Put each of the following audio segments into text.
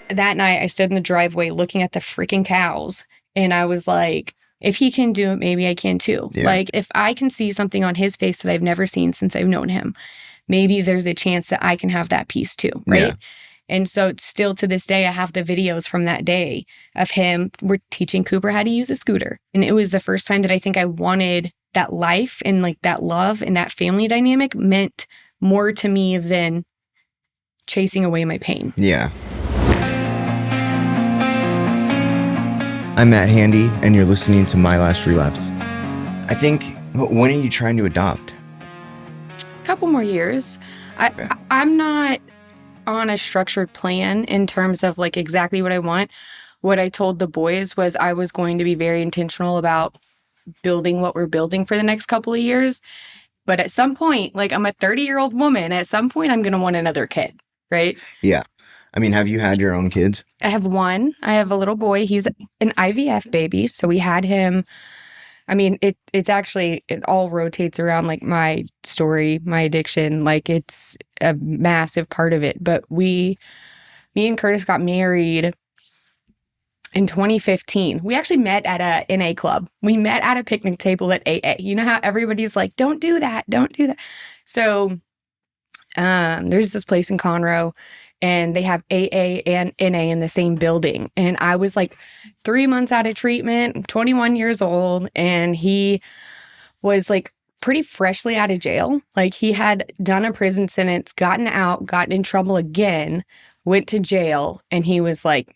that night I stood in the driveway looking at the freaking cows, and I was like, if he can do it, maybe I can too. Yeah. Like, if I can see something on his face that I've never seen since I've known him, maybe there's a chance that I can have that peace too, right? Yeah. And so still to this day, I have the videos from that day of him. We're teaching Cooper how to use a scooter. And it was the first time that I think I wanted that life, and like that love and that family dynamic meant more to me than chasing away my pain. Yeah. I'm Matt Handy, and you're listening to My Last Relapse. I think, when are you trying to adopt? A couple more years. Okay. I'm not on a structured plan in terms of like exactly what I want. What I told the boys was I was going to be very intentional about building what we're building for the next couple of years. But at some point, like, I'm a 30-year-old woman, at some point I'm going to want another kid, right? Yeah. I mean, have you had your own kids? I have one. I have a little boy. He's an IVF baby. So we had him. I mean, it's actually, it all rotates around like my story, my addiction. Like, it's a massive part of it. But me and Curtis got married in 2015. We actually met at a NA club. We met at a picnic table at AA. You know how everybody's like, don't do that. Don't do that. So there's this place in Conroe, and they have AA and NA in the same building. And I was like 3 months out of treatment, 21 years old, and he was like pretty freshly out of jail. Like, he had done a prison sentence, gotten out, gotten in trouble again, went to jail, and he was like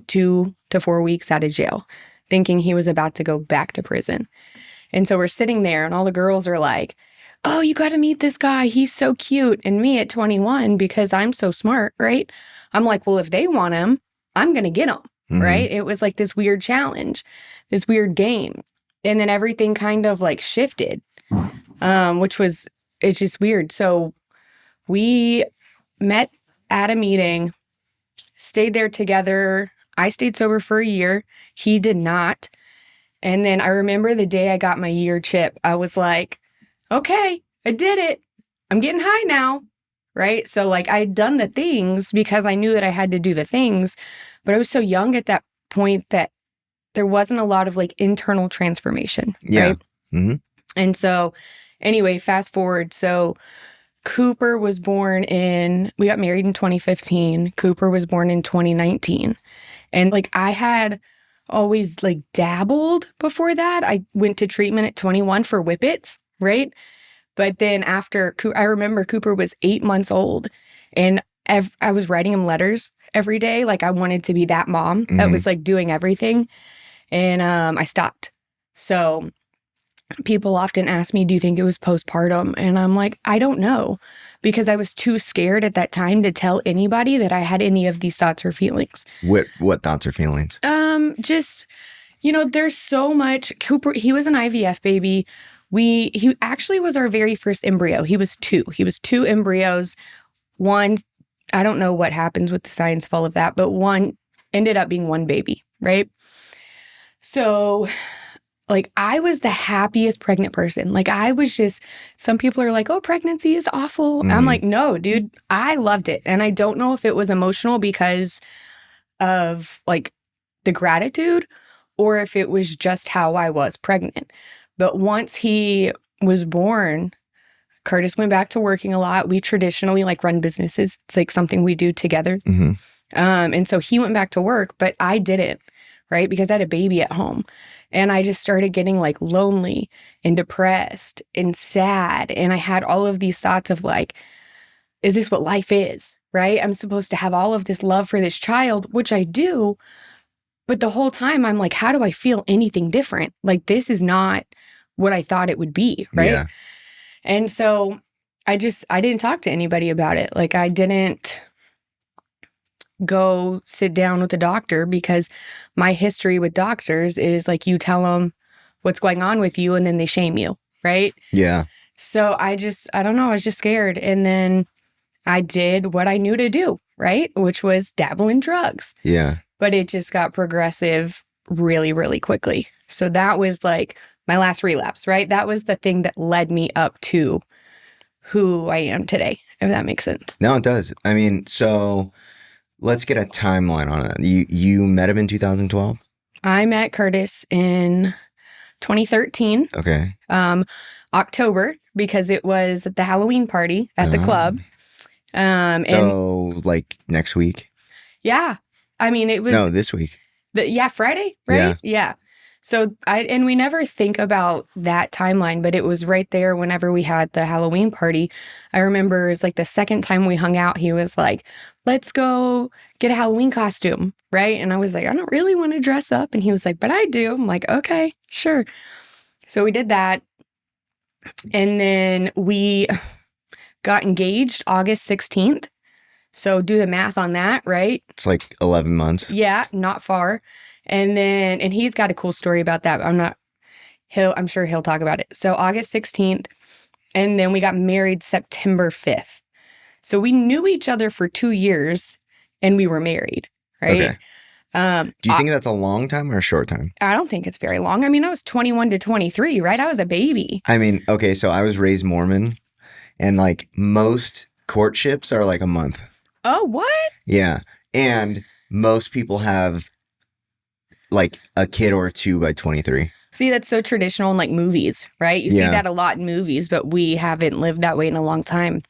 2 to 4 weeks out of jail, thinking he was about to go back to prison. And so we're sitting there, and all the girls are like, oh, you got to meet this guy. He's so cute. And me at 21, because I'm so smart, right? I'm like, well, if they want him, I'm going to get him, right? It was like this weird challenge, this weird game. And then everything kind of like shifted, it's just weird. So we met at a meeting, stayed there together. I stayed sober for a year. He did not. And then I remember the day I got my year chip, I was like, okay, I did it. I'm getting high now, right? So like, I'd done the things because I knew that I had to do the things, but I was so young at that point that there wasn't a lot of like internal transformation, right? Mm-hmm. And so anyway, fast forward. So Cooper was born we got married in 2015. Cooper was born in 2019. And like, I had always like dabbled before that. I went to treatment at 21 for whippets, right? But then after, I remember Cooper was 8 months old, and I was writing him letters every day. Like, I wanted to be that mom that was like doing everything. And I stopped. So people often ask me, do you think it was postpartum? And I'm like, I don't know, because I was too scared at that time to tell anybody that I had any of these thoughts or feelings. What thoughts or feelings? Just, there's so much. Cooper, he was an IVF baby. He actually was our very first embryo. He was two embryos. One, I don't know what happens with the science of all of that, but one ended up being one baby, right? So like, I was the happiest pregnant person. Like, I was just, some people are like, oh, pregnancy is awful. I'm like, no, dude, I loved it. And I don't know if it was emotional because of like the gratitude, or if it was just how I was pregnant. But once he was born, Curtis went back to working a lot. We traditionally like run businesses. It's like something we do together. Mm-hmm. And so he went back to work, but I didn't, right? Because I had a baby at home. And I just started getting like lonely and depressed and sad. And I had all of these thoughts of like, is this what life is, right? I'm supposed to have all of this love for this child, which I do. But the whole time I'm like, how do I feel anything different? Like, this is not what I thought it would be, right? Yeah. And so I didn't talk to anybody about it. Like, I didn't go sit down with a doctor, because my history with doctors is like, you tell them what's going on with you and then they shame you, right? Yeah. So I don't know, I was just scared. And then I did what I knew to do, right? Which was dabble in drugs. Yeah. But it just got progressive really, really quickly. So that was like my last relapse, right? That was the thing that led me up to who I am today, if that makes sense. No, it does. I mean, so let's get a timeline on it. You met him in 2012? I met Curtis in 2013. Okay. October, because it was at the Halloween party at the club. So like next week? Yeah. I mean, it was... No, this week. Friday, right? Yeah. So we never think about that timeline, but it was right there whenever we had the Halloween party. I remember it was like the second time we hung out, he was like, let's go get a Halloween costume, right? And I was like, I don't really want to dress up. And he was like, but I do. I'm like, okay, sure. So we did that. And then we got engaged August 16th. So do the math on that, right? It's like 11 months. Yeah, not far. And he's got a cool story about that. I'm sure he'll talk about it. So August 16th, and then we got married September 5th. So we knew each other for 2 years and we were married, right? Okay. Do you think that's a long time or a short time? I don't think it's very long. I mean, I was 21 to 23, right? I was a baby. I mean, okay, so I was raised Mormon, and like most courtships are like a month. Oh, what? Yeah. And most people have like a kid or two by 23. See, that's so traditional in like movies, right? You see that a lot in movies, but we haven't lived that way in a long time.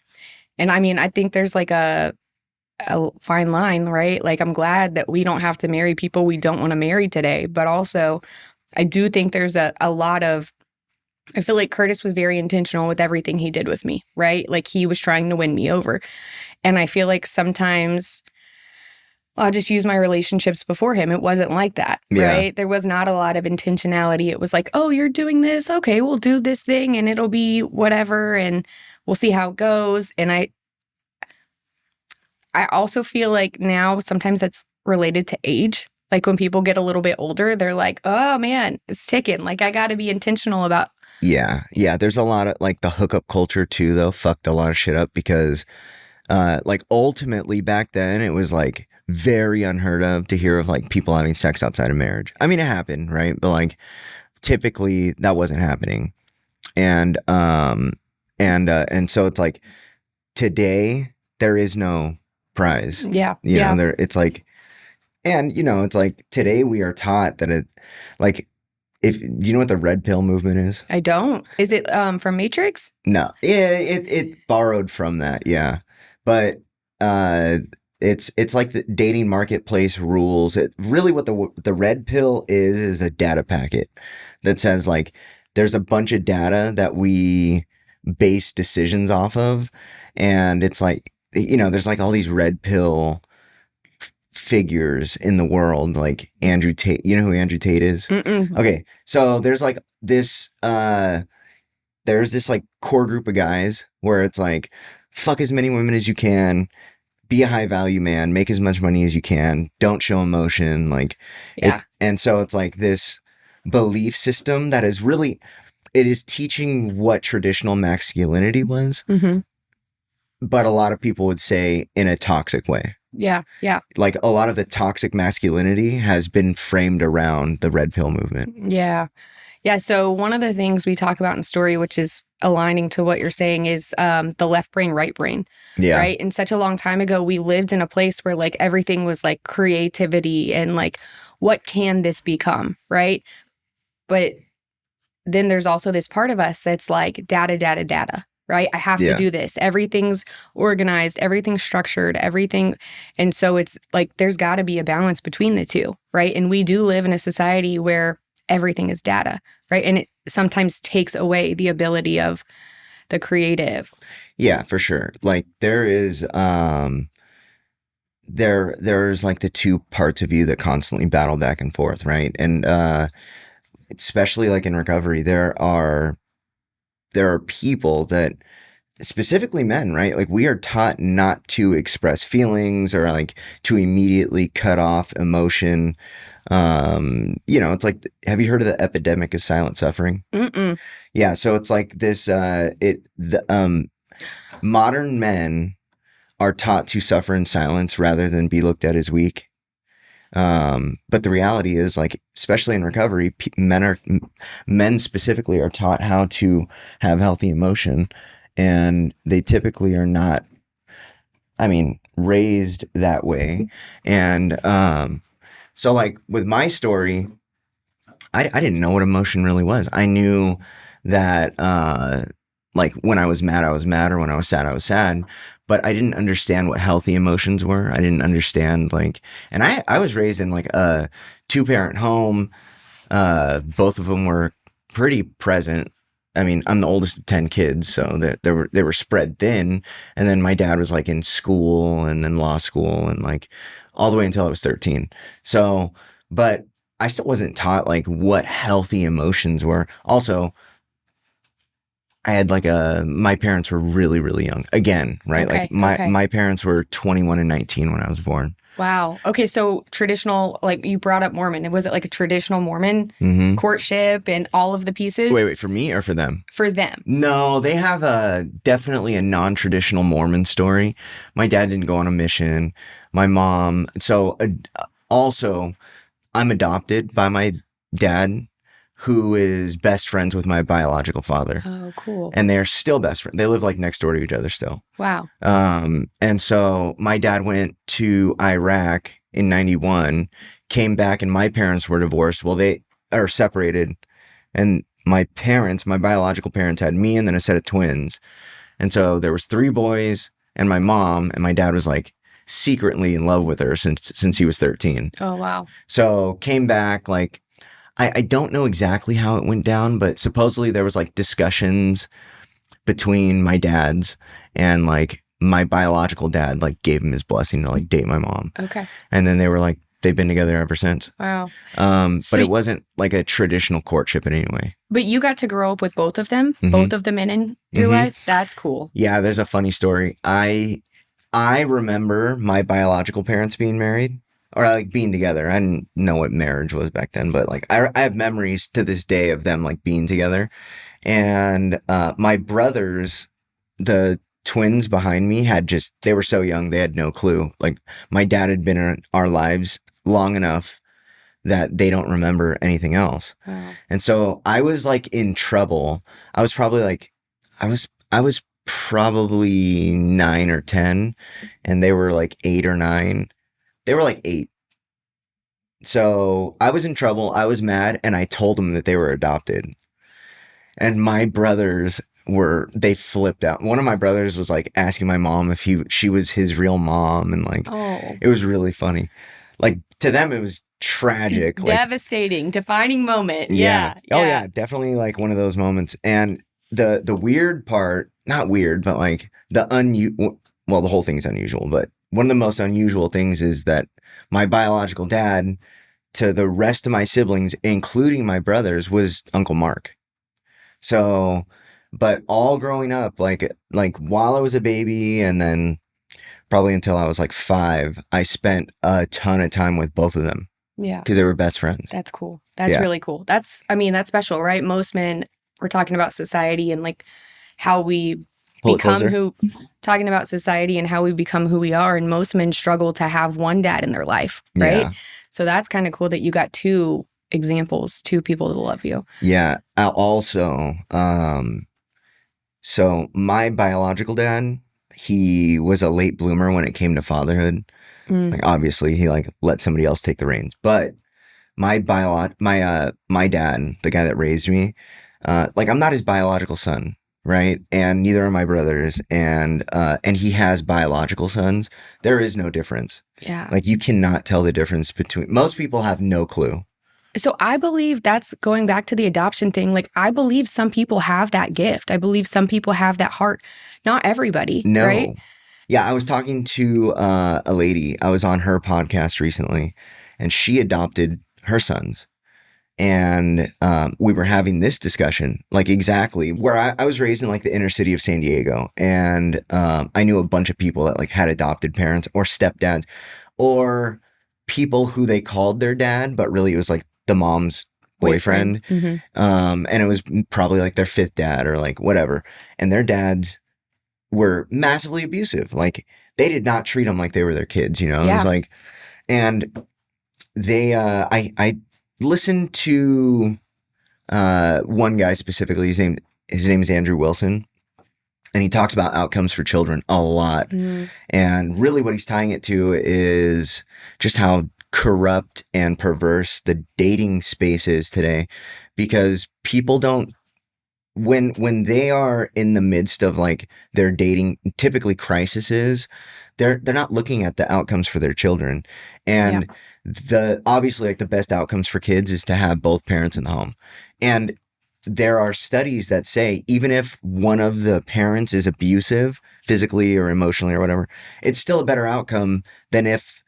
And I mean, I think there's like a fine line, right? Like, I'm glad that we don't have to marry people we don't want to marry today. But also, I do think there's a lot of, I feel like Curtis was very intentional with everything he did with me, right? Like, he was trying to win me over. And I feel like sometimes I'll just use my relationships before him. It wasn't like that, right? There was not a lot of intentionality. It was like, oh, you're doing this. Okay, we'll do this thing and it'll be whatever and we'll see how it goes. And I also feel like now sometimes that's related to age. Like when people get a little bit older, they're like, oh man, it's ticking. Like I got to be intentional about. Yeah. There's a lot of like the hookup culture too, though, fucked a lot of shit up because like ultimately back then it was like very unheard of to hear of like people having sex outside of marriage. I mean, it happened, right? But like typically that wasn't happening. And so it's like today there is no prize. Yeah. You know, there it's like, and you know, it's like today we are taught that it like, if do you know what the red pill movement is? I don't. Is it from Matrix? No. Yeah, it borrowed from that, yeah. But it's like the dating marketplace rules. It really what the red pill is a data packet that says like there's a bunch of data that we base decisions off of, and it's like, you know, there's like all these red pill figures in the world, like Andrew Tate. You know who Andrew Tate is? Mm-mm. Okay, so there's like this there's this like core group of guys where it's like fuck as many women as you can, be a high value man, make as much money as you can, don't show emotion, like and so it's like this belief system that is really, it is teaching what traditional masculinity was, but a lot of people would say in a toxic way. Yeah. Like a lot of the toxic masculinity has been framed around the red pill movement. Yeah. So one of the things we talk about in story, which is aligning to what you're saying, is the left brain, right brain. Yeah. Right. And such a long time ago, we lived in a place where like everything was like creativity and like, what can this become? Right. But then there's also this part of us that's like data. Right. I have to do this. Everything's organized, everything's structured, everything. And so it's like there's got to be a balance between the two. Right. And we do live in a society where everything is data. Right. And it sometimes takes away the ability of the creative. Yeah, for sure. Like there is there's like the two parts of you that constantly battle back and forth. Right. And especially like in recovery, there are people that, specifically men, right? Like we are taught not to express feelings or like to immediately cut off emotion. You know, it's like, have you heard of the epidemic of silent suffering? Mm-mm. Yeah. So it's like this, modern men are taught to suffer in silence rather than be looked at as weak. But the reality is, like, especially in recovery, men specifically are taught how to have healthy emotion, and they typically are not I mean, raised that way. And so like with my story, I didn't know what emotion really was. I knew that like when I was mad, or when I was sad, but I didn't understand what healthy emotions were. I didn't understand like, and I was raised in like a 2-parent home. Both of them were pretty present. I mean, I'm the oldest of 10 kids, so they were spread thin. And then my dad was like in school and then law school and like all the way until I was 13. So, but I still wasn't taught like what healthy emotions were. Also, I had like my parents were really, really young again, right? Okay, Like okay. my parents were 21 and 19 when I was born. Wow. Okay, so traditional, like you brought up Mormon. Was it like a traditional Mormon courtship and all of the pieces? Wait, for me or for them? For them. No, they have definitely a non-traditional Mormon story. My dad didn't go on a mission. My mom, so also I'm adopted by my dad, who is best friends with my biological father. Oh, cool. And they're still best friends. They live like next door to each other still. Wow. And so my dad went to Iraq in 91, came back, and my parents were divorced. Well, they are separated. And my biological parents had me and then a set of twins. And so there was 3 boys and my mom, and my dad was like secretly in love with her since he was 13. Oh, wow. So came back, like, I don't know exactly how it went down, but supposedly there was like discussions between my dads, and like my biological dad like gave him his blessing to like date my mom. Okay. And then they were like, they've been together ever since. Wow. But it wasn't like a traditional courtship in any way. But you got to grow up with both of them, both of the men in your life. That's cool. Yeah, there's a funny story. I remember my biological parents being married. Or like being together. I didn't know what marriage was back then, but like I have memories to this day of them like being together. And my brothers, the twins behind me, they were so young, they had no clue. Like my dad had been in our lives long enough that they don't remember anything else. Wow. And so I was like in trouble. I was probably 9 or 10, and they were like 8 or 9. They were like 8. So I was in trouble. I was mad, and I told them that they were adopted. And my brothers they flipped out. One of my brothers was like asking my mom if she was his real mom, and like, It was really funny. Like to them, it was tragic. Devastating, defining moment. Yeah. Oh yeah, definitely like one of those moments. And the weird part, not weird, but like the whole thing's unusual, but one of the most unusual things is that my biological dad, to the rest of my siblings, including my brothers, was Uncle Mark. So, but all growing up, like while I was a baby, and then probably until I was like 5, I spent a ton of time with both of them. Yeah. Because they were best friends. That's cool. That's really cool. That's special, right? Most men, we're talking about society and like how we talking about society and how we become who we are. And most men struggle to have one dad in their life, right? Yeah. So that's kind of cool that you got 2 examples, 2 people that love you. Yeah. Also, so my biological dad, he was a late bloomer when it came to fatherhood. Like obviously he like let somebody else take the reins. But my dad, the guy that raised me, like I'm not his biological son. Right. And neither are my brothers. And he has biological sons. There is no difference. Yeah. Like you cannot tell the difference between, most people have no clue. So I believe that's going back to the adoption thing. Like I believe some people have that gift. I believe some people have that heart. Not everybody. No. Right? Yeah. I was talking to a lady. I was on her podcast recently, and she adopted her sons. And we were having this discussion, like exactly where I was raised in like the inner city of San Diego. And I knew a bunch of people that like had adopted parents or stepdads or people who they called their dad, but really it was like the mom's boyfriend. And it was probably like their 5th dad or like whatever. And their dads were massively abusive. Like they did not treat them like they were their kids, you know? Yeah. It was like, and they, I listened to one guy specifically. His name is Andrew Wilson, And he talks about outcomes for children a lot. Mm. And really what he's tying it to is just how corrupt and perverse the dating space is today, because people don't, when they are in the midst of like their dating, typically crises, they're not looking at the outcomes for their children. And obviously like the best outcomes for kids is to have both parents in the home. And there are studies that say even if one of the parents is abusive physically or emotionally or whatever, it's still a better outcome than if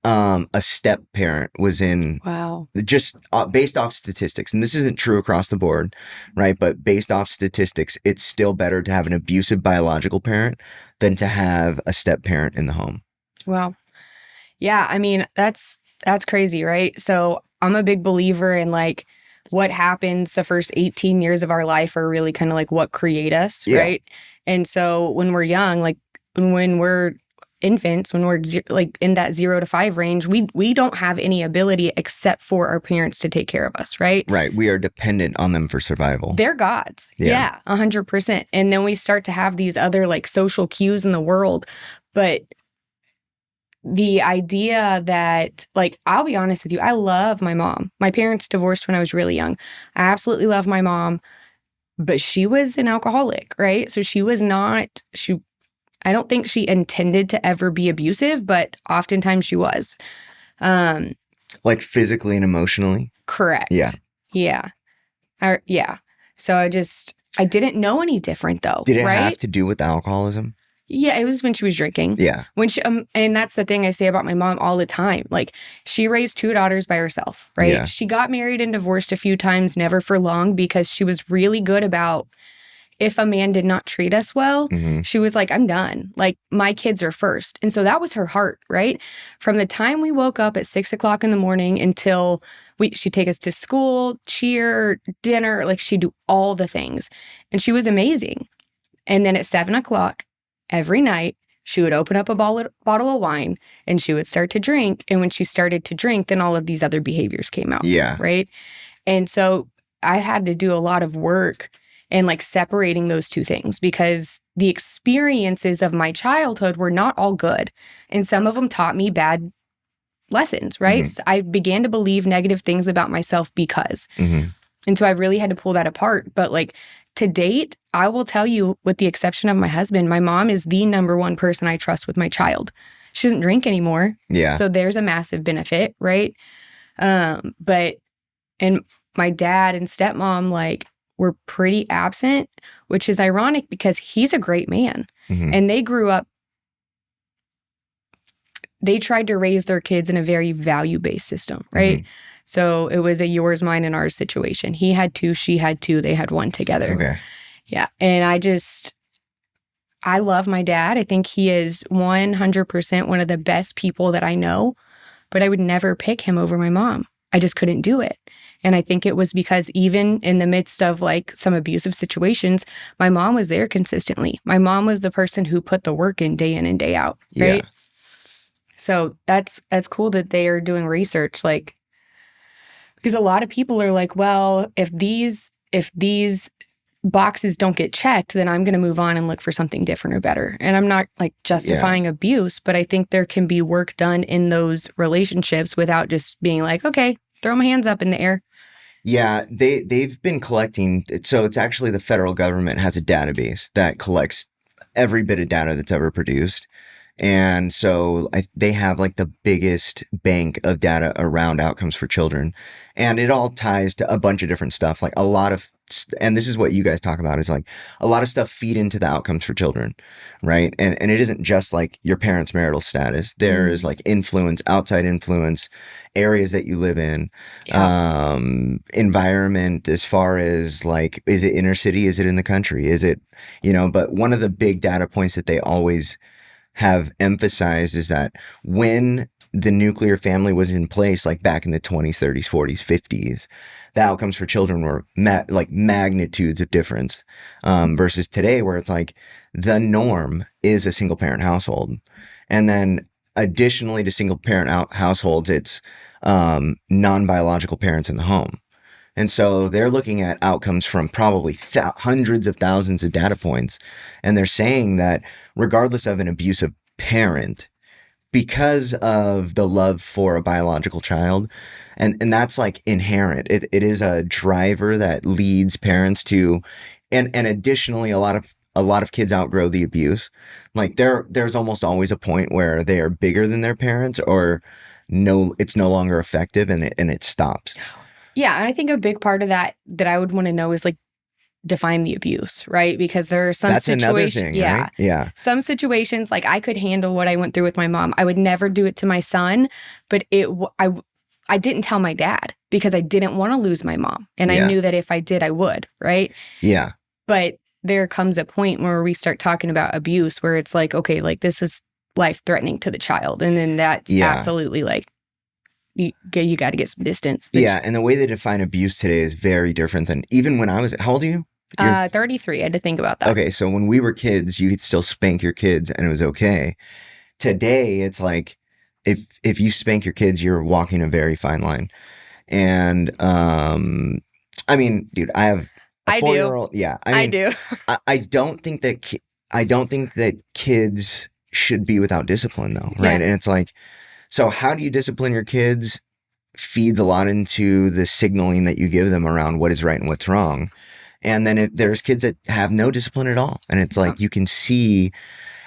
a step parent was in. Wow. Just based off statistics. And this isn't true across the board, right? But based off statistics, it's still better to have an abusive biological parent than to have a step parent in the home. Wow. Yeah. I mean, that's crazy, right? So I'm a big believer in like what happens the first 18 years of our life are really kind of like what create us, right? And so when we're young, like when we're infants, when we're like in that 0 to 5 range, we don't have any ability except for our parents to take care of us, right? Right. We are dependent on them for survival. They're gods. Yeah, 100%. And then we start to have these other like social cues in the world. But the idea that, like, I'll be honest with you, I love my mom. My parents divorced when I was really young. I absolutely love my mom, but she was an alcoholic, right? So she was not, I don't think she intended to ever be abusive, but oftentimes she was. Like physically and emotionally? Correct. Yeah. Yeah. Yeah. So I didn't know any different though. Did it right? have to do with alcoholism? Yeah, it was when she was drinking. Yeah. When she, and that's the thing I say about my mom all the time. Like, she raised 2 daughters by herself, right? Yeah. She got married and divorced a few times, never for long, because she was really good about, if a man did not treat us well, she was like, I'm done. Like, my kids are first. And so that was her heart, right? From the time we woke up at 6 o'clock in the morning until she'd take us to school, cheer, dinner, like she'd do all the things. And she was amazing. And then at 7 o'clock, every night, she would open up a bottle of wine and she would start to drink. And when she started to drink, then all of these other behaviors came out. Yeah. Right. And so I had to do a lot of work and like separating those two things, because the experiences of my childhood were not all good. And some of them taught me bad lessons. Right. So I began to believe negative things about myself because. And so I really had to pull that apart. But like, to date, I will tell you, with the exception of my husband, my mom is the number one person I trust with my child. She doesn't drink anymore. Yeah. So there's a massive benefit, right? And my dad and stepmom, like, were pretty absent, which is ironic because he's a great man. And they grew up, they tried to raise their kids in a very value-based system, right? So it was a yours, mine, and ours situation. He had 2, she had 2, they had 1 together. Okay. Yeah. And I love my dad. I think he is 100% one of the best people that I know, but I would never pick him over my mom. I just couldn't do it. And I think it was because even in the midst of like some abusive situations, my mom was there consistently. My mom was the person who put the work in and day out. Right. Yeah. So that's cool that they are doing research. Like, because a lot of people are like, well, if these boxes don't get checked, then I'm going to move on and look for something different or better. And I'm not like justifying abuse, but I think there can be work done in those relationships without just being like, okay, throw my hands up in the air. Yeah, they've been collecting. So it's actually the federal government has a database that collects every bit of data that's ever produced. And so they have like the biggest bank of data around outcomes for children. And it all ties to a bunch of different stuff, like a lot of, and this is what you guys talk about, is like a lot of stuff feed into the outcomes for children, right? And it isn't just like your parents' marital status. There is like influence, outside influence, areas that you live in, environment, as far as like, is it inner city? Is it in the country? Is it, but one of the big data points that they always have emphasized is that when the nuclear family was in place, like back in the 20s, 30s, 40s, 50s, the outcomes for children were like magnitudes of difference versus today, where it's like the norm is a single parent household. And then additionally to single parent households, it's non-biological parents in the home. And so they're looking at outcomes from probably hundreds of thousands of data points. And they're saying that regardless of an abusive parent, because of the love for a biological child, and that's like inherent. It is a driver that leads parents to, and additionally, a lot of kids outgrow the abuse. Like there's almost always a point where they are bigger than their parents, or no, it's no longer effective, and it stops. Yeah, and I think a big part of that I would want to know is like define the abuse, right? Because there are some situations. That's another thing, right? Yeah. Some situations, like I could handle what I went through with my mom. I would never do it to my son, but I didn't tell my dad because I didn't want to lose my mom. And I knew that if I did, I would, right? Yeah. But there comes a point where we start talking about abuse where it's like, okay, like this is life-threatening to the child. And then that's absolutely like, you got to get some distance. Yeah, and the way they define abuse today is very different than even when I was. How old are you? 33. I had to think about that. Okay, so when we were kids, you could still spank your kids and it was okay. Today, it's like if you spank your kids, you're walking a very fine line. And I mean, dude, I have a 4-year-old. Yeah, I do. I don't think that kids should be without discipline, though, right? And it's like, so how do you discipline your kids? Feeds a lot into the signaling that you give them around what is right and what's wrong. And then there's kids that have no discipline at all. And it's like, you can see,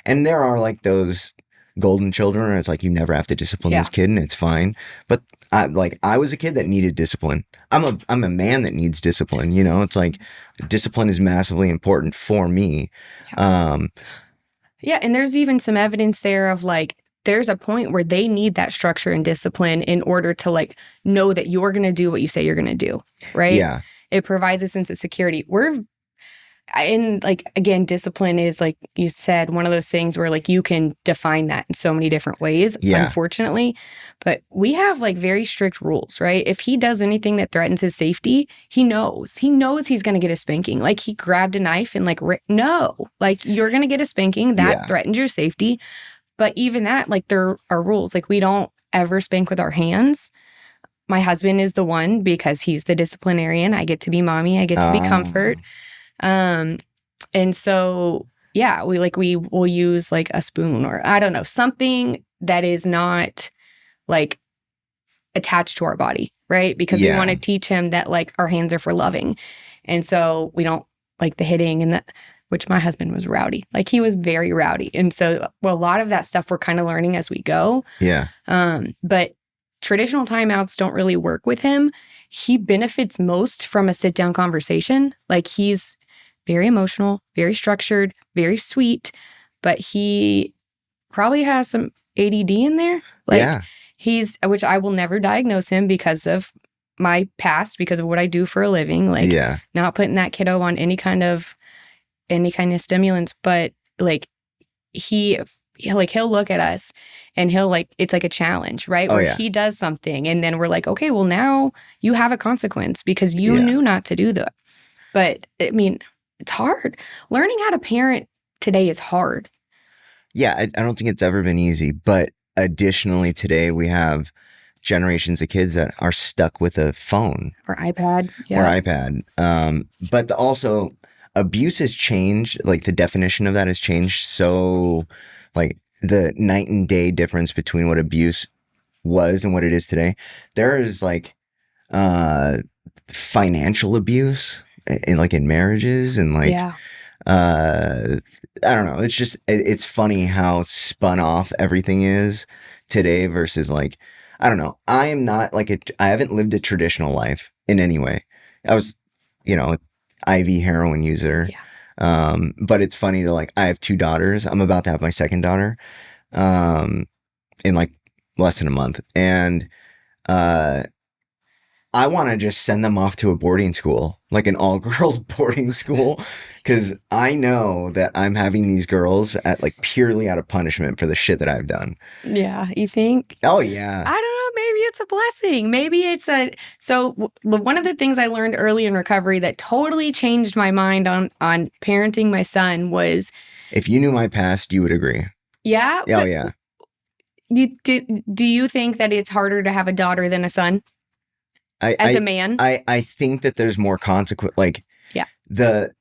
and there are like those golden children where it's like, you never have to discipline this kid and it's fine. But I was a kid that needed discipline. I'm a man that needs discipline. You know, it's like discipline is massively important for me. And there's even some evidence there of like, there's a point where they need that structure and discipline in order to like know that you're going to do what you say you're going to do. Right. Yeah. It provides a sense of security. Again, discipline is like you said, one of those things where like you can define that in so many different ways, unfortunately. But we have like very strict rules, right? If he does anything that threatens his safety, he knows he's going to get a spanking. Like he grabbed a knife and like, no, like you're going to get a spanking that threatens your safety. But even that, like there are rules. Like we don't ever spank with our hands. My husband is the one because he's the disciplinarian. I get to be mommy. I get to be comfort. And so, we will use like a spoon or I don't know, something that is not like attached to our body, right? Because we want to teach him that like our hands are for loving. And so we don't like the hitting and that. Which my husband was rowdy. Like he was very rowdy. And so a lot of that stuff we're kind of learning as we go. Yeah. But traditional timeouts don't really work with him. He benefits most from a sit-down conversation. Like he's very emotional, very structured, very sweet, but he probably has some ADD in there. Like which I will never diagnose him because of my past, because of what I do for a living. Like not putting that kiddo on any kind of stimulants, but like he'll look at us and he'll like, it's like a challenge, right? Where he does something and then we're like, okay, well now you have a consequence because you knew not to do that. But I mean, it's hard. Learning how to parent today is hard. Yeah, I don't think it's ever been easy, but additionally today we have generations of kids that are stuck with a phone. Or iPad. But also abuse has changed, like the definition of that has changed. So like the night and day difference between what abuse was and what it is today. There is like financial abuse in marriages and like I don't know. It's just it's funny how spun off everything is today versus like I don't know. I am not like I haven't lived a traditional life in any way. I was, IV heroin user. But it's funny to like, I have 2 daughters. I'm about to have my second daughter, in like less than a month. And, I want to just send them off to a boarding school, like an all-girls boarding school, because I know that I'm having these girls at like purely out of punishment for the shit that I've done. Yeah, you think? Oh yeah. I don't know. Maybe it's a blessing. Maybe it's one of the things I learned early in recovery that totally changed my mind on parenting my son was. If you knew my past, you would agree. Yeah. Oh yeah. Do you think that it's harder to have a daughter than a son? as a man. I think that there's more consequence. Like, yeah, the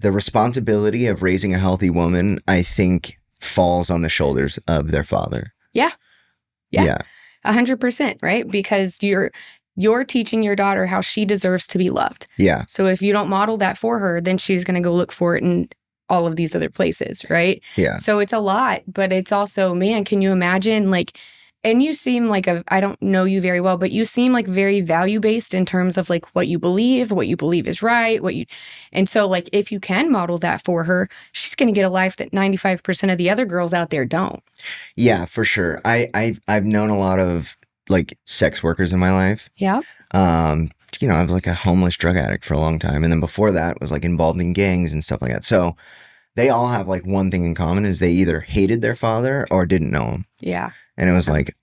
responsibility of raising a healthy woman, I think, falls on the shoulders of their father. Yeah. 100%, right? Because you're teaching your daughter how she deserves to be loved. Yeah. So if you don't model that for her, then she's going to go look for it in all of these other places, right? Yeah. So it's a lot, but it's also, man, can you imagine, like, and you seem like I don't know you very well, but you seem like very value-based in terms of like what you believe is right, and so like if you can model that for her, she's going to get a life that 95% of the other girls out there don't. Yeah, for sure. I've known a lot of like sex workers in my life. Yeah. You know, I was like a homeless drug addict for a long time. And then before that was like involved in gangs and stuff like that. So they all have like one thing in common is they either hated their father or didn't know him. Yeah. And it was like,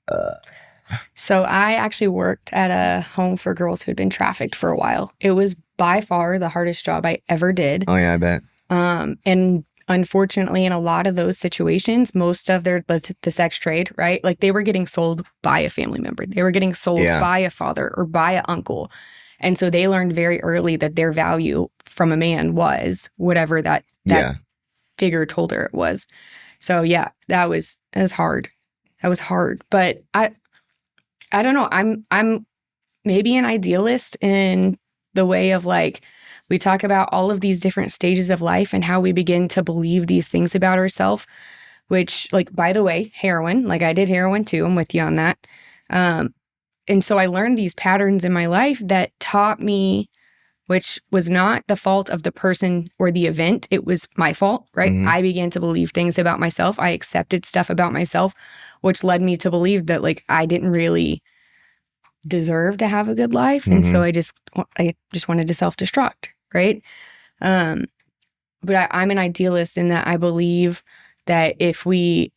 So I actually worked at a home for girls who had been trafficked for a while. It was by far the hardest job I ever did. Oh, yeah, I bet. And unfortunately, in a lot of those situations, most of the sex trade, right? Like they were getting sold by a family member. They were getting sold by a father or by an uncle. And so they learned very early that their value from a man was whatever that figure told her it was. So yeah, that was hard. That was hard. But I don't know. I'm maybe an idealist in the way of like, we talk about all of these different stages of life and how we begin to believe these things about ourselves, which, like, by the way, heroin, like I did heroin too. I'm with you on that. And so I learned these patterns in my life that taught me, which was not the fault of the person or the event. It was my fault, right? Mm-hmm. I began to believe things about myself. I accepted stuff about myself, which led me to believe that like I didn't really deserve to have a good life. Mm-hmm. And so I just wanted to self-destruct, right? But I'm an idealist in that I believe that if we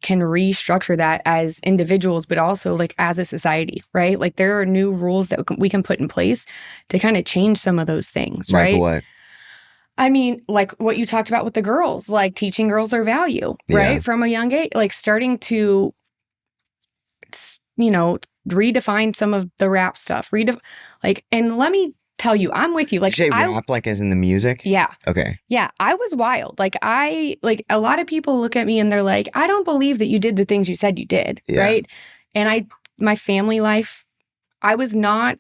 can restructure that as individuals, but also like as a society, right? Like there are new rules that we can put in place to kind of change some of those things, right? Like what? I mean, like what you talked about with the girls, like teaching girls their value, right? From a young age, like starting to, you know, redefine some of the rap stuff. And let me tell you, I'm with you. Like, did you say rap, like as in the music? Yeah. Okay. Yeah, I was wild. Like a lot of people look at me and they're like, I don't believe that you did the things you said you did, right? And my family life, I was not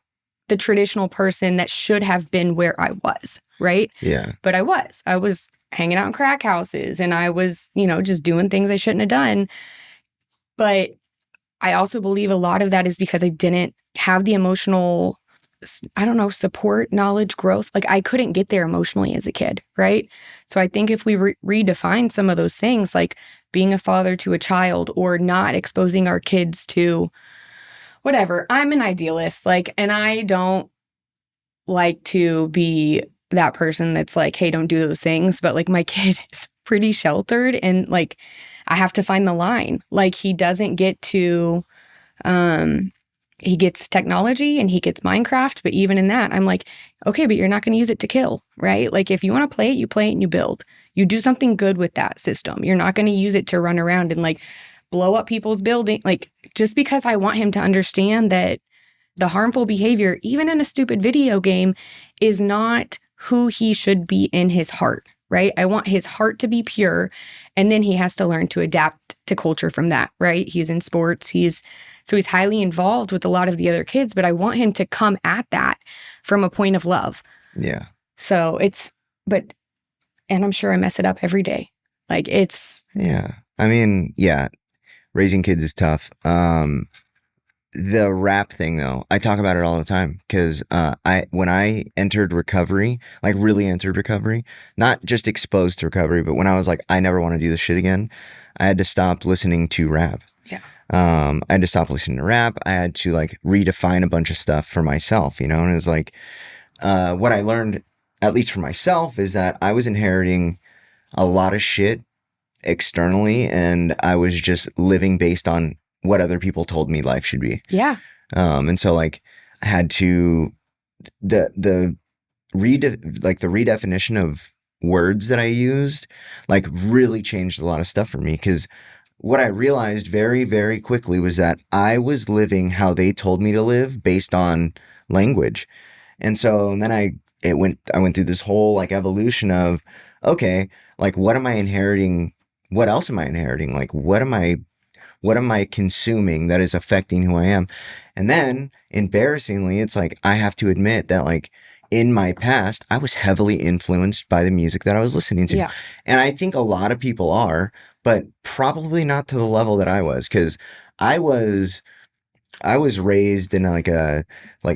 the traditional person that should have been where I was, right? Yeah. But I was hanging out in crack houses and I was, you know, just doing things I shouldn't have done. But I also believe a lot of that is because I didn't have the emotional, I don't know, support, knowledge, growth. Like I couldn't get there emotionally as a kid, right? So I think if we redefine some of those things, like being a father to a child or not exposing our kids to whatever, I'm an idealist, like, and I don't like to be that person that's like, hey, don't do those things. But like my kid is pretty sheltered and like I have to find the line. Like he doesn't get to, he gets technology and he gets Minecraft. But even in that, I'm like, okay, but you're not going to use it to kill, right? Like if you want to play it and you build. You do something good with that system. You're not going to use it to run around and like blow up people's building. Like just because I want him to understand that the harmful behavior, even in a stupid video game, is not who he should be in his heart, right? I want his heart to be pure. And then he has to learn to adapt to culture from that, right? He's in sports. He's highly involved with a lot of the other kids, but I want him to come at that from a point of love. Yeah. So and I'm sure I mess it up every day. Like it's. Yeah. I mean, yeah, raising kids is tough. The rap thing though, I talk about it all the time because when I entered recovery, like really entered recovery, not just exposed to recovery, but when I was like, I never want to do this shit again, I had to stop listening to rap. Yeah. I had to stop listening to rap. I had to like redefine a bunch of stuff for myself, you know? And it was like, what I learned, at least for myself, is that I was inheriting a lot of shit externally and I was just living based on what other people told me life should be. Yeah. And so like I had to, the redefinition of words that I used, like really changed a lot of stuff for me. Cause what I realized very, very quickly was that I was living how they told me to live based on language. And so and then I went through this whole like evolution of, okay, like what am I inheriting? What else am I inheriting? Like what am I consuming that is affecting who I am? And then embarrassingly, it's like I have to admit that like in my past, I was heavily influenced by the music that I was listening to. Yeah. And I think a lot of people are, but probably not to the level that I was, because I was raised in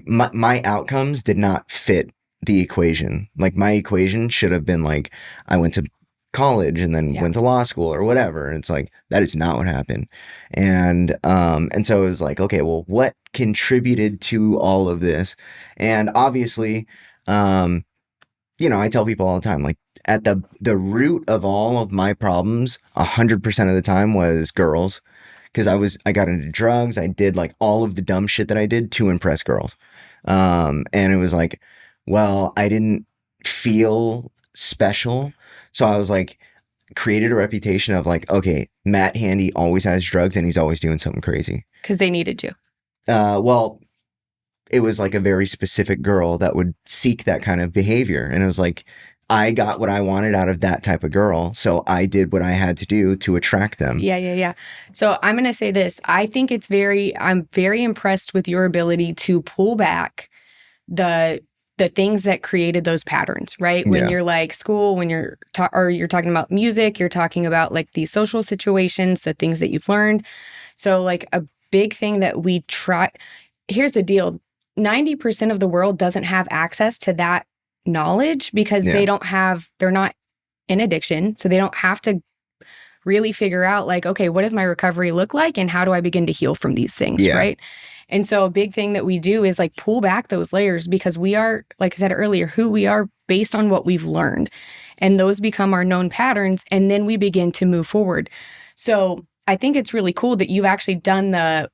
my outcomes did not fit the equation. Like my equation should have been like, I went to college and then went to law school or whatever. And it's like, that is not what happened. And so it was like, okay, well, what contributed to all of this? And obviously, I tell people all the time, like at the root of all of my problems, 100% of the time was girls. Because I got into drugs. I did like all of the dumb shit that I did to impress girls. And it was like, well, I didn't feel special. So I was like, created a reputation of like, okay, Matt Handy always has drugs and he's always doing something crazy. Because they needed you. Well, it was like a very specific girl that would seek that kind of behavior. And it was like, I got what I wanted out of that type of girl. So I did what I had to do to attract them. Yeah. So I'm going to say this. I think I'm very impressed with your ability to pull back the things that created those patterns, right? When you're like school, when you're talking about music, you're talking about like these social situations, the things that you've learned. So like a big thing that we try, here's the deal. 90% of the world doesn't have access to that knowledge because they're not in addiction. So they don't have to really figure out like, okay, what does my recovery look like? And how do I begin to heal from these things, right? And so a big thing that we do is like pull back those layers because we are, like I said earlier, who we are based on what we've learned. And those become our known patterns. And then we begin to move forward. So I think it's really cool that you've actually done the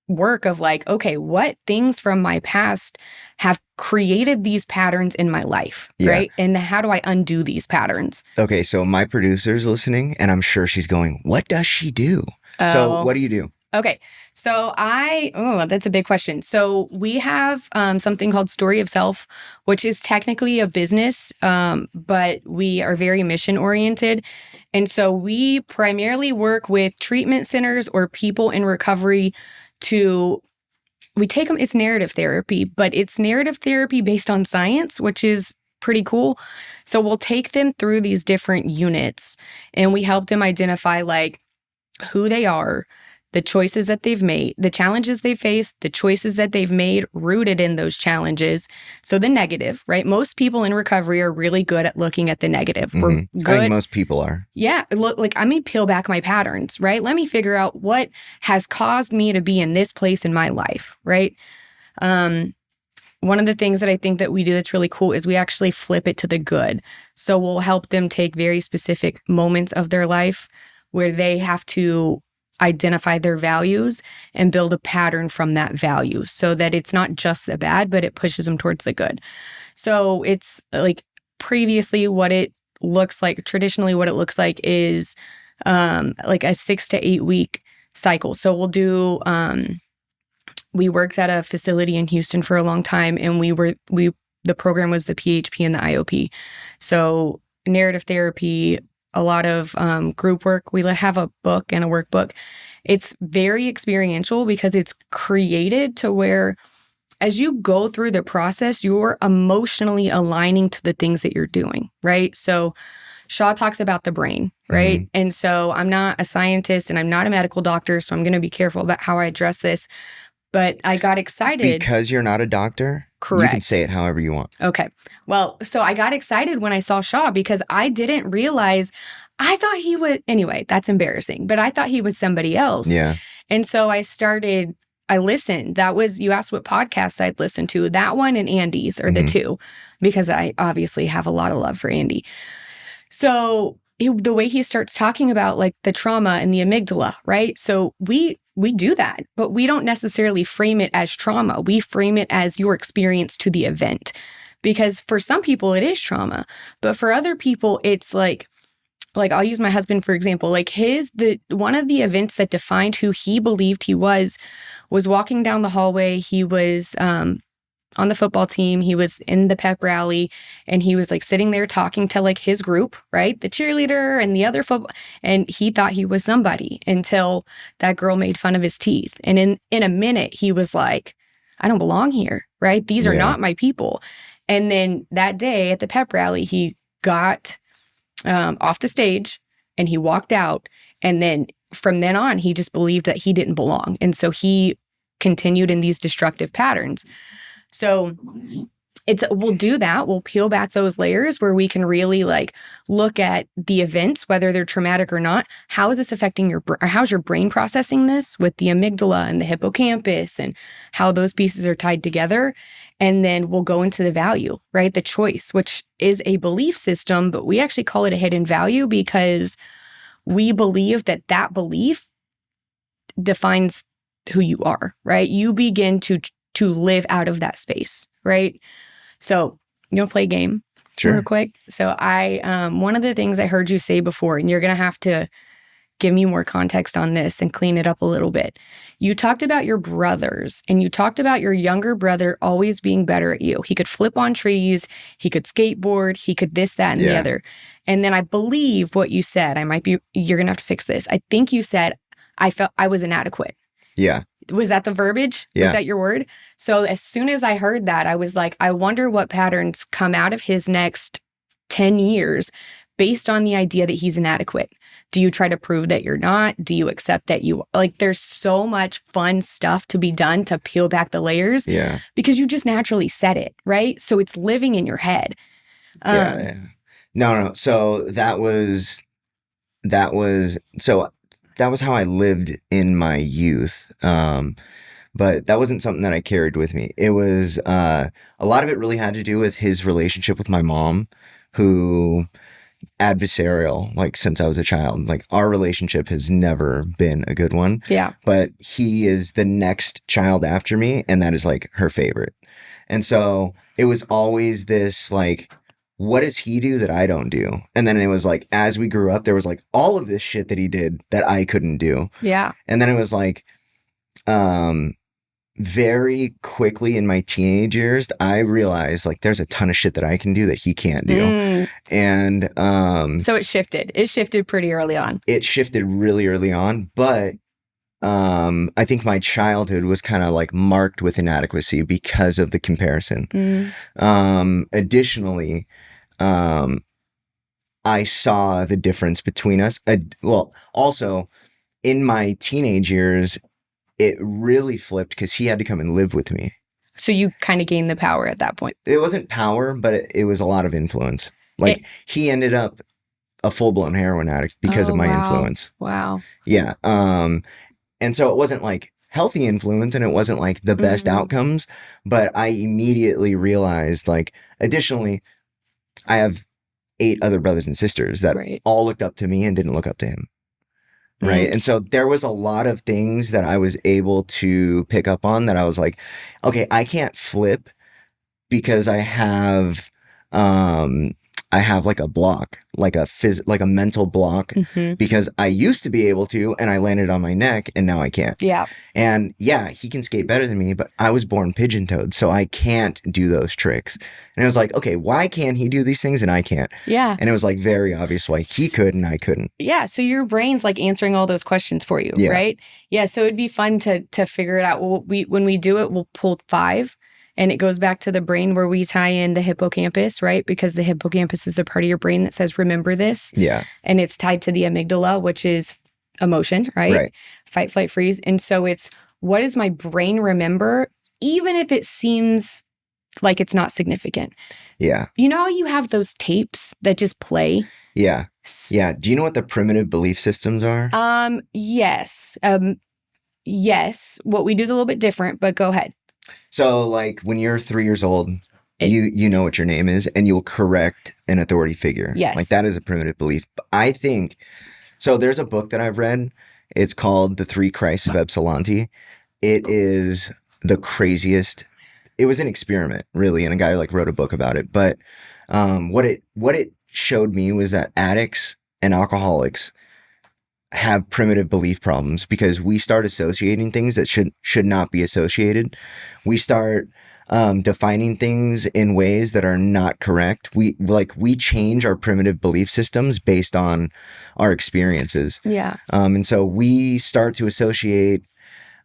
work of like, okay, what things from my past have created these patterns in my life, right? And how do I undo these patterns? Okay, so my producer's listening and I'm sure she's going, what does she do? So what do you do? Okay, so that's a big question. So we have something called Story of Self, which is technically a business, but we are very mission oriented. And so we primarily work with treatment centers or people in recovery we take them, it's narrative therapy, but it's narrative therapy based on science, which is pretty cool. So we'll take them through these different units and we help them identify like who they are, the choices that they've made, the challenges they faced, the choices that they've made rooted in those challenges. So the negative, right? Most people in recovery are really good at looking at the negative. We're good. I think most people are. Yeah. Look, like let me peel back my patterns, right? Let me figure out what has caused me to be in this place in my life, right? One of the things that I think that we do that's really cool is we actually flip it to the good. So we'll help them take very specific moments of their life where they have to identify their values and build a pattern from that value so that it's not just the bad, but it pushes them towards the good. So it's like previously traditionally what it looks like is like a 6 to 8 week cycle. So we'll do, we worked at a facility in Houston for a long time and the program was the PHP and the IOP. So narrative therapy, a lot of group work. We have a book and a workbook. It's very experiential because it's created to where as you go through the process, you're emotionally aligning to the things that you're doing, right? So Shaw talks about the brain, right? Mm-hmm. And so I'm not a scientist and I'm not a medical doctor, so I'm going to be careful about how I address this. But I got excited. Because you're not a doctor? Correct. You can say it however you want. Okay. Well, so I got excited when I saw Shaw because I didn't realize, I thought he would, anyway, that's embarrassing, but I thought he was somebody else. Yeah. And so I listened. You asked what podcasts I'd listen to. That one and Andy's are the two, because I obviously have a lot of love for Andy. So the way he starts talking about like the trauma and the amygdala, right? So we do that, but we don't necessarily frame it as trauma. We frame it as your experience to the event. Because for some people it is trauma, but for other people it's like like I'll use my husband for example. Like one of the events that defined who he believed he was walking down the hallway. He was on the football team. He was in the pep rally, and he was like sitting there talking to like his group, right? The cheerleader and the other football. And he thought he was somebody until that girl made fun of his teeth. And in a minute, he was like, I don't belong here, right? These are not my people. And then that day at the pep rally, he got off the stage and he walked out. And then from then on, he just believed that he didn't belong. And so he continued in these destructive patterns. So we'll do that. We'll peel back those layers where we can really like look at the events, whether they're traumatic or not. How is this affecting or how's your brain processing this with the amygdala and the hippocampus and how those pieces are tied together? And then we'll go into the value, right? The choice, which is a belief system, but we actually call it a hidden value because we believe that belief defines who you are, right? You begin to live out of that space, right? So, play a game real quick. So one of the things I heard you say before, and you're going to have to give me more context on this and clean it up a little bit. You talked about your brothers, and you talked about your younger brother always being better at you. He could flip on trees, he could skateboard, he could this, that, and the other. And then I believe what you said, you're going to have to fix this. I think you said, I felt I was inadequate. Yeah. Was that the verbiage? Yeah. Was that your word? So as soon as I heard that, I was like, I wonder what patterns come out of his next 10 years based on the idea that he's inadequate. Do you try to prove that you're not? Do you accept that there's so much fun stuff to be done to peel back the layers? Yeah. Because you just naturally said it, right? So it's living in your head. Yeah. No. So that was how I lived in my youth. But that wasn't something that I carried with me. It was, a lot of it really had to do with his relationship with my mom, who adversarial, like since I was a child, like our relationship has never been a good one. Yeah. But he is the next child after me, and that is like her favorite. And so it was always this like, what does he do that I don't do? And then it was like, as we grew up, there was like all of this shit that he did that I couldn't do. Yeah. And then it was like, very quickly in my teenage years, I realized like there's a ton of shit that I can do that he can't do. And so it shifted. It shifted pretty early on. It shifted really early on, but I think my childhood was kind of like marked with inadequacy because of the comparison. Additionally, I saw the difference between us. Also in my teenage years, it really flipped because he had to come and live with me. So you kind of gained the power at that point. It wasn't power, but it was a lot of influence. Like he ended up a full-blown heroin addict because of my influence. Wow. Yeah. And so it wasn't like healthy influence, and it wasn't like the best outcomes, but I immediately realized like, additionally, I have 8 other brothers and sisters that all looked up to me and didn't look up to him. Right. And so there was a lot of things that I was able to pick up on that I was like, okay, I can't flip because I have like a block, like a mental block, because I used to be able to, and I landed on my neck, and now I can't. Yeah. And yeah, he can skate better than me, but I was born pigeon-toed, so I can't do those tricks. And it was like, okay, why can he do these things and I can't? Yeah. And it was like very obvious why he could and I couldn't. Yeah. So your brain's like answering all those questions for you, right? Yeah. So it'd be fun to figure it out. When we do it, we'll pull 5. And it goes back to the brain where we tie in the hippocampus, right? Because the hippocampus is a part of your brain that says, remember this. Yeah. And it's tied to the amygdala, which is emotion, right? Fight, flight, freeze. And so it's, what does my brain remember, even if it seems like it's not significant? Yeah. You know how you have those tapes that just play? Yeah. Yeah. Do you know what the primitive belief systems are? Yes. Yes. What we do is a little bit different, but go ahead. So like when you're 3 years old, you know what your name is, and you'll correct an authority figure. Yes. Like that is a primitive belief. But I think, so there's a book that I've read. It's called The 3 Christs of Ypsilanti. It is the craziest. It was an experiment, really, and a guy like wrote a book about it. But what it showed me was that addicts and alcoholics have primitive belief problems because we start associating things that should not be associated. We start defining things in ways that are not correct. We change our primitive belief systems based on our experiences. Yeah. And so we start to associate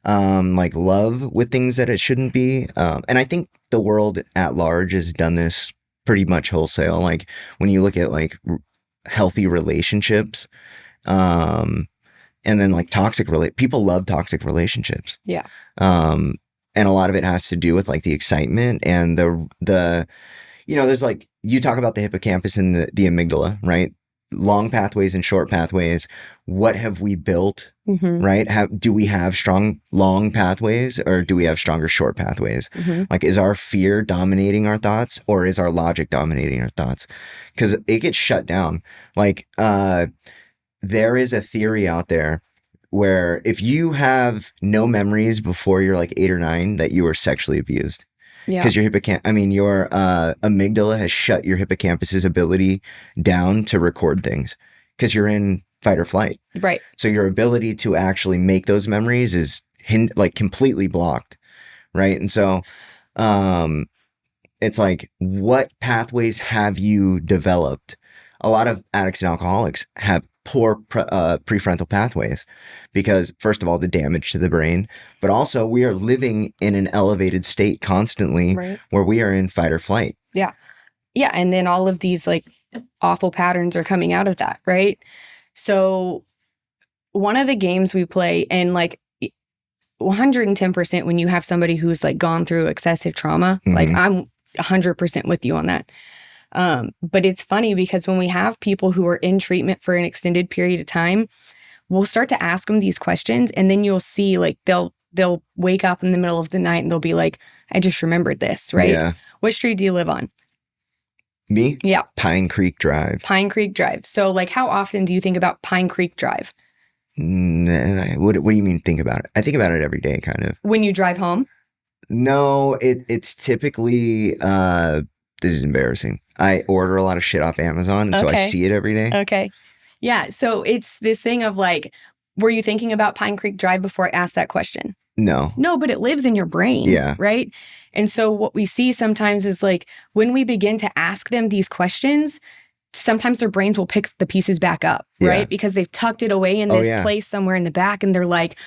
like love with things that it shouldn't be. And I think the world at large has done this pretty much wholesale. Like when you look at like healthy relationships, and then like people love toxic relationships. Yeah. And a lot of it has to do with like the excitement and the there's like, you talk about the hippocampus and the amygdala, right? Long pathways and short pathways. What have we built, right? Do we have strong long pathways or do we have stronger short pathways? Like, is our fear dominating our thoughts or is our logic dominating our thoughts? Because it gets shut down. Like, there is a theory out there where if you have no memories before you're like 8 or 9 that you were sexually abused, because your your amygdala has shut your hippocampus's ability down to record things because you're in fight or flight. Right. So your ability to actually make those memories is like completely blocked. Right. And so it's like, what pathways have you developed? A lot of addicts and alcoholics have poor prefrontal pathways because, first of all, the damage to the brain, but also we are living in an elevated state constantly, right, where we are in fight or flight. Yeah. Yeah. And then all of these like awful patterns are coming out of that, right? So one of the games we play, and like 110% when you have somebody who's like gone through excessive trauma, like I'm 100% with you on that. But it's funny because when we have people who are in treatment for an extended period of time, we'll start to ask them these questions, and then you'll see like they'll wake up in the middle of the night and they'll be like, I just remembered this, right? Yeah. What street do you live on? Me? Yeah. Pine Creek Drive. Pine Creek Drive. So like, how often do you think about Pine Creek Drive? What do you mean think about it? I think about it every day, kind of. When you drive home? No, it's typically, this is embarrassing. I order a lot of shit off Amazon, and so I see it every day. Okay. Yeah. So it's this thing of like, were you thinking about Pine Creek Drive before I asked that question? No. No, but it lives in your brain. Yeah. Right? And so what we see sometimes is like, when we begin to ask them these questions, sometimes their brains will pick the pieces back up, right? Because they've tucked it away in this place somewhere in the back, and they're like,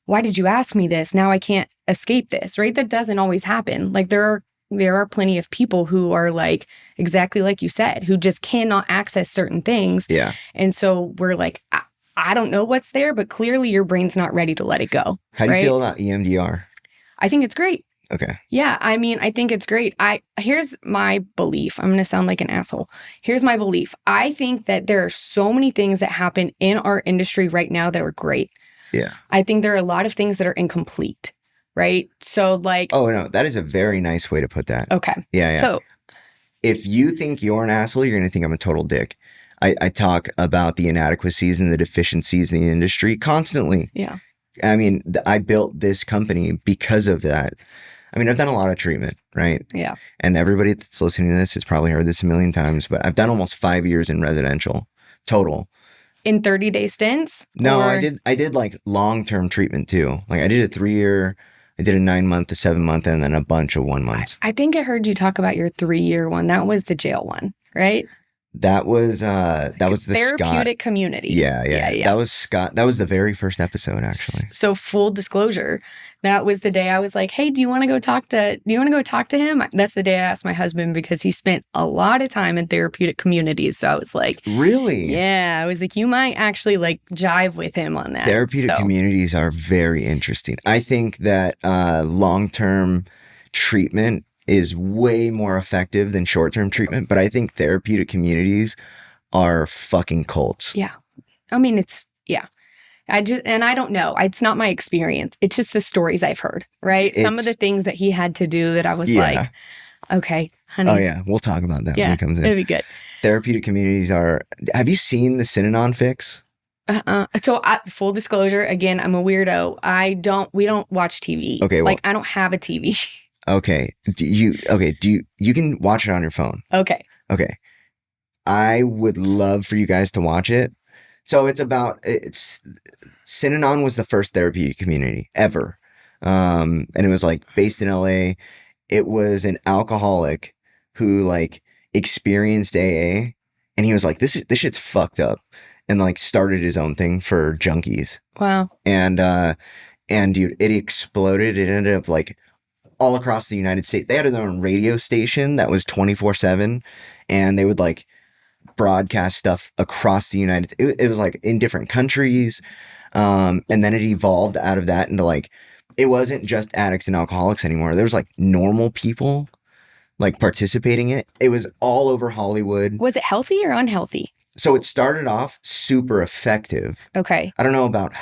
why did you ask me this? Now I can't escape this, right? That doesn't always happen. Like there are plenty of people who are like, exactly like you said, who just cannot access certain things. Yeah. And so we're like, I don't know what's there, but clearly your brain's not ready to let it go. How do you feel about EMDR? I think it's great. Okay. Yeah. I mean, I think it's great. Here's my belief. I'm going to sound like an asshole. Here's my belief. I think that there are so many things that happen in our industry right now that are great. Yeah. I think there are a lot of things that are incomplete. Right? So like... Oh, no. That is a very nice way to put that. Okay. Yeah. So... If you think you're an asshole, you're going to think I'm a total dick. I talk about the inadequacies and the deficiencies in the industry constantly. Yeah. I mean, I built this company because of that. I mean, I've done a lot of treatment, right? Yeah. And everybody that's listening to this has probably heard this a million times, but I've done almost 5 years in residential total. In 30-day stints? No, or... I did like long-term treatment too. Like I did a 3-year... I did a 9-month, a 7-month, and then a bunch of 1 months. I think I heard you talk about your 3-year one. That was the jail one, right? That was the therapeutic community. Yeah. That was Scott. That was the very first episode, actually. So full disclosure, that was the day I was like, "Hey, do you want to go talk to him?" That's the day I asked my husband because he spent a lot of time in therapeutic communities. So I was like, "Really?" Yeah, I was like, "You might actually like jive with him on that." Therapeutic communities are very interesting. I think that long-term treatment is way more effective than short-term treatment, but I think therapeutic communities are fucking cults. Yeah. I mean, I don't know. It's not my experience. It's just the stories I've heard, right? Some of the things that he had to do that I was like, okay, honey. Oh yeah. We'll talk about that when it comes in. It'll be good. Therapeutic communities have you seen the Synanon fix? So full disclosure, again, I'm a weirdo. We don't watch TV. Okay. Well, like I don't have a TV. Okay. You can watch it on your phone. Okay. I would love for you guys to watch it. So it's Synanon was the first therapeutic community ever. And it was like based in LA. It was an alcoholic who like experienced AA, and he was like, this shit's fucked up, and like started his own thing for junkies. Wow. And dude, it exploded. It ended up like all across the United States. They had their own radio station that was 24/7, and they would like broadcast stuff across the United States. It was like in different countries. And then it evolved out of that into like, it wasn't just addicts and alcoholics anymore. There was like normal people like participating in it. It was all over Hollywood. Was it healthy or unhealthy? So it started off super effective. Okay. I don't know about,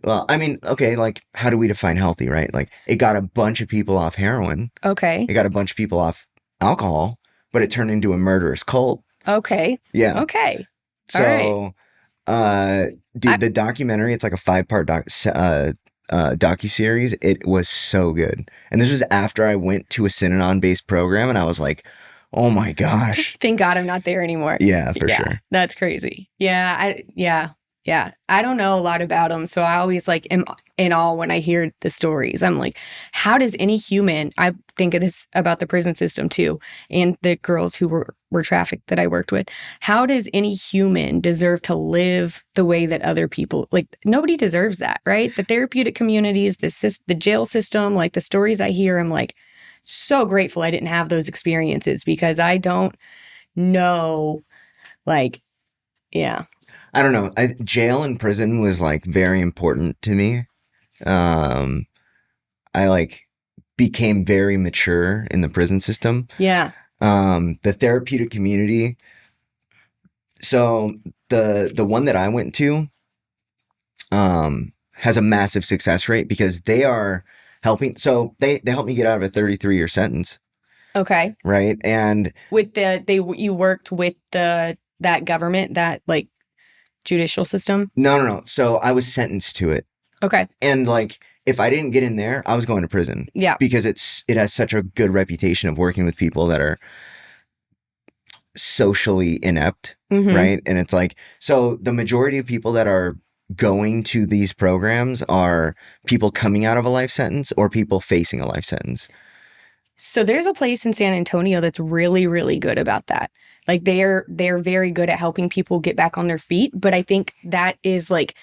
well, I mean, okay, like how do we define healthy, right? Like it got a bunch of people off heroin. Okay. It got a bunch of people off alcohol, but it turned into a murderous cult. Okay. Yeah. Okay. So, dude, the documentary, it's like a 5-part docuseries. It was so good. And this was after I went to a Synanon-based program, and I was like, oh my gosh. Thank God I'm not there anymore. Yeah, for sure. That's crazy. Yeah. I don't know a lot about them, so I always like am in awe when I hear the stories. I'm like, how does any human? I think of this about the prison system too, and the girls who were trafficked that I worked with. How does any human deserve to live the way that other people like? Nobody deserves that, right? The therapeutic communities, the jail system, like the stories I hear, I'm like so grateful I didn't have those experiences because I don't know, like, yeah. I don't know. Jail and prison was like very important to me. I like became very mature in the prison system. Yeah. The therapeutic community. So the one that I went to has a massive success rate because they are helping. So they helped me get out of a 33-year sentence. Okay. Right. And with you worked with that government, that like judicial system? No. So I was sentenced to it. Okay. And like, if I didn't get in there, I was going to prison. Yeah. Because it has such a good reputation of working with people that are socially inept, right? And it's like, so the majority of people that are going to these programs are people coming out of a life sentence or people facing a life sentence. So there's a place in San Antonio that's really, really good about that. Like they're very good at helping people get back on their feet. But I think that is like,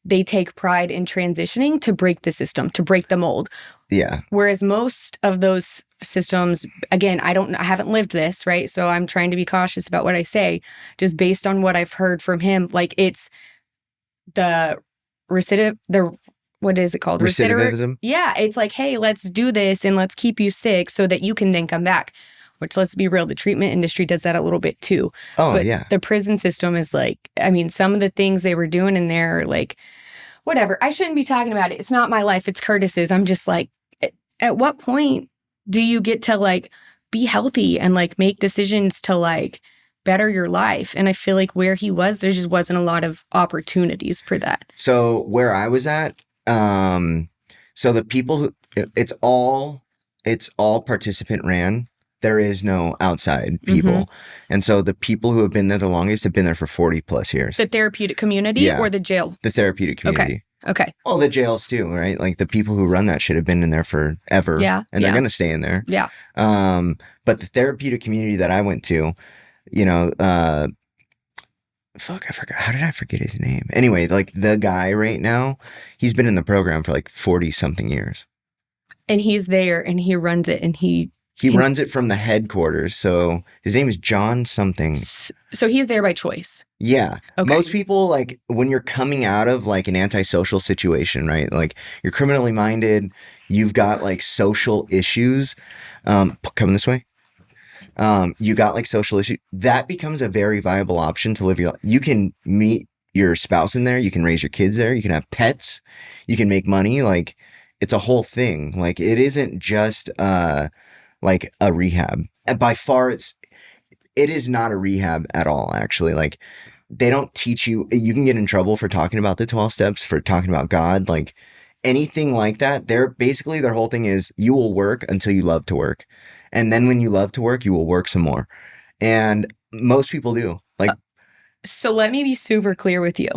they take pride in transitioning to break the system, to break the mold. Yeah. Whereas most of those systems, again, I haven't lived this, right? So I'm trying to be cautious about what I say, just based on what I've heard from him. Like it's what is it called? Recidivism? Yeah. It's like, hey, let's do this and let's keep you sick so that you can then come back. Which, let's be real, the treatment industry does that a little bit too. Oh, but yeah. The prison system is like, I mean, some of the things they were doing in there, like, whatever. I shouldn't be talking about it. It's not my life. It's Curtis's. I'm just like, at what point do you get to like be healthy and like make decisions to like better your life? And I feel like where he was, there just wasn't a lot of opportunities for that. So where I was at, so the people who, it's all participant ran. There is no outside people. And so the people who have been there the longest have been there for 40 plus years. The therapeutic community or the jail? The therapeutic community. Okay. Well, the jails too, right? Like the people who run that shit have been in there forever. Yeah. And they're going to stay in there. Yeah. But the therapeutic community that I went to, you know, I forgot. How did I forget his name? Anyway, like the guy right now, he's been in the program for like 40 something years. And he's there and he runs it and he runs it from the headquarters. So his name is John something. So he's there by choice. Yeah. Okay. Most people, like, when you're coming out of like an antisocial situation, right? Like you're criminally minded, you've got like social issues. Coming this way. You got like social issues. That becomes a very viable option to live your life. You can meet your spouse in there. You can raise your kids there. You can have pets. You can make money. Like it's a whole thing. Like it isn't just, like a rehab. And by far it is not a rehab at all, actually. Like they don't teach you can get in trouble for talking about the 12 steps, for talking about God, like anything like that. Their whole thing is you will work until you love to work. And then when you love to work, you will work some more. And most people do. Like, so let me be super clear with you.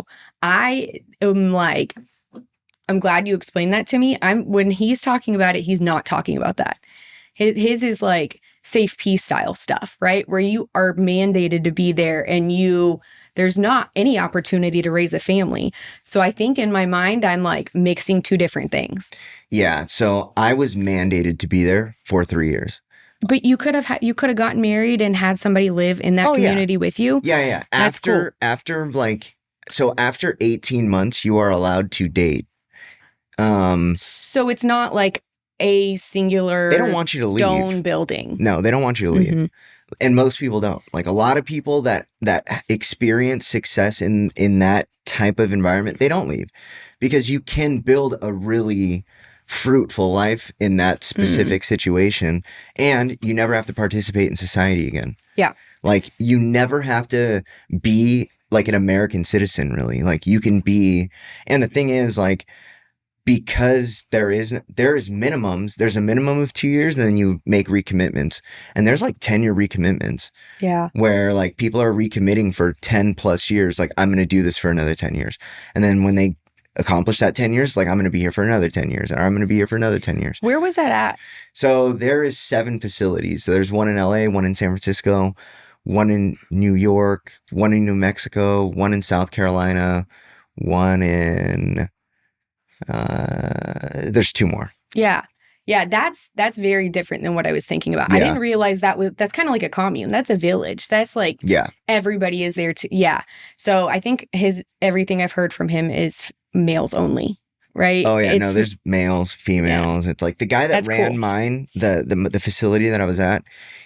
I am like, I'm glad you explained that to me. When he's talking about it, he's not talking about that. His is like safe peace style stuff, right? Where you are mandated to be there and there's not any opportunity to raise a family. So I think in my mind, I'm like mixing two different things. yeah. So I was mandated to be there for 3 years. But you could have gotten married and had somebody live in that community with you. Yeah. That's cool. After 18 months, you are allowed to date. So it's not like a singular they don't want you to stone leave. building. No, they don't want you to leave. Mm-hmm. And most people don't. Like a lot of people that experience success in that type of environment, they don't leave because you can build a really fruitful life in that specific situation, and you never have to participate in society again. Yeah. Like you never have to be like an American citizen, really. Like you can be, and the thing is like, because there's minimums, there's a minimum of 2 years, and then you make recommitments. And there's like 10-year recommitments. Yeah. Where like people are recommitting for 10 plus years. Like I'm going to do this for another 10 years. And then when they accomplish that 10 years, like I'm going to be here for another 10 years, or I'm going to be here for another 10 years. Where was that at? So there is 7 facilities. So there's one in LA, one in San Francisco, one in New York, one in New Mexico, one in South Carolina, one in... there's 2 more. Yeah. That's very different than what I was thinking about. Yeah. I didn't realize that's kind of like a commune. That's a village. That's like, everybody is there too. Yeah. So I think everything I've heard from him is males only, right? Oh yeah. No, there's males, females. Yeah. It's like the guy that ran mine, the facility that I was at,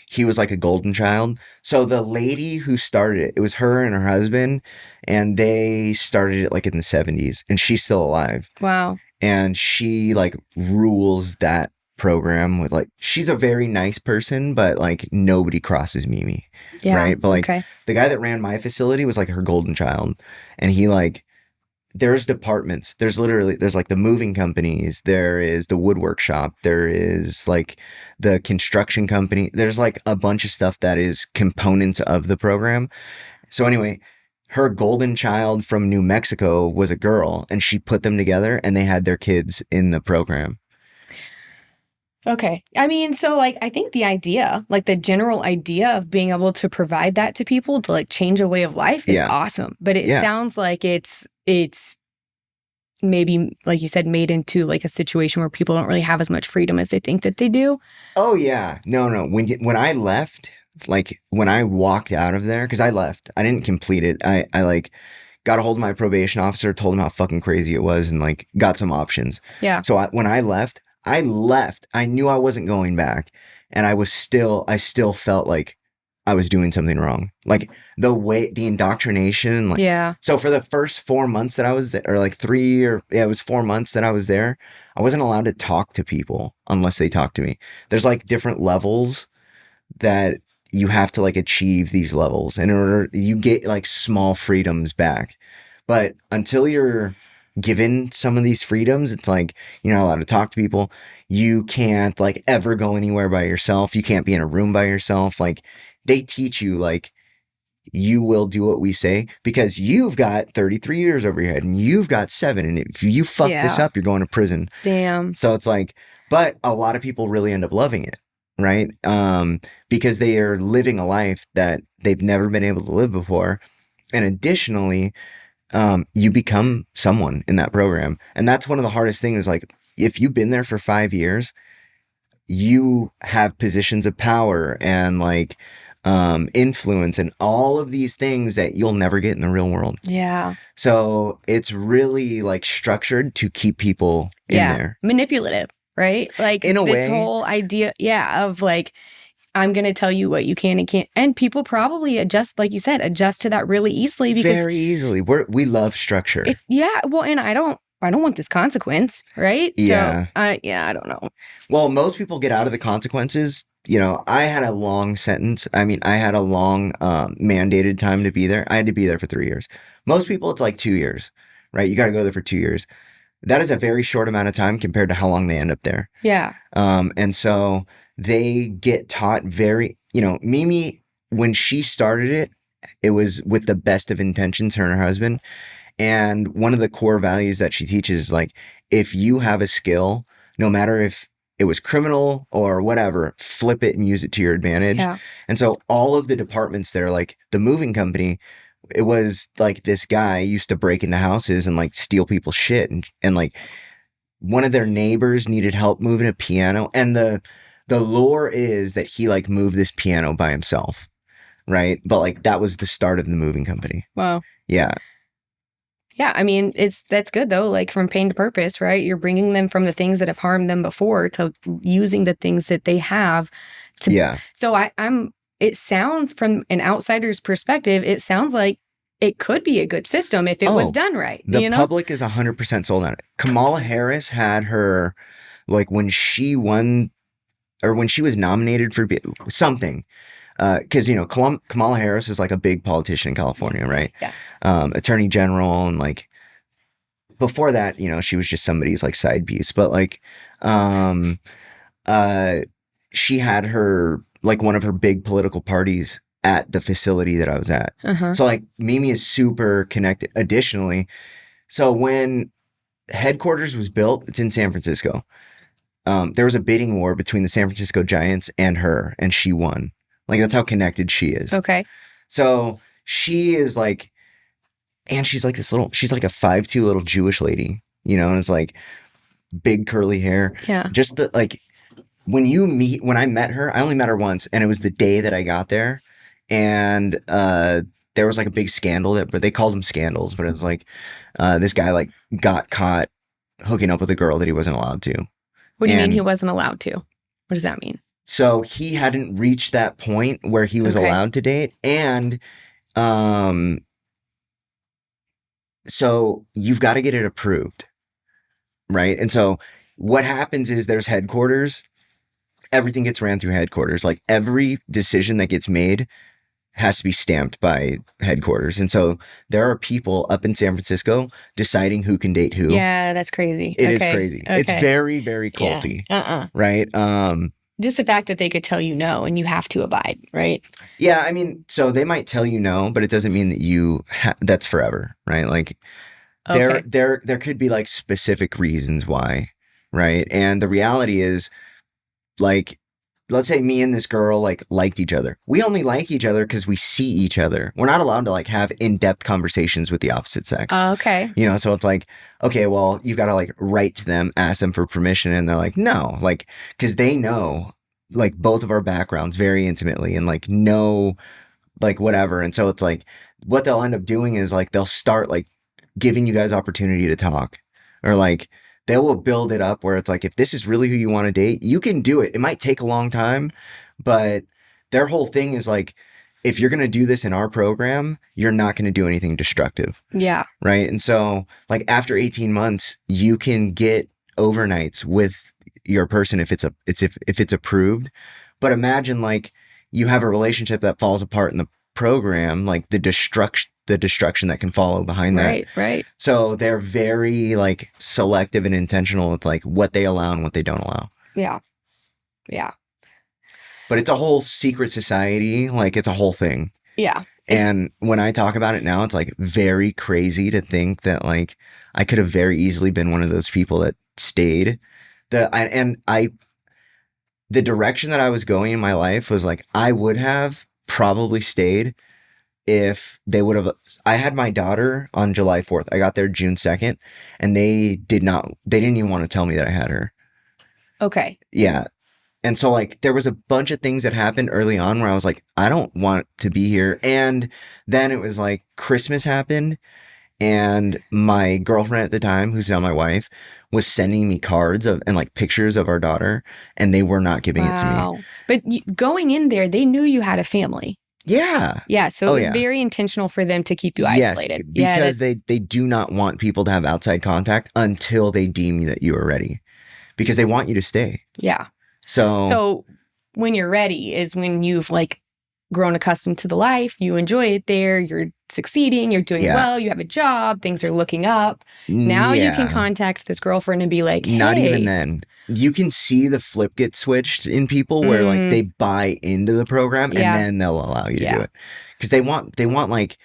he was like a golden child. So the lady who started it was her and her husband, and they started it like in the 70s, and she's still alive. Wow. And she like rules that program with like, she's a very nice person, but like nobody crosses Mimi. Yeah, right. But like the guy that ran my facility was like her golden child. And he like, there's departments. There's like the moving companies. There is the woodwork shop. There is like the construction company. There's like a bunch of stuff that is components of the program. So anyway, her golden child from New Mexico was a girl, and she put them together and they had their kids in the program. Okay. I mean, so like, I think the idea, like the general idea of being able to provide that to people to like change a way of life is awesome. But it sounds like it's maybe, like you said, made into like a situation where people don't really have as much freedom as they think that they do. Oh yeah. No. When I left, like when I walked out of there, because I left, I didn't complete it. I like got a hold of my probation officer, told him how fucking crazy it was, and like got some options. Yeah. So when I left, I knew I wasn't going back, and I still felt like I was doing something wrong. Like the indoctrination, like, so for the first 4 months that I was there, or like it was 4 months that I was there, I wasn't allowed to talk to people unless they talked to me. There's like different levels that you have to like achieve these levels, and in order you get like small freedoms back. But until you're given some of these freedoms, it's like you're not allowed to talk to people. You can't like ever go anywhere by yourself. You can't be in a room by yourself. Like they teach you like you will do what we say because you've got 33 years over your head and you've got 7. And if you fuck this up, you're going to prison. Damn. So it's like, but a lot of people really end up loving it. Right. Because they are living a life that they've never been able to live before. And additionally, you become someone in that program. And that's one of the hardest things is like, if you've been there for 5 years, you have positions of power and like, influence and all of these things that you'll never get in the real world. Yeah. So it's really like structured to keep people in there. Manipulative, right? Like in a this way. Whole idea, of like, I'm going to tell you what you can and can't. And people probably adjust, like you said, adjust to that really easily. Because very easily. We love structure. Well, and I don't want this consequence, right? Yeah. So, I don't know. Well, most people get out of the consequences. You know, I had a long sentence. I mean, I had a long mandated time to be there. I had to be there for 3 years. Most people, it's like 2 years, right? You got to go there for 2 years. That is a very short amount of time compared to how long they end up there. Yeah. And so they get taught Mimi when she started it, it was with the best of intentions, her and her husband. And one of the core values that she teaches is like, if you have a skill, no matter if it was criminal or whatever, flip it and use it to your advantage. Yeah. And so all of the departments there, like the moving company, it was like this guy used to break into houses and like steal people's shit. And like one of their neighbors needed help moving a piano. And the lore is that he like moved this piano by himself. Right. But like that was the start of the moving company. Wow. Yeah. Yeah, I mean, that's good though, like from pain to purpose, right? You're bringing them from the things that have harmed them before to using the things that they have to. Yeah. So it sounds from an outsider's perspective, it sounds like it could be a good system if it was done right. The public is 100% sold on it. Kamala Harris had her, like when she won or when she was nominated for something. Because, Kamala Harris is like a big politician in California, right? Yeah. Attorney general. And like before that, she was just somebody's like side piece. But like she had her, like one of her big political parties at the facility that I was at. Uh-huh. So like Mimi is super connected. Additionally, so when headquarters was built, it's in San Francisco. There was a bidding war between the San Francisco Giants and her, and she won. Like, that's how connected she is. Okay. So she is like, and she's like she's like a 5'2" little Jewish lady, and it's like big curly hair. Yeah. Just when I met her, I only met her once, and it was the day that I got there. And there was like a big scandal but they called them scandals, but it was like this guy like got caught hooking up with a girl that he wasn't allowed to. What do you mean he wasn't allowed to? What does that mean? So he hadn't reached that point where he was allowed to date. And so you've got to get it approved. Right. And so what happens is there's headquarters. Everything gets ran through headquarters. Like every decision that gets made has to be stamped by headquarters. And so there are people up in San Francisco deciding who can date who. Yeah, that's crazy. It is crazy. Okay. It's very, very culty. Yeah. Right. Just the fact that they could tell you no and you have to abide, right? Yeah, I mean, so they might tell you no, but it doesn't mean that that's forever, right? Like there could be like specific reasons why, right? And the reality is, like, let's say me and this girl like liked each other. We only like each other because we see each other. We're not allowed to like have in-depth conversations with the opposite sex. Okay. So it's like, okay, well, you've got to like write to them, ask them for permission. And they're like, no, like, because they know like both of our backgrounds very intimately and like know like whatever. And so it's like what they'll end up doing is like they'll start like giving you guys opportunity to talk, or like they will build it up where it's like, if this is really who you want to date, you can do it. It might take a long time, but their whole thing is like, if you're going to do this in our program, you're not going to do anything destructive. Yeah. Right. And so like after 18 months, you can get overnights with your person if it's approved. But imagine like you have a relationship that falls apart in the program, like the destruction that can follow behind that. Right. So they're very like selective and intentional with like what they allow and what they don't allow. Yeah. But it's a whole secret society. Like it's a whole thing. Yeah. And when I talk about it now, it's like very crazy to think that like I could have very easily been one of those people that stayed. The direction that I was going in my life was like, I would have probably stayed if they would have. I had my daughter on July 4th. I got there June 2nd, and they didn't even want to tell me that I had her. Okay. Yeah. And so like there was a bunch of things that happened early on where I was like, I don't want to be here. And then it was like Christmas happened, and my girlfriend at the time, who's now my wife, was sending me cards and like pictures of our daughter, and they were not giving it to me. But going in there, they knew you had a family. Yeah. Yeah. So it was very intentional for them to keep you isolated. Because they do not want people to have outside contact until they deem that you are ready, because they want you to stay. Yeah. So when you're ready is when you've like grown accustomed to the life, you enjoy it there, you're succeeding, you're doing well, you have a job, things are looking up. Now you can contact this girlfriend and be like, hey. Not even then. you can see the flip get switched in people where like they buy into the program and then they'll allow you to do it. Because they want like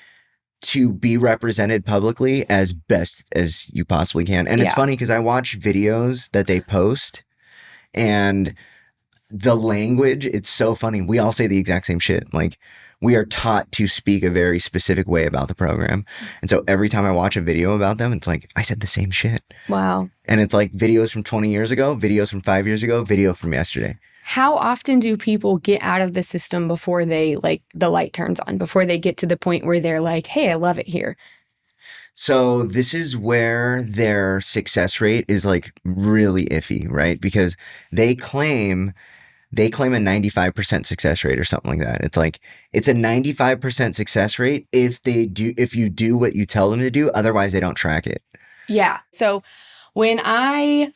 to be represented publicly as best as you possibly can. And it's funny because I watch videos that they post and the language, it's so funny. We all say the exact same shit. Like, we are taught to speak a very specific way about the program. And so every time I watch a video about them, it's like, I said the same shit. Wow. And it's like videos from 20 years ago, videos from 5 years ago, video from yesterday. How often do people get out of the system before they, like, the light turns on, before they get to the point where they're like, hey, I love it here? So this is where their success rate is like really iffy, right? Because they claim a 95% success rate or something like that. It's like, it's a 95% success rate if you do what you tell them to do, otherwise they don't track it. Yeah. So when I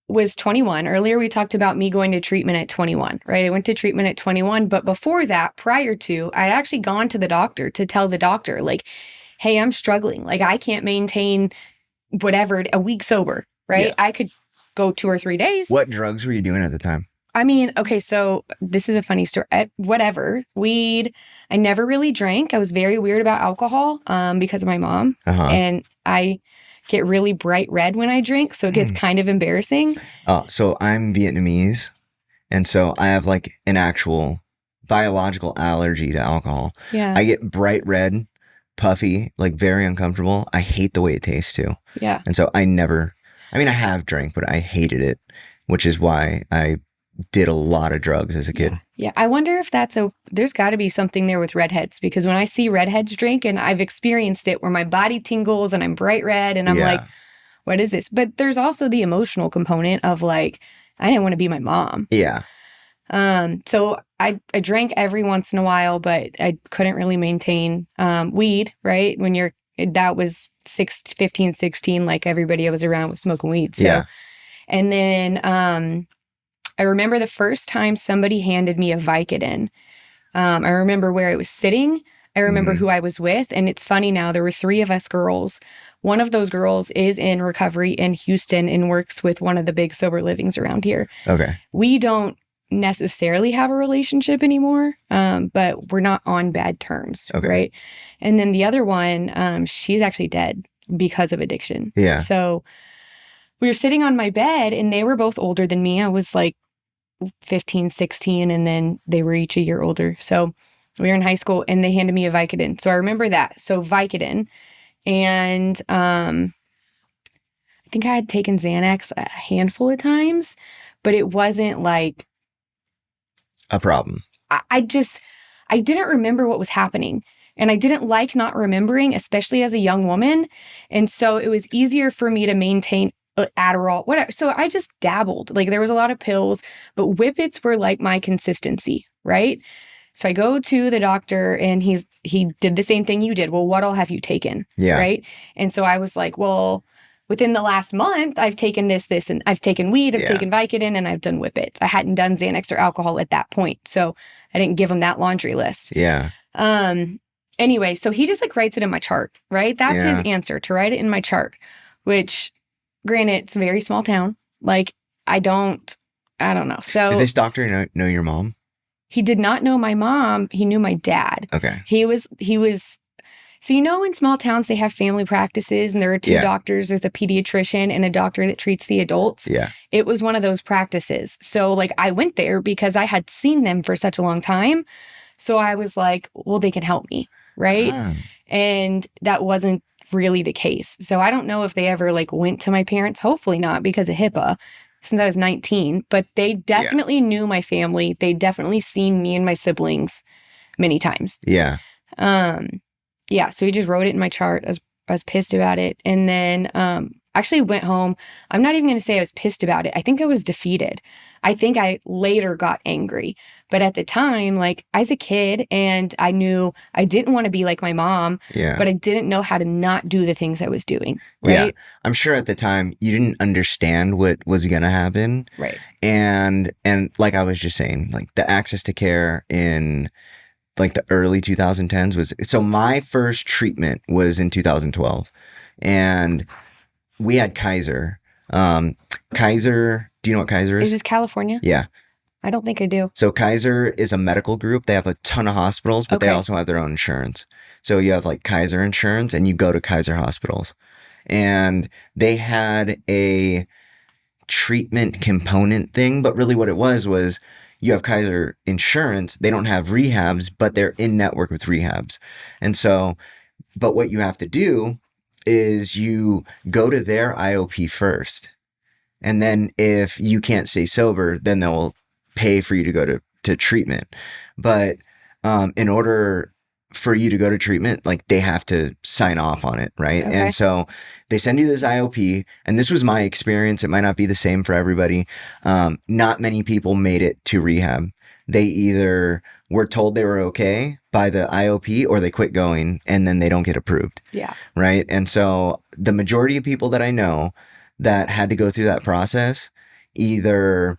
was 21, earlier we talked about me going to treatment at 21, right? I went to treatment at 21, but before that, prior to, I'd actually gone to the doctor to tell the doctor, like, hey, I'm struggling. Like, I can't maintain whatever, a week sober, right? Yeah. I could go 2 or 3 days. What drugs were you doing at the time? I mean, okay, so this is a funny story. Whatever, weed. I never really drank. I was very weird about alcohol because of my mom. And I get really bright red when I drink, so it gets kind of embarrassing. So I'm Vietnamese, and so I have like an actual biological allergy to alcohol. Yeah. I get bright red, puffy, like very uncomfortable. I hate the way it tastes too. Yeah. And so I have drank, but I hated it, which is why I did a lot of drugs as a kid. Yeah. I wonder if there's got to be something there with redheads, because when I see redheads drink, and I've experienced it where my body tingles and I'm bright red and I'm like, what is this? But there's also the emotional component of like, I didn't want to be my mom. Yeah. So I drank every once in a while, but I couldn't really maintain weed, right? That was 15, 16, like everybody I was around was smoking weed. So, yeah. And then I remember the first time somebody handed me a Vicodin. I remember where it was sitting. I remember who I was with. And it's funny now, there were 3 of us girls. One of those girls is in recovery in Houston and works with one of the big sober livings around here. Okay. We don't necessarily have a relationship anymore, but we're not on bad terms, right? And then the other one, she's actually dead because of addiction. Yeah. So we were sitting on my bed, and they were both older than me. I was like 15, 16, and then they were each a year older. So we were in high school, and they handed me a Vicodin. So I remember that. So Vicodin. And I think I had taken Xanax a handful of times, but it wasn't like a problem. I didn't remember what was happening. And I didn't like not remembering, especially as a young woman. And so it was easier for me to maintain Adderall, whatever. So I just dabbled. Like, there was a lot of pills, but whippets were like my consistency, right? So I go to the doctor, and he did the same thing you did. Well, what all have you taken? Yeah. Right. And so I was like, well, within the last month, I've taken this, and I've taken weed, I've taken Vicodin, and I've done whippets. I hadn't done Xanax or alcohol at that point. So I didn't give him that laundry list. Yeah. Anyway, so he just like writes it in my chart, right? That's his answer, to write it in my chart, which, granted, it's a very small town. Like, I don't know. So did this doctor know your mom? He did not know my mom. He knew my dad. Okay. He was, so in small towns, they have family practices, and there are 2 doctors. There's a pediatrician and a doctor that treats the adults. Yeah. It was one of those practices. So like, I went there because I had seen them for such a long time. So I was like, well, they can help me. Right. And that wasn't really the case. So I don't know if they ever like went to my parents. Hopefully not, because of HIPAA, since I was 19, but they definitely knew my family. They definitely seen me and my siblings many times. Yeah. So he just wrote it in my chart. I was pissed about it. And then actually went home. I'm not even going to say I was pissed about it. I think I was defeated. I think I later got angry. But at the time, like, I was a kid, and I knew I didn't want to be like my mom, but I didn't know how to not do the things I was doing. Right? Yeah. I'm sure at the time you didn't understand what was going to happen. Right. And like I was just saying, like, the access to care in like the early 2010s was, so my first treatment was in 2012, and we had Kaiser. Kaiser Do you know what Kaiser Is is? this California? Yeah. I don't think I do. So Kaiser is a medical group. They have a ton of hospitals, but they Okay. also have their own insurance. So you have like Kaiser insurance and you go to Kaiser hospitals. And they had a treatment component thing, but really what it was you have Kaiser insurance. They don't have rehabs, but they're in network with rehabs. And so, but what you have to do is you go to their IOP first. And then if you can't stay sober, then they'll pay for you to go to treatment. But in order for you to go to treatment, like they have to sign off on it, right? Okay. And so they send you this IOP, and this was my experience. It might not be the same for everybody. Not many people made it to rehab. They either were told they were okay by the IOP or they quit going and then they don't get approved. Yeah. Right. And so the majority of people that I know that had to go through that process either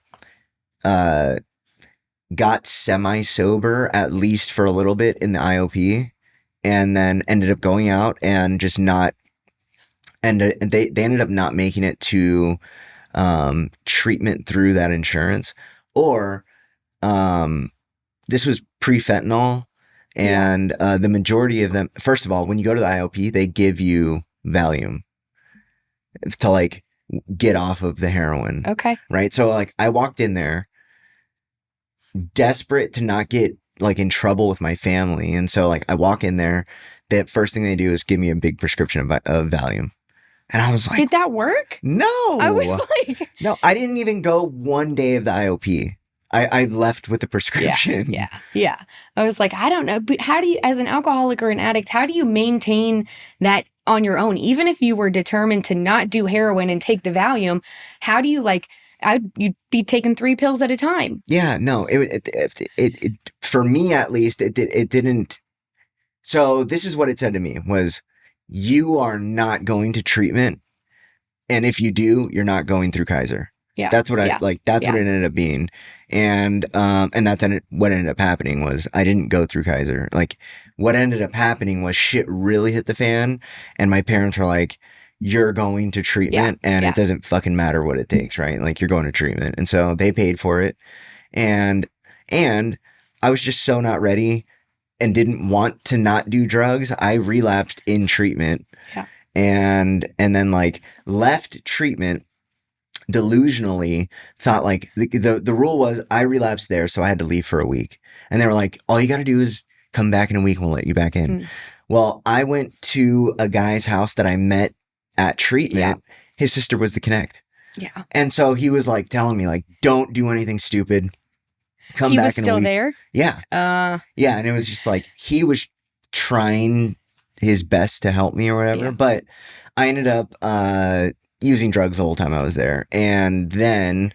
got semi-sober at least for a little bit in the IOP and then ended up going out and just not and they ended up not making it to treatment through that insurance, or this was pre-fentanyl, and the majority of them, first of all, when you go to the IOP, they give you Valium to like get off of the heroin. Okay. Right. So like I walked in there desperate to not get like in trouble with my family. And so like I walk in there, the first thing they do is give me a big prescription of Valium. And I was like, did that work? No. I was like, no, I didn't even go one day of the IOP. I left with the prescription. Yeah. I was like, I don't know. But how do you, as an alcoholic or an addict, how do you maintain that on your own? Even if you were determined to not do heroin and take the Valium, how do you like, you'd be taking 3 pills at a time. Yeah, no, it for me at least, it didn't. So this is what it said to me was, you are not going to treatment. And if you do, you're not going through Kaiser. Yeah. That's what I like. That's what it ended up being. And that's what ended up happening was I didn't go through Kaiser. Like what ended up happening was shit really hit the fan. And my parents were like, you're going to treatment and it doesn't fucking matter what it takes, right? Like you're going to treatment. And so they paid for it. And I was just so not ready and didn't want to not do drugs. I relapsed in treatment. Yeah. And then like left treatment delusionally, thought like the rule was I relapsed there, so I had to leave for a week. And they were like, all you got to do is come back in a week and we'll let you back in. Well, I went to a guy's house that I met at treatment. His sister was the connect. Yeah. And so he was like telling me like, don't do anything stupid. Come back in a week. He was still there? Yeah. Yeah. And it was just like, he was trying his best to help me or whatever. But I ended up using drugs the whole time I was there. And then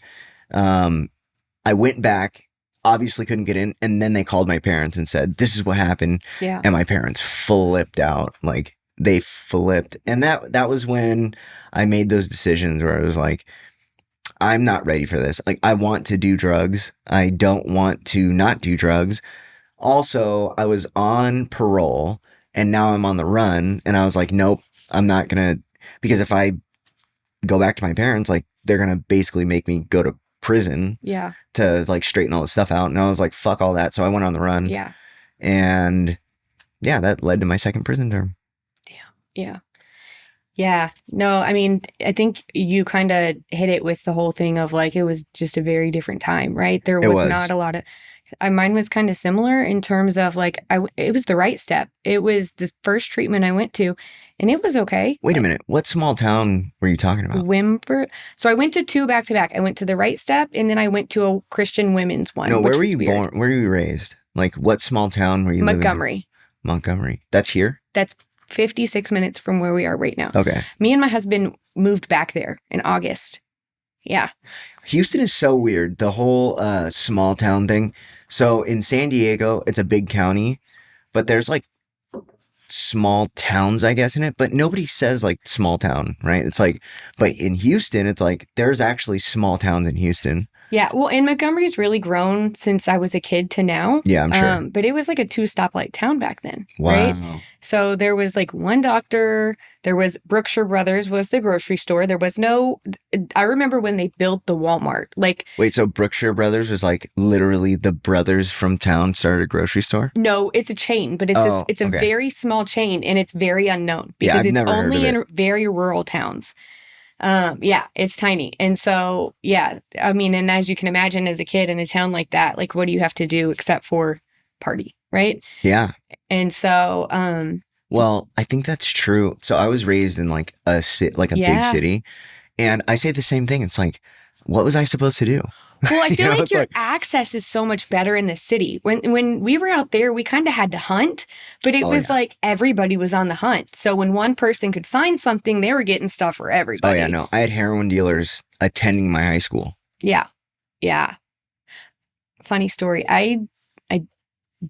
I went back, obviously couldn't get in. And then they called my parents and said, this is what happened. Yeah. And my parents flipped out. Like they flipped. And that was when I made those decisions where I was like, I'm not ready for this. Like I want to do drugs. I don't want to not do drugs. Also, I was on parole and now I'm on the run. And I was like, nope, I'm not going to, because if I go back to my parents, like they're going to basically make me go to prison to like straighten all this stuff out. And I was like, fuck all that. So I went on the run. Yeah. And that led to my second prison term. Damn. Yeah. Yeah. No, I mean, I think you kind of hit it with the whole thing of like, it was just a very different time, right? There was not a lot of, mine was kind of similar in terms of like, it was the right step. It was the first treatment I went to and it was okay. Wait a minute. What small town were you talking about? Wimber. So I went to 2 back to back. I went to the right step and then I went to a Christian women's one. No, where were you born? Where were you raised? Like what small town were you Montgomery. living in? Montgomery. That's here? That's 56 minutes from where we are right now. Okay. Me and my husband moved back there in August. Yeah. Houston is so weird. The whole small town thing. So in San Diego, it's a big county, but there's like small towns, I guess, in it, but nobody says like small town, right? It's like, but in Houston, it's like, there's actually small towns in Houston. Yeah. Well, and Montgomery's really grown since I was a kid to now. Yeah, I'm sure. But it was like a 2 stoplight town back then. Wow. Right? So there was like one doctor. There was Brookshire Brothers was the grocery store. There was no, I remember when they built the Walmart. Like, wait, so Brookshire Brothers was like literally the brothers from town started a grocery store? no, it's a chain, but it's a very small chain and it's very unknown because I've it's never heard of only it. in very rural towns. Yeah, it's tiny. And so, yeah, I mean, and as you can imagine as a kid in a town like that, like what do you have to do except for party, right? Yeah. And so, Well, I think that's true. So I was raised in like a big Yeah. city, and I say the same thing. It's like, what was I supposed to do? well, I You feel know, like it's your like- access is so much better in the city. When we were out there, we kind of had to hunt, but it Oh, was yeah. like everybody was on the hunt. So when one person could find something, they were getting stuff for Oh everybody. yeah, no. I had heroin dealers attending my high school. Yeah. Yeah. Funny story. I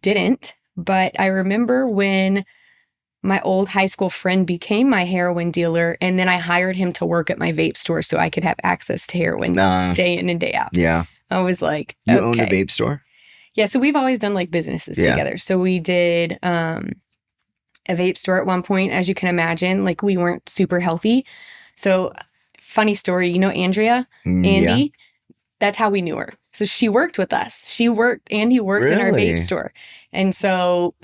didn't, but I remember when my old high school friend became my heroin dealer, and then I hired him to work at my vape store so I could have access to heroin day in and day out. Yeah. I was like, You okay. owned a vape store? Yeah, so we've always done like businesses Yeah. together. So we did a vape store at one point, as you can imagine. Like we weren't super healthy. So funny story, you know Andrea? Andy? Yeah. That's how we knew her. So she worked with us. Andy worked in our Really? vape store. And so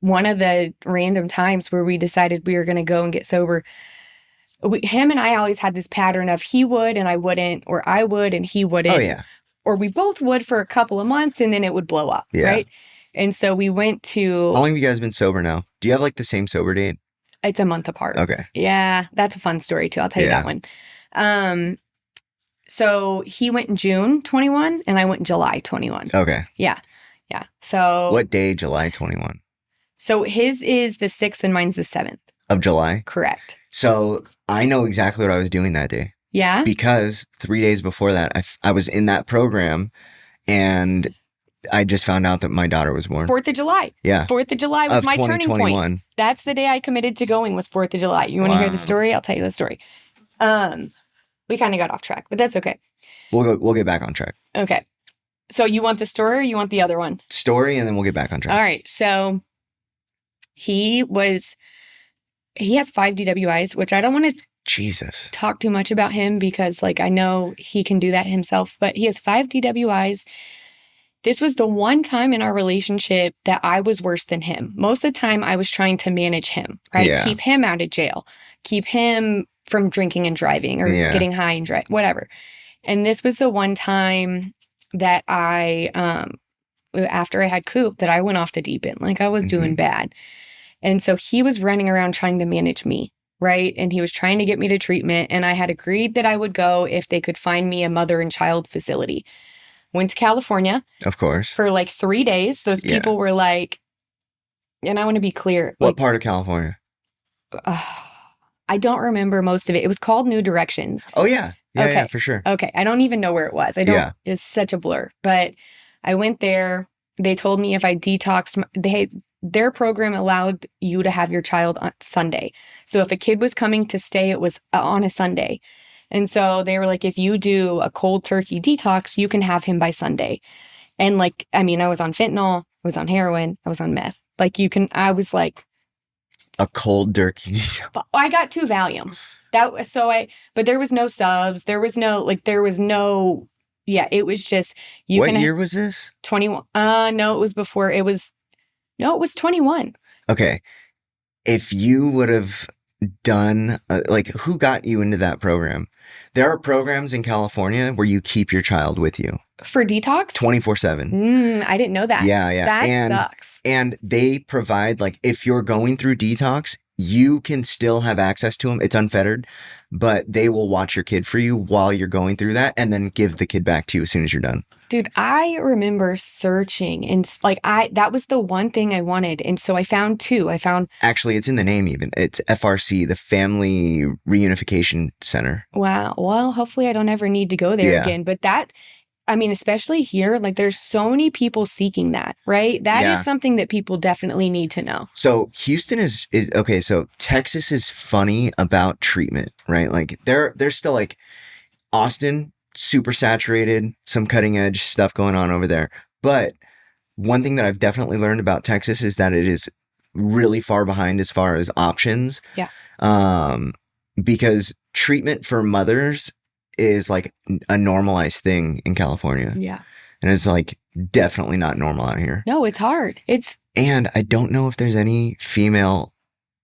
one of the random times where we decided we were going to go and get sober, him and I always had this pattern of he would and I wouldn't, or I would and he wouldn't. Oh yeah. Or we both would for a couple of months and then it would blow up, Yeah. right? And so we went to, How long have you guys been sober now? Do you have like the same sober date? it's a month apart. Okay. Yeah, that's a fun story too. I'll tell you Yeah. that one. So he went in June 21 and I went in July 21. Okay. Yeah. So What day? July 21 So his is the 6th and mine's the 7th. of July. Correct. So I know exactly what I was doing that day Yeah. because 3 days before that, I was in that program, and I just found out that my daughter was born. 4th of July. Yeah. 4th of July was Of my turning point. 2021. That's the day I committed to going was 4th of July. You want to hear the Wow. story? I'll tell you the story. We kind of got off track, but that's okay. We'll get back on track. Okay. So you want the story or you want the other one? Story, and then we'll get back on track. All right. So he has 5 DWIs, which I don't want to Jesus. talk too much about him because like I know he can do that himself, but he has 5 DWIs. This was the one time in our relationship that I was worse than him. Most of the time I was trying to manage him, right? Yeah. Keep him out of jail, keep him from drinking and driving or Yeah. getting high and drive, whatever. And this was the one time that I, after I had Coop, that I went off the deep end. Like I was doing bad. And so he was running around trying to manage me, right? And he was trying to get me to treatment. And I had agreed that I would go if they could find me a mother and child facility. Went to California Of course. for like 3 days. Those Yeah. people were like, and I want to be clear. What Like, part of California? I don't remember most of it. It was called New Directions. Oh yeah. Yeah, Okay. yeah, for sure. Okay. I don't even know where it was. I don't, Yeah. it's such a blur. But I went there. They told me if I detoxed, their program allowed you to have your child on Sunday. So if a kid was coming to stay, it was on a Sunday. And so they were like, if you do a cold turkey detox, you can have him by Sunday. And like, I mean, I was on fentanyl, I was on heroin, I was on meth. Like I was like, A cold turkey. I got 2 Valium. But there was no subs. There was no, yeah, it was just, What year was this? 21. No, it was before. It was 21. Okay. If you would have done, who got you into that program? There are programs in California where you keep your child with you For detox? 24/7. I didn't know that. Yeah, yeah. That sucks. And they provide, like, if you're going through detox, you can still have access to them. It's unfettered, but they will watch your kid for you while you're going through that and then give the kid back to you as soon as you're done. Dude, I remember searching and that was the one thing I wanted. And so I found 2. Actually, it's in the name even. It's FRC, the Family Reunification Center. Wow. Well, hopefully I don't ever need to go there Yeah. again. But I mean, especially here, like there's so many people seeking that, right? That Yeah. is something that people definitely need to know. So Houston is okay. So Texas is funny about treatment, right? Like they're still like Austin super saturated, some cutting edge stuff going on over there. But one thing that I've definitely learned about Texas is that it is really far behind as far as options. Yeah. Because treatment for mothers is like a normalized thing in California. Yeah. And it's like definitely not normal out here. No, it's hard. And I don't know if there's any female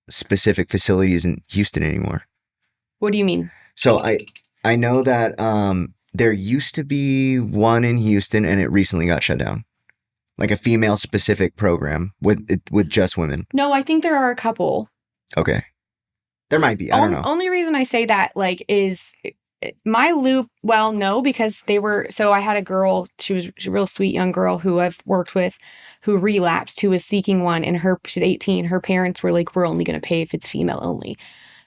specific facilities in Houston anymore. What do you mean? So I know that there used to be one in Houston and it recently got shut down. Like a female specific program with just women. No, I think there are a couple. Okay. There might be. I don't know. Only reason I say that like is my loop. Well, no, because so I had a girl, she was a real sweet young girl who I've worked with who relapsed, who was seeking one, and she's 18. Her parents were like, we're only going to pay if it's female only.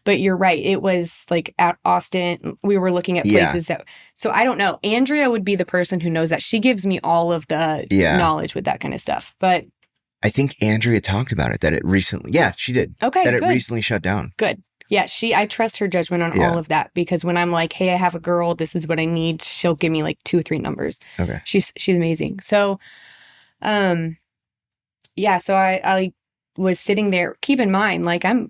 But you're right. It was like at Austin. We were looking at places so I don't know. Andrea would be the person who knows that. She gives me all of the knowledge with that kind of stuff. But I think Andrea talked about it, that it recently, she did. Okay, that it recently shut down. Good. Yeah, I trust her judgment on all of that, because when I'm like, hey, I have a girl, this is what I need, she'll give me like 2 or 3 numbers. Okay. She's amazing. So, so I was sitting there. Keep in mind, like I'm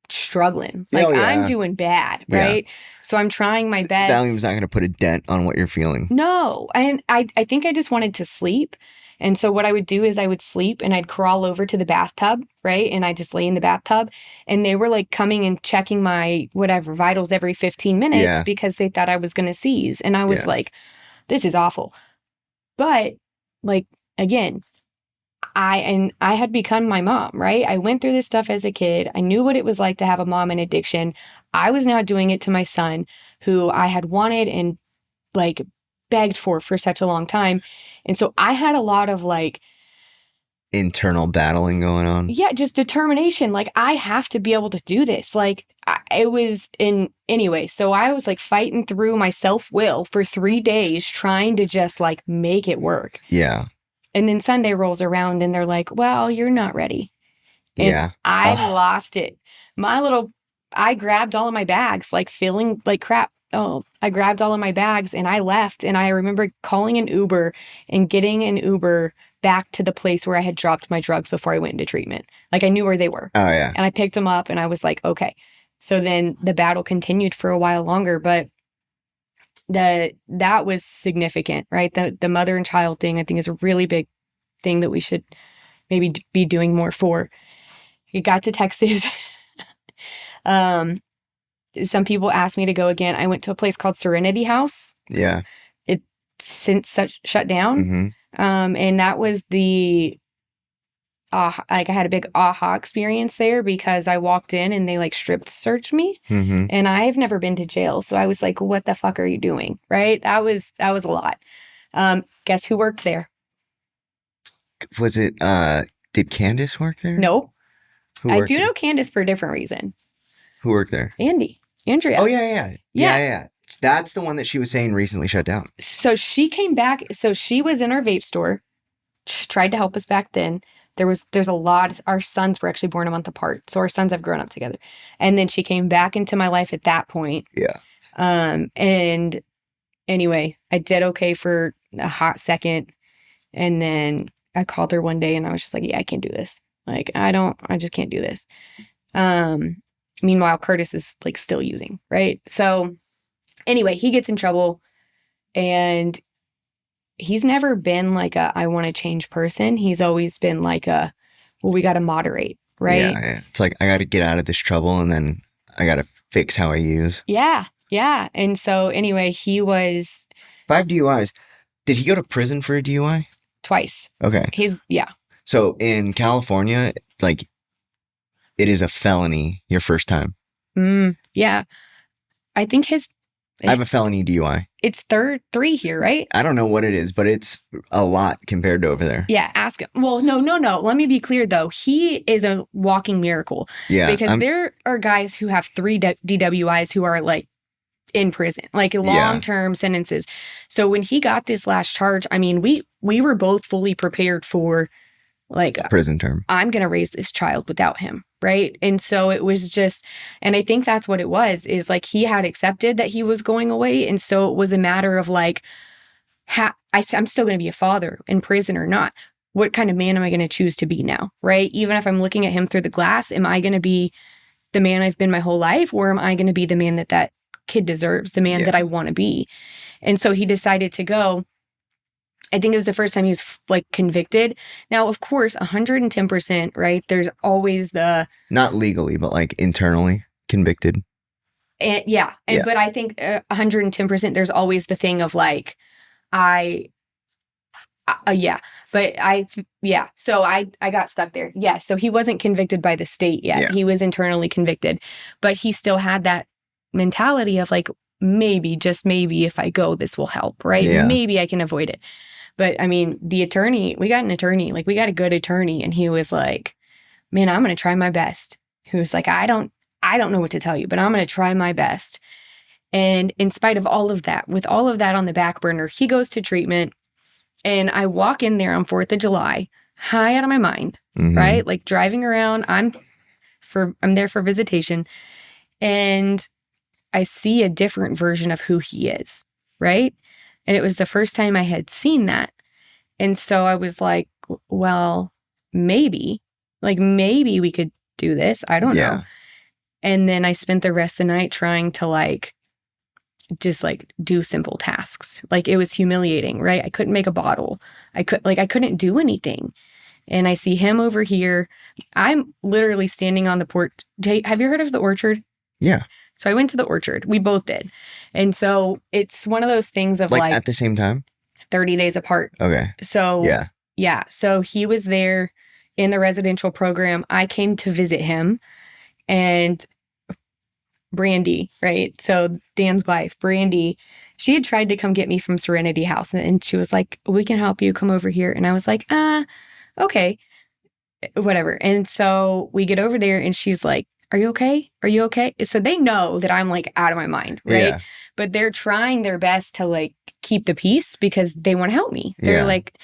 struggling. Like I'm doing bad, right? So I'm trying my best. Valium's not going to put a dent on what you're feeling. No. And I think I just wanted to sleep. And so what I would do is I would sleep and I'd crawl over to the bathtub, right? And I just lay in the bathtub, and they were like coming and checking my vitals every 15 minutes because they thought I was going to seize. And I was like, this is awful. But like, again, I had become my mom, right? I went through this stuff as a kid. I knew what it was like to have a mom in addiction. I was now doing it to my son, who I had wanted and like begged for such a long time. And so I had a lot of like internal battling going on. Yeah, just determination. Like, I have to be able to do this. Like, anyway, so I was like fighting through my self-will for 3 days, trying to just like make it work. Yeah. And then Sunday rolls around and they're like, well, you're not ready. And I lost it. I grabbed all of my bags, like feeling like crap. I grabbed all of my bags and I left. And I remember calling an Uber and getting an Uber back to the place where I had dropped my drugs before I went into treatment. Like, I knew where they were. Oh, yeah. And I picked them up and I was like, okay. So then the battle continued for a while longer, but that was significant, right? The mother and child thing, I think, is a really big thing that we should maybe be doing more for. It got to Texas. Some people asked me to go again. I went to a place called Serenity House. Yeah. It's since shut down. Mm-hmm. And that was I had a big aha experience there, because I walked in and they like strip searched me. Mm-hmm. And I've never been to jail. So I was like, what the fuck are you doing? Right. That was a lot. Guess who worked there? Was it, did Candace work there? Nope. I do know Candace for a different reason. Who worked there? Andrea. Oh, yeah. That's the one that she was saying recently shut down. So she came back. So she was in our vape store. She tried to help us back then. There's a lot. Our sons were actually born a month apart. So our sons have grown up together. And then she came back into my life at that point. Yeah. And anyway, I did okay for a hot second. And then I called her one day and I was just like, yeah, I can't do this. Like, I just can't do this. Meanwhile, Curtis is like still using, right? So anyway, he gets in trouble, and he's never been like I want to change person. He's always been like we got to moderate, right? Yeah. It's like, I got to get out of this trouble, and then I got to fix how I use. Yeah. And so anyway, he was 5 DUIs. Did he go to prison for a DUI? Twice. Okay. So in California, like, it is a felony your first time. Yeah. I think I have a felony DUI. It's 3 here, right? I don't know what it is, but it's a lot compared to over there. Yeah, ask him. Well, no. Let me be clear, though. He is a walking miracle. Yeah. Because there are guys who have 3 DWIs who are like in prison, like long-term sentences. So when he got this last charge, I mean, we were both fully prepared for like prison term. I'm going to raise this child without him, right? And so it was just, and I think that's what it was, is like he had accepted that he was going away. And so it was a matter of like, I'm still going to be a father in prison or not. What kind of man am I going to choose to be now, right? Even if I'm looking at him through the glass, am I going to be the man I've been my whole life, or am I going to be the man that kid deserves, the man that I want to be? And so he decided to go. I think it was the first time he was like convicted. Now, of course, 110%, right? There's always the... Not legally, but like internally convicted. And but I think 110%, there's always the thing of like, so I got stuck there. Yeah. So he wasn't convicted by the state yet. He was internally convicted, but he still had that mentality of like, maybe, just maybe if I go, this will help, right? Yeah. Maybe I can avoid it. But I mean, we got an attorney, like we got a good attorney, and he was like, man, I'm going to try my best. He was like, I don't know what to tell you, but I'm going to try my best. And in spite of all of that, with all of that on the back burner, he goes to treatment. And I walk in there on 4th of July, high out of my mind, right? Like driving around, I'm there for visitation. And I see a different version of who he is, right? And it was the first time I had seen that. And so I was like, well, maybe we could do this. I don't know. And then I spent the rest of the night trying to like, just like do simple tasks. Like it was humiliating, right? I couldn't make a bottle. I couldn't do anything. And I see him over here. I'm literally standing on the porch. Have you heard of the orchard? Yeah. So I went to the orchard. We both did. And so it's one of those things of like at the same time? 30 days apart. Okay. So yeah. So he was there in the residential program. I came to visit him, and Brandy, right? So Dan's wife, Brandy, she had tried to come get me from Serenity House, and she was like, we can help you, come over here. And I was like, okay, whatever. And so we get over there, and she's like, are you okay? Are you okay? So they know that I'm like out of my mind, right? Yeah. But they're trying their best to like keep the peace because they want to help me. They're like,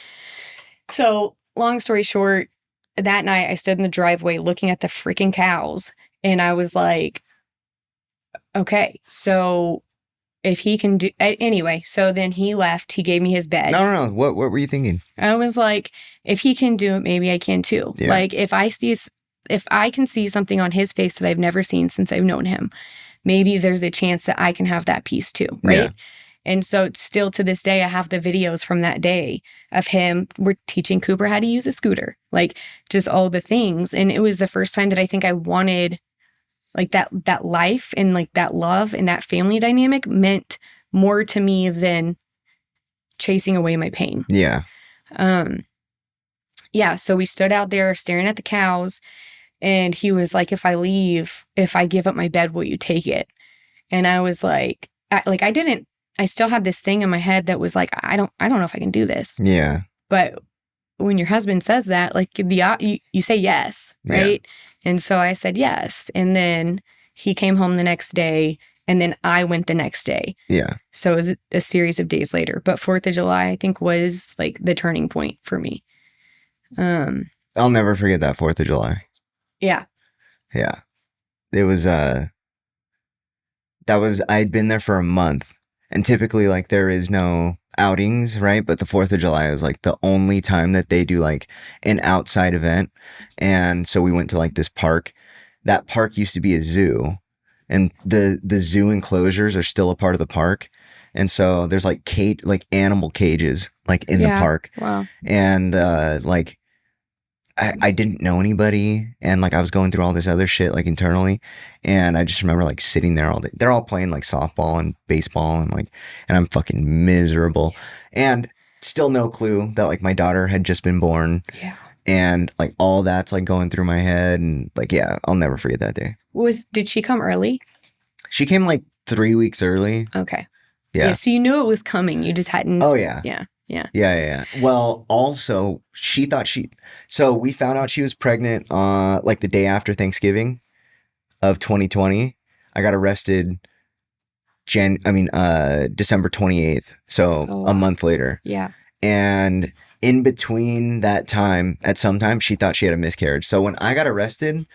so long story short, that night I stood in the driveway looking at the freaking cows, and I was like, okay, so if he can do... Anyway, so then he left. He gave me his bed. No. What were you thinking? I was like, if he can do it, maybe I can too. Yeah. Like, if I can see something on his face that I've never seen since I've known him, maybe there's a chance that I can have that peace too, right? Yeah. And so still to this day, I have the videos from that day of him. We're teaching Cooper how to use a scooter, like just all the things. And it was the first time that I think I wanted... like that life and like that love and that family dynamic meant more to me than chasing away my pain. Yeah. So we stood out there staring at the cows, and he was like, if I give up my bed, will you take it? And I was like, I still had this thing in my head that was like, I don't know if I can do this. Yeah. But when your husband says that, like you say yes, right? Yeah. And so I said yes. And then he came home the next day, and then I went the next day. Yeah. So it was a series of days later. But 4th of July, I think, was like the turning point for me. I'll never forget that 4th of July. Yeah. Yeah. It was, I'd been there for a month, and typically like there is no outings, right? But the 4th of July is like the only time that they do like an outside event. And so we went to like this park. That park used to be a zoo, and the zoo enclosures are still a part of the park. And so there's like animal cages like in the park. Wow. And like I didn't know anybody, and like I was going through all this other shit like internally, and I just remember like sitting there all day. They're all playing like softball and baseball, and I'm fucking miserable, and still no clue that like my daughter had just been born. Yeah. And like all that's like going through my head, and like I'll never forget that day. Did she come early? She came like 3 weeks early. Okay. Yeah. So you knew it was coming. You just hadn't. Oh yeah. Yeah. Yeah. Well, also, so we found out she was pregnant like the day after Thanksgiving of 2020. I got arrested December 28th. So a month later. Yeah. And in between that time, at some time, she thought she had a miscarriage. So when I got arrested,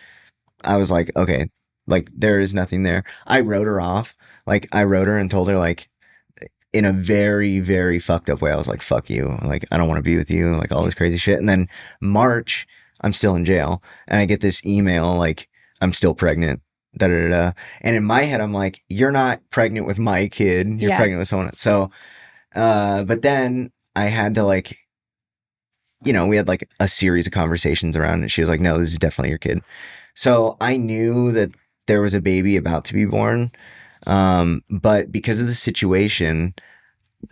I was like, okay, like there is nothing there. I wrote her off. Like I wrote her and told her like in a very, very fucked up way. I was like, fuck you. Like, I don't want to be with you. Like all this crazy shit. And then March, I'm still in jail and I get this email like, I'm still pregnant. Da, da, da, da. And in my head, I'm like, you're not pregnant with my kid. You're pregnant with someone else. So, but then I had to like, you know, we had like a series of conversations around it. She was like, no, this is definitely your kid. So I knew that there was a baby about to be born. But because of the situation,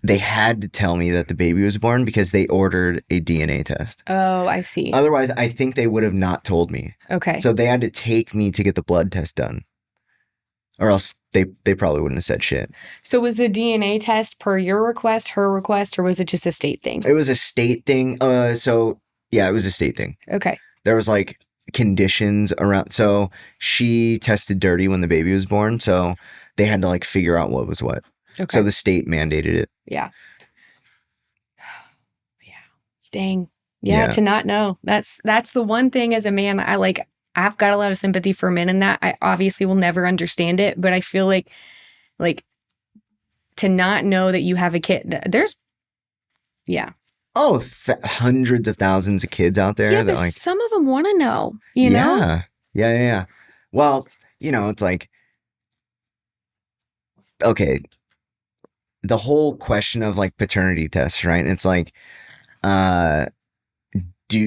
they had to tell me that the baby was born because they ordered a DNA test. Oh, I see. Otherwise, I think they would have not told me. Okay. So they had to take me to get the blood test done. Or else they probably wouldn't have said shit. So was the DNA test per your request, her request, or was it just a state thing? It was a state thing. So yeah, it was a state thing. Okay. There was like conditions around. So she tested dirty when the baby was born. So they had to like figure out what was what. Okay. So the state mandated it. Yeah. Yeah. Dang. Yeah, to not know. That's the one thing as a man I've got a lot of sympathy for men in that. I obviously will never understand it, but I feel like to not know that you have a kid, there's, yeah. Oh, hundreds of thousands of kids out there. Yeah, that but like some of them want to know, you know? Yeah. Well, you know, it's like, okay, the whole question of like paternity tests, right? It's like,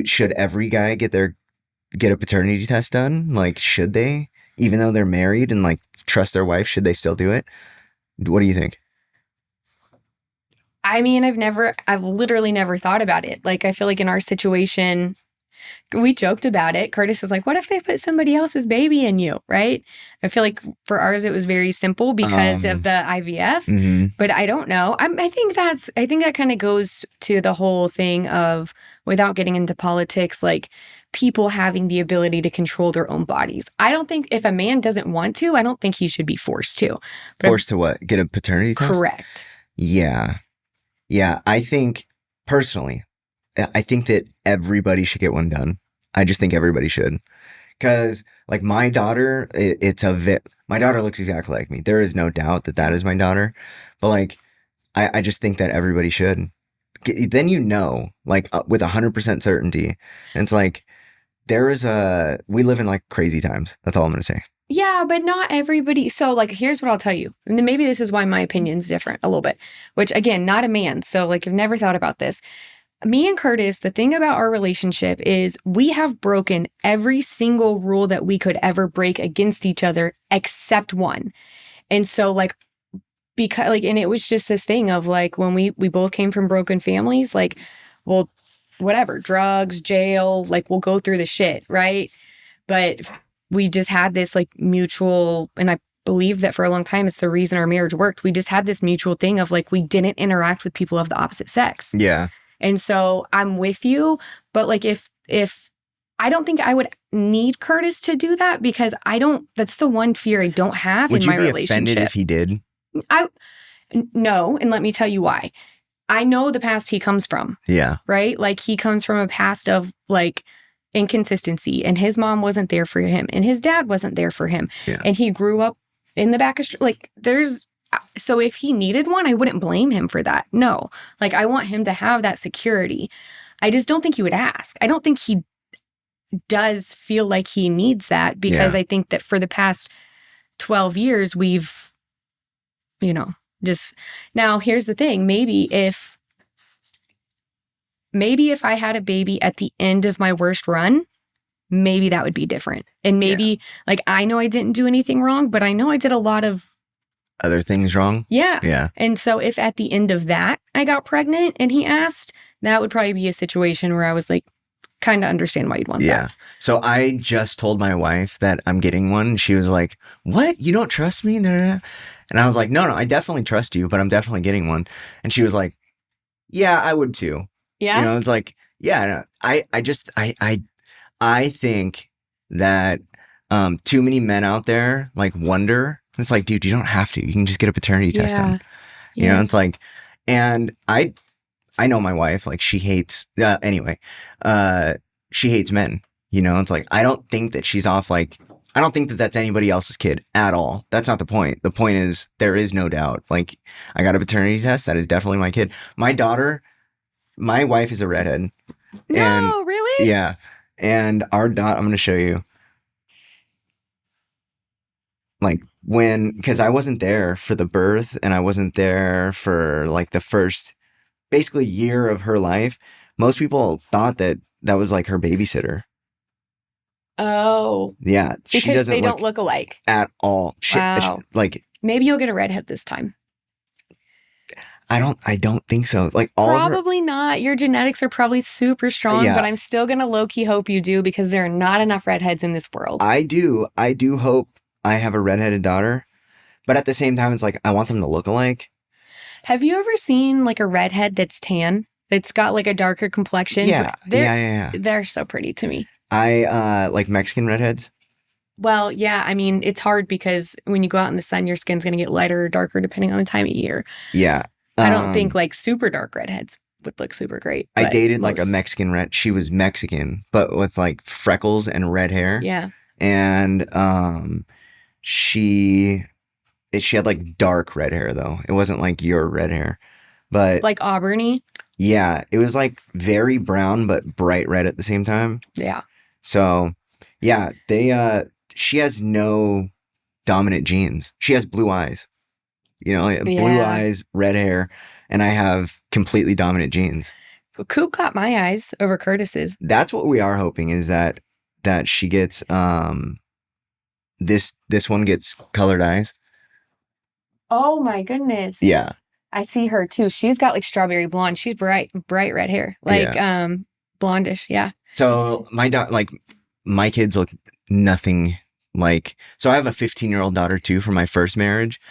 should every guy get a paternity test done? Like, should they, even though they're married and like trust their wife, should they still do it? What do you think? I mean, I've literally never thought about it. Like, I feel like in our situation, we joked about it. Curtis is like, what if they put somebody else's baby in you? Right. I feel like for ours, it was very simple because of the IVF, mm-hmm. but I don't know. I think that kind of goes to the whole thing of, without getting into politics, like people having the ability to control their own bodies. I don't think if a man doesn't want to, I don't think he should be forced to. But forced to what? Get a paternity test? Correct. Yeah. I think personally, I think that everybody should get one done. I just think everybody should. Because, like, my daughter, my daughter looks exactly like me. There is no doubt that is my daughter. But, like, I just think that everybody should. Then you know, like, with 100% certainty. And it's like, we live in, like, crazy times. That's all I'm going to say. Yeah, but not everybody. So, like, here's what I'll tell you. And maybe this is why my opinion's different a little bit. Which, again, not a man. So, like, I've never thought about this. Me and Curtis, the thing about our relationship is we have broken every single rule that we could ever break against each other except one. And so, like, because, like, and it was just this thing of, like, when we both came from broken families, like, well, whatever, drugs, jail, like, we'll go through the shit, right? But we just had this, like, mutual, and I believe that for a long time, it's the reason our marriage worked. We just had this mutual thing of, like, we didn't interact with people of the opposite sex. Yeah. And so I'm with you, but like if I don't think I would need Curtis to do that because that's the one fear I don't have in my relationship. Would you be offended if he did? No, and let me tell you why. I know the past he comes from. Yeah. Right? Like he comes from a past of like inconsistency, and his mom wasn't there for him and his dad wasn't there for him. Yeah. And he grew up in the back of so if he needed one, I wouldn't blame him for that. No. Like, I want him to have that security. I just don't think he would ask. I don't think he does feel like he needs that because I think that for the past 12 years, we've, just... Now, here's the thing. Maybe if I had a baby at the end of my worst run, maybe that would be different. And maybe, like, I know I didn't do anything wrong, but I know I did a lot of other things wrong? Yeah. And so if at the end of that I got pregnant and he asked, that would probably be a situation where I was like, kind of understand why you'd want that. So I just told my wife that I'm getting one. She was like, what? You don't trust me? No. And I was like, no, I definitely trust you, but I'm definitely getting one. And she was like, yeah, I would too. Yeah. It's like, yeah, I think that too many men out there like wonder. It's like, dude, you don't have to. You can just get a paternity test done. You know, it's like, and I know my wife, like she hates, she hates men, it's like, I don't think that she's off. Like, I don't think that that's anybody else's kid at all. That's not the point. The point is there is no doubt. Like, I got a paternity test. That is definitely my kid. My daughter, my wife is a redhead. And No, really? yeah. And our I'm going to show you. Like because I wasn't there for the birth and I wasn't there for like the first basically year of her life. Most people thought that was like her babysitter. Oh. Yeah. Because she doesn't they don't look alike. At all. Wow. Like, maybe you'll get a redhead this time. I don't think so. Like probably not. Your genetics are probably super strong, yeah. But I'm still going to low-key hope you do because there are not enough redheads in this world. I do hope I have a redheaded daughter, but at the same time, it's like, I want them to look alike. Have you ever seen like a redhead that's tan? That's got like a darker complexion? Yeah. Yeah. They're so pretty to me. I like Mexican redheads. Well, yeah. I mean, it's hard because when you go out in the sun, your skin's going to get lighter or darker depending on the time of year. Yeah. I don't think like super dark redheads would look super great. I dated like a Mexican red. She was Mexican, but with like freckles and red hair. Yeah. And she had like dark red hair though. It wasn't like your red hair, but like auburny. Yeah, it was like very brown but bright red at the same time. Yeah. So, yeah, she has no dominant genes. She has blue eyes. You know, like blue eyes, red hair, and I have completely dominant genes. Coop got my eyes over Curtis's. That's what we are hoping is that she gets this one gets colored eyes. Oh my goodness. Yeah. I see her too. She's got like strawberry blonde. She's bright red hair. Like blondish, yeah. So my kids look nothing like, so I have a 15-year-old daughter too from my first marriage.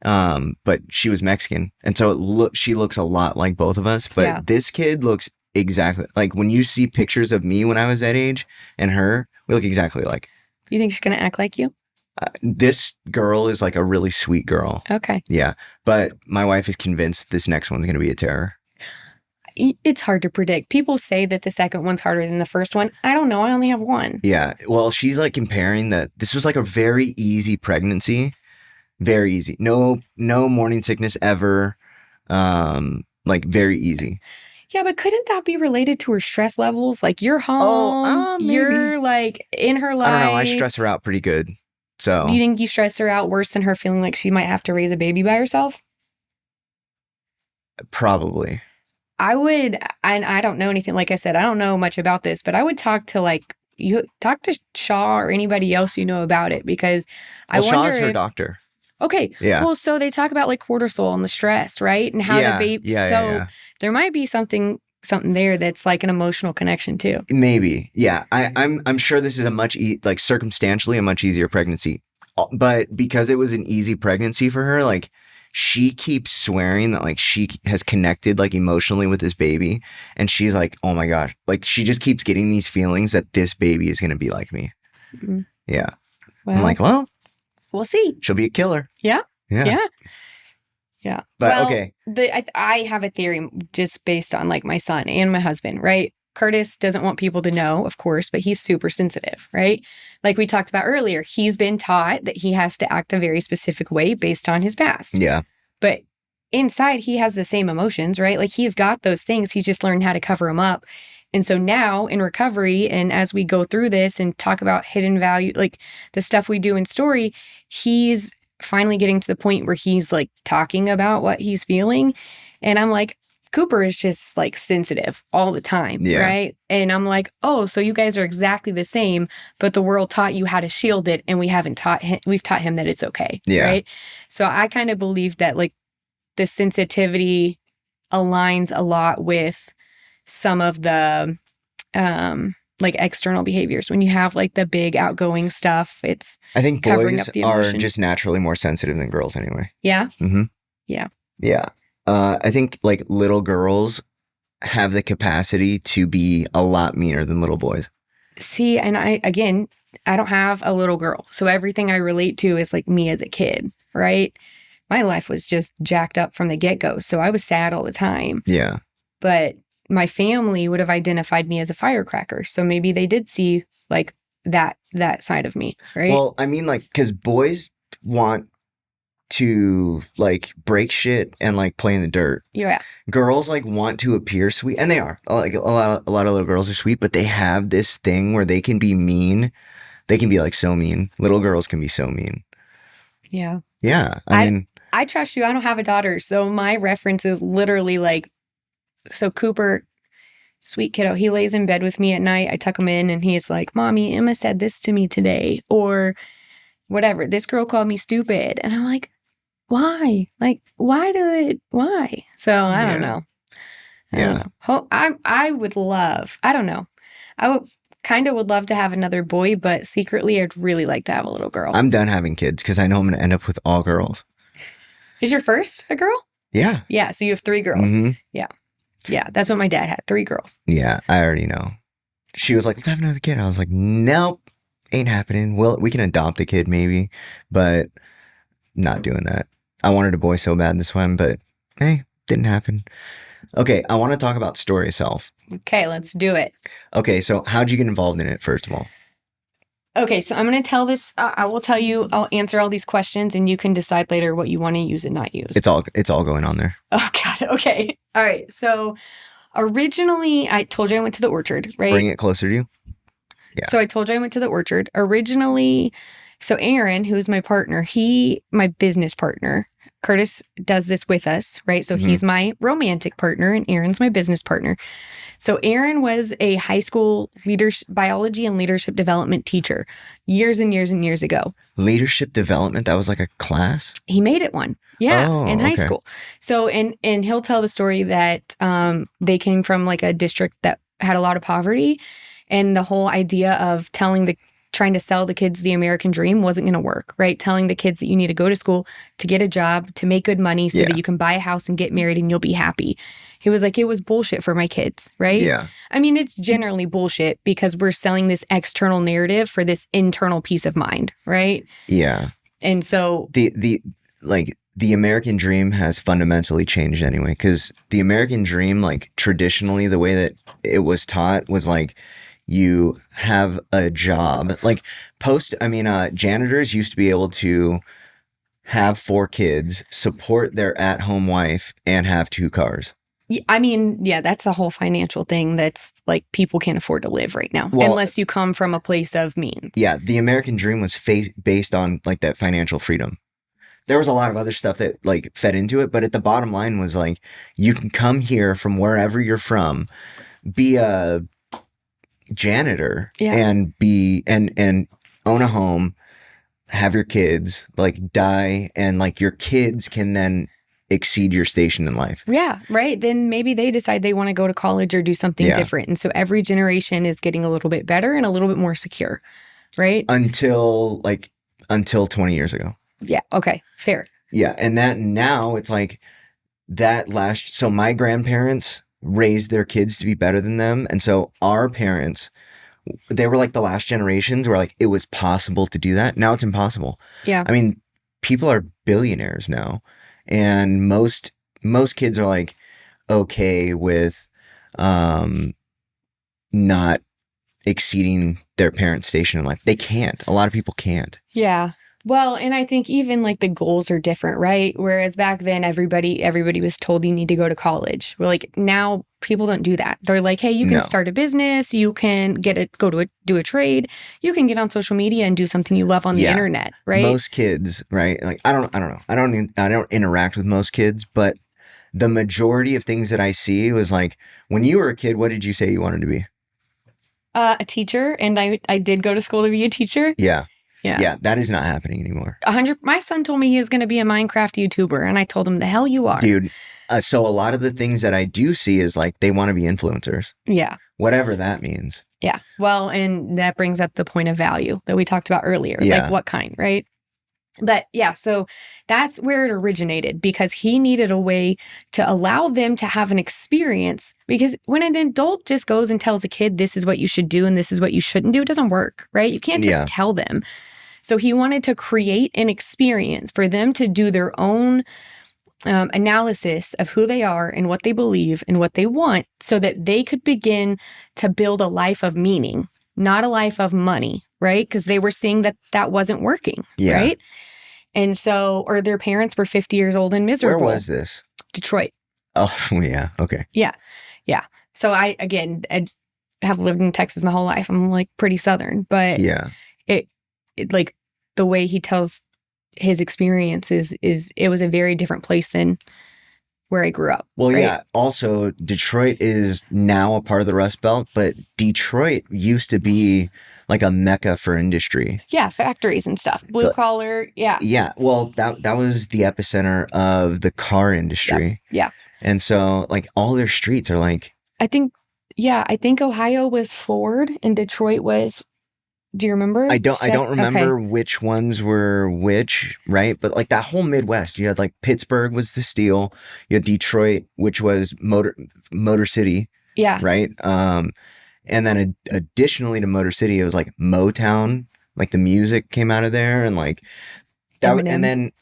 But she was Mexican. And so she looks a lot like both of us, but this kid looks exactly like when you see pictures of me when I was that age and her, we look exactly like. You think she's going to act like you? This girl is like a really sweet girl. Okay. Yeah. But my wife is convinced this next one's going to be a terror. It's hard to predict. People say that the second one's harder than the first one. I don't know. I only have one. Yeah. Well, she's like comparing that this was like a very easy pregnancy. Very easy. No morning sickness ever. Like very easy. Yeah, but couldn't that be related to her stress levels? Like you're home, you're like in her life. I don't know. I stress her out pretty good. So do you think you stress her out worse than her feeling like she might have to raise a baby by herself? Probably. I would, and I don't know anything. Like I said, I don't know much about this, but I would talk to Shaw or anybody else you know about it because I wonder Shaw's her doctor. Okay. Yeah. Well, so they talk about like cortisol and the stress, right? And how the baby. There might be something there that's like an emotional connection too. Maybe. Yeah. I'm sure this is a much circumstantially a much easier pregnancy, but because it was an easy pregnancy for her, like she keeps swearing that like she has connected like emotionally with this baby, and she's like, oh my gosh, like she just keeps getting these feelings that this baby is going to be like me. Mm-hmm. Yeah. Well, I'm like, well. We'll see. She'll be a killer. Yeah. Yeah. Yeah. But okay. I have a theory just based on like my son and my husband, right? Curtis doesn't want people to know, of course, but he's super sensitive, right? Like we talked about earlier, he's been taught that he has to act a very specific way based on his past. Yeah. But inside, he has the same emotions, right? Like he's got those things. He's just learned how to cover them up. And so now in recovery, and as we go through this and talk about hidden value, like the stuff we do in story, he's finally getting to the point where he's like talking about what he's feeling. And I'm like, Cooper is just like sensitive all the time, right? And I'm like, oh, so you guys are exactly the same, but the world taught you how to shield it, and we've taught him that it's okay, right? So I kind of believe that like the sensitivity aligns a lot with some of the like external behaviors. When you have like the big outgoing stuff, I think boys up the are emotion. just naturally more sensitive than girls anyway. Yeah. Mm-hmm. Yeah. Yeah. I think like little girls have the capacity to be a lot meaner than little boys. See, and I don't have a little girl, so everything I relate to is like me as a kid, right? My life was just jacked up from the get-go, so I was sad all the time. Yeah. But my family would have identified me as a firecracker. So maybe they did see like that side of me, right? Well, I mean, like, because boys want to like break shit and like play in the dirt. Yeah. Girls like want to appear sweet, and they are. Like a lot of little girls are sweet, but they have this thing where they can be mean. They can be like so mean. Little girls can be so mean. Yeah. Yeah. I mean, I trust you. I don't have a daughter, so my reference is literally like, so Cooper, sweet kiddo, he lays in bed with me at night. I tuck him in and he's like, Mommy, Emma said this to me today, or whatever. This girl called me stupid. And I'm like, why? Like, why? So I don't know. I don't know. I would love, I don't know. I would would love to have another boy, but secretly I'd really like to have a little girl. I'm done having kids because I know I'm going to end up with all girls. Is your first a girl? Yeah. Yeah. So you have 3 girls. Mm-hmm. Yeah. Yeah. That's what my dad had. 3 girls. Yeah. I already know. She was like, let's have another kid. I was like, nope, ain't happening. Well, we can adopt a kid maybe, but not doing that. I wanted a boy so bad this one, but hey, didn't happen. Okay, I want to talk about story self. Okay, let's do it. Okay, so how'd you get involved in it, first of all? Okay, so I'm going to tell this. I will tell you, I'll answer all these questions and you can decide later what you want to use and not use. It's all going on there. Oh, God. Okay. All right. So originally, I told you I went to the orchard, right? Bring it closer to you. Yeah. So I told you I went to the orchard. Originally, so Aaron, who's my partner, my business partner, Curtis does this with us, right? So he's my romantic partner and Aaron's my business partner. So Aaron was a high school biology and leadership development teacher years and years and years ago. Leadership development? That was like a class? He made it one. Yeah, in high school. So, and he'll tell the story that they came from like a district that had a lot of poverty, and the whole idea of trying to sell the kids the American dream wasn't going to work, right? Telling the kids that you need to go to school to get a job, to make good money so that you can buy a house and get married and you'll be happy. He was like, it was bullshit for my kids, right? Yeah. I mean, it's generally bullshit because we're selling this external narrative for this internal peace of mind, right? Yeah. And so the American dream has fundamentally changed anyway, because the American dream, like traditionally, the way that it was taught was like, you have a job. Like janitors used to be able to have 4 kids, support their at-home wife, and have 2 cars. I mean, yeah, that's a whole financial thing that's like people can't afford to live right now unless you come from a place of means. Yeah, the American dream was based on like that financial freedom. There was a lot of other stuff that like fed into it, but at the bottom line was like, you can come here from wherever you're from, be a janitor and and own a home, have your kids, like die, and like your kids can then exceed your station in life. Yeah, right. Then maybe they decide they want to go to college or do something different. And so every generation is getting a little bit better and a little bit more secure, right? Until 20 years ago. Yeah. Okay. Fair. Yeah. And that now it's like so my grandparents raised their kids to be better than them. And so our parents, they were like the last generations where like it was possible to do that. Now it's impossible. Yeah. I mean, people are billionaires now, and most kids are like okay with not exceeding their parents' station in life. They can't. A lot of people can't. Yeah. Well, and I think even like the goals are different, right? Whereas back then everybody was told you need to go to college. We're like, now people don't do that. They're like, hey, you can start a business, you can do a trade, you can get on social media and do something you love on the internet, right? Most kids, right? Like I don't know. I don't interact with most kids, but the majority of things that I see was like, when you were a kid, what did you say you wanted to be? A teacher, and I did go to school to be a teacher. Yeah. Yeah. Yeah, that is not happening anymore. 100. My son told me he was going to be a Minecraft YouTuber, and I told him, the hell you are. Dude, so a lot of the things that I do see is like they want to be influencers. Yeah. Whatever that means. Yeah. Well, and that brings up the point of value that we talked about earlier. Yeah. Like what kind, right? But yeah, so that's where it originated, because he needed a way to allow them to have an experience. Because when an adult just goes and tells a kid, this is what you should do and this is what you shouldn't do, it doesn't work, right? You can't just tell them. So he wanted to create an experience for them to do their own analysis of who they are and what they believe and what they want, so that they could begin to build a life of meaning, not a life of money, right? Because they were seeing that wasn't working, Yeah. right? And so, or their parents were 50 years old and miserable. Where was this? Detroit. Oh, yeah. Okay. Yeah. Yeah. So I have lived in Texas my whole life. I'm like pretty Southern, but Yeah. it like the way he tells his experience is it was a very different place than where I grew up. Well, right? yeah. Also, Detroit is now a part of the Rust Belt, but Detroit used to be like a mecca for industry. Yeah, factories and stuff. Blue collar. Yeah. Yeah. Well, that was the epicenter of the car industry. Yep. Yeah. And so, like, all their streets are like. I think Ohio was Ford and Detroit was. Do you remember? I don't remember which ones were which, right? But like that whole Midwest, you had like Pittsburgh was the steel, you had Detroit, which was Motor City. Yeah. Right. And then additionally to Motor City, it was like Motown, like the music came out of there, and like that. Eminem. And then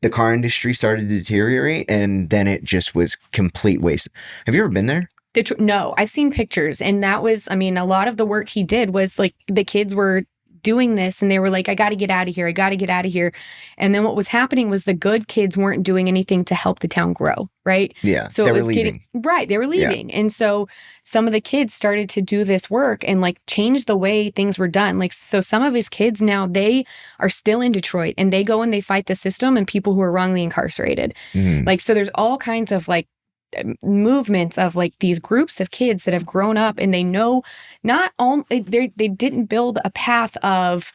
the car industry started to deteriorate, and then it just was complete waste. Have you ever been there? No, I've seen pictures, and that was, I mean, a lot of the work he did was like the kids were doing this and they were like, I got to get out of here. I got to get out of here. And then what was happening was the good kids weren't doing anything to help the town grow. Right. Yeah. So they it were was leaving. They were leaving. Yeah. And so some of the kids started to do this work and like change the way things were done. Like, so some of his kids now, they are still in Detroit and they go and they fight the system and people who are wrongly incarcerated. Mm-hmm. Like, so there's all kinds of like movements of like these groups of kids that have grown up and they know not all they didn't build a path of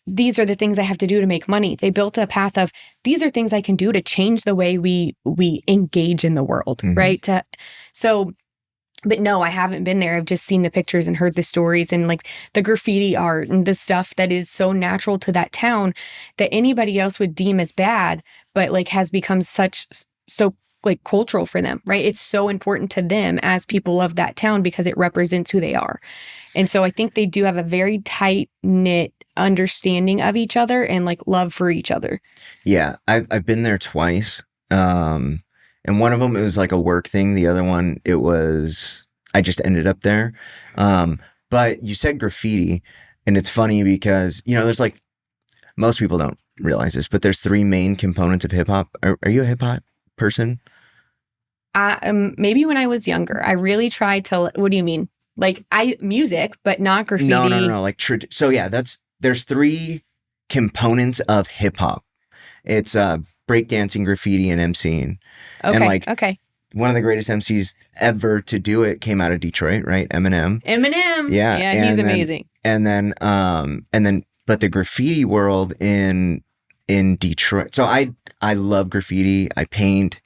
these are the things I have to do to make money. They built a path of these are things I can do to change the way we engage in the world. Mm-hmm. Right. But no, I haven't been there. I've just seen the pictures and heard the stories and like the graffiti art and the stuff that is so natural to that town that anybody else would deem as bad, but like has become so like cultural for them, right? It's so important to them as people of that town because it represents who they are. And so I think they do have a very tight knit understanding of each other and like love for each other. Yeah. I've been there twice. And one of them, it was like a work thing. The other one, it was, I just ended up there. But you said graffiti, and it's funny because, you know, there's like, most people don't realize this, but there's three main components of hip hop. Are you a hip hop person? Maybe when I was younger, I really tried to, what do you mean? Like music, but not graffiti. No. Like, so yeah, there's three components of hip hop. It's breakdancing, graffiti, and MCing. Okay. And like, one of the greatest MCs ever to do it came out of Detroit, right? Eminem. Yeah. Yeah, he's amazing. And then, but the graffiti world in Detroit. So I love graffiti. I paint.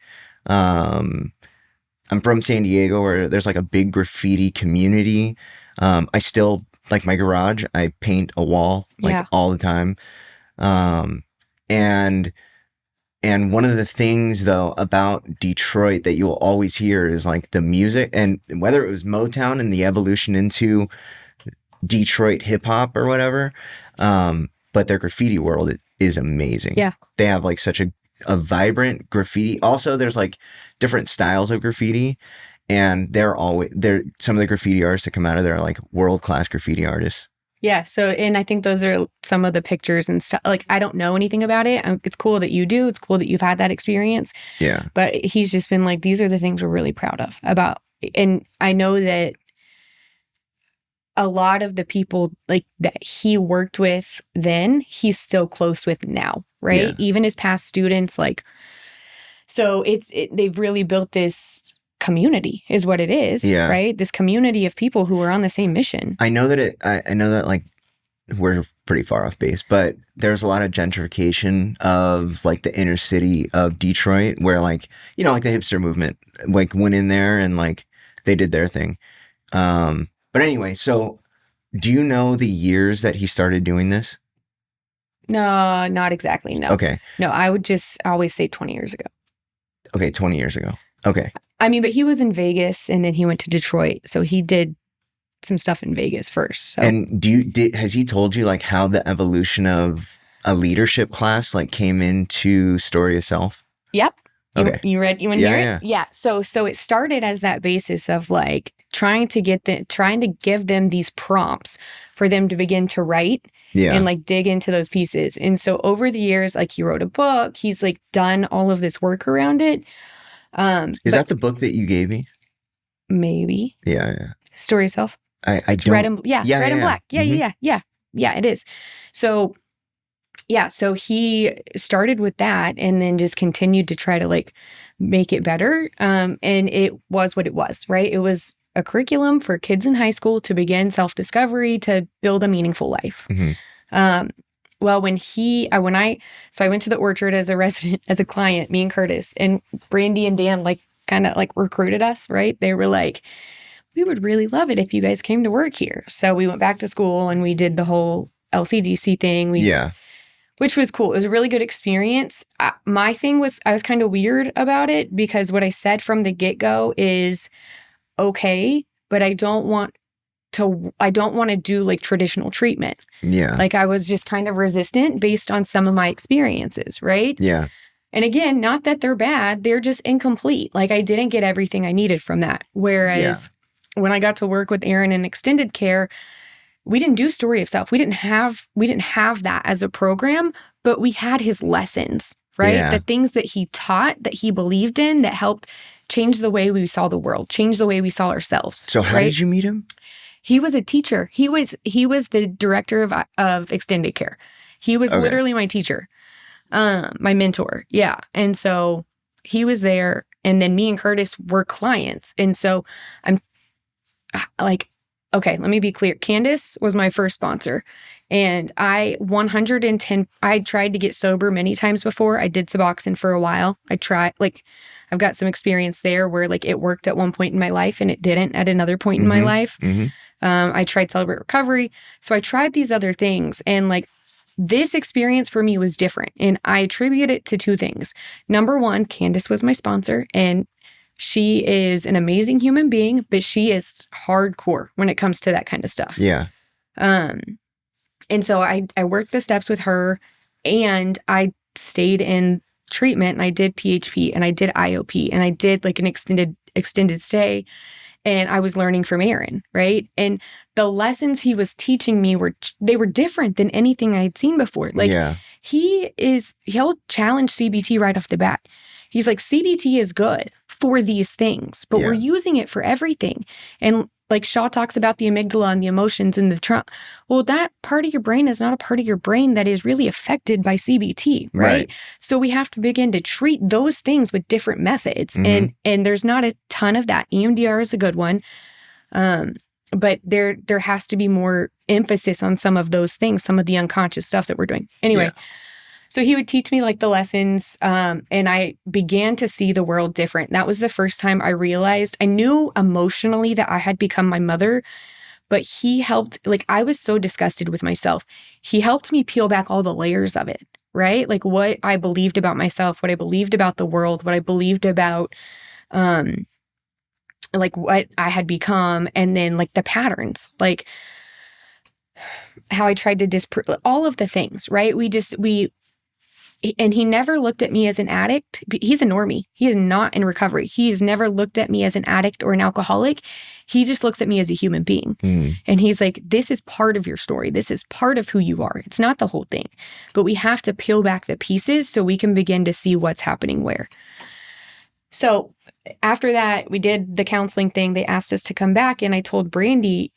I'm from San Diego where there's like a big graffiti community. I still, like my garage, I paint a wall like all the time. And one of the things though about Detroit that you'll always hear is like the music, and whether it was Motown and the evolution into Detroit hip hop or whatever, but their graffiti world is amazing. Yeah. They have like such a vibrant graffiti. Also, there's like different styles of graffiti, and some of the graffiti artists that come out of there are like world-class graffiti artists. Yeah. So, and I think those are some of the pictures and stuff. Like, I don't know anything about it. It's cool that you do. It's cool that you've had that experience. Yeah. But he's just been like, these are the things we're really proud of about. And I know that a lot of the people like that he worked with then, he's still close with now. Right. Yeah. Even his past students, like, so they've really built this community is what it is. Yeah. Right. This community of people who are on the same mission. I know that like we're pretty far off base, but there's a lot of gentrification of like the inner city of Detroit where like, you know, like the hipster movement like went in there and like they did their thing. But anyway, so do you know the years that he started doing this? No, not exactly. No. Okay. No, I would just always say 20 years ago. Okay, 20 years ago. Okay. I mean, but he was in Vegas and then he went to Detroit. So he did some stuff in Vegas first. So. And has he told you like how the evolution of a leadership class like came into Story of Self? Yep. Okay. You want to hear it? Yeah. So it started as that basis of like trying to give them these prompts for them to begin to write and like dig into those pieces. And so over the years, like he wrote a book, he's like done all of this work around it. Is that the book that you gave me? Maybe. Yeah. Story of Self. It's red and black. Yeah, mm-hmm. Yeah, it is. So he started with that and then just continued to try to like make it better. And it was what it was, right? It was a curriculum for kids in high school to begin self-discovery, to build a meaningful life. Mm-hmm. Well, I went to the Orchard as a resident, as a client, me and Curtis, and Brandy and Dan like kind of like recruited us, right? They were like, we would really love it if you guys came to work here. So we went back to school and we did the whole LCDC thing. Which was cool. It was a really good experience. My thing was, I was kind of weird about it because what I said from the get-go is, okay, but I don't want to do like traditional treatment. Yeah. Like I was just kind of resistant based on some of my experiences, right? Yeah. And again, not that they're bad, they're just incomplete. Like I didn't get everything I needed from that. Whereas when I got to work with Aaron in extended care, we didn't do Story of Self. We didn't have that as a program, but we had his lessons, right? Yeah. The things that he taught, that he believed in, that helped change the way we saw the world, change the way we saw ourselves. So how did you meet him? He was a teacher. He was the director of extended care. He was literally my teacher, my mentor. Yeah. And so he was there, and then me and Curtis were clients. And so I'm like, okay, let me be clear. Candace was my first sponsor, and I tried to get sober many times before. I did Suboxone for a while. I've got some experience there where like it worked at one point in my life and it didn't at another point in my life. Mm-hmm. I tried Celebrate Recovery. So I tried these other things, and like this experience for me was different. And I attribute it to two things. Number one, Candace was my sponsor, and she is an amazing human being, but she is hardcore when it comes to that kind of stuff. Yeah. And so I worked the steps with her, and I stayed in treatment, and I did PHP, and I did IOP, and I did like an extended stay, and I was learning from Aaron, right? And the lessons he was teaching me were different than anything I had seen before. Like he'll challenge CBT right off the bat. He's like, CBT is good for these things, but we're using it for everything. And like Shaw talks about the amygdala and the emotions and the trauma. Well, that part of your brain is not a part of your brain that is really affected by CBT, right? So we have to begin to treat those things with different methods. Mm-hmm. And there's not a ton of that. EMDR is a good one. But there has to be more emphasis on some of those things, some of the unconscious stuff that we're doing. Anyway. So he would teach me like the lessons, and I began to see the world different. That was the first time I realized, I knew emotionally that I had become my mother, but he helped, like I was so disgusted with myself. He helped me peel back all the layers of it, right? Like what I believed about myself, what I believed about the world, what I believed about, like what I had become, and then like the patterns, like how I tried to disprove all of the things, right? And he never looked at me as an addict. He's a normie. He is not in recovery. He has never looked at me as an addict or an alcoholic. He just looks at me as a human being. And he's like, this is part of your story. This is part of who you are. It's not the whole thing. But we have to peel back the pieces so we can begin to see what's happening where. So after that, we did the counseling thing. They asked us to come back. And I told Brandy,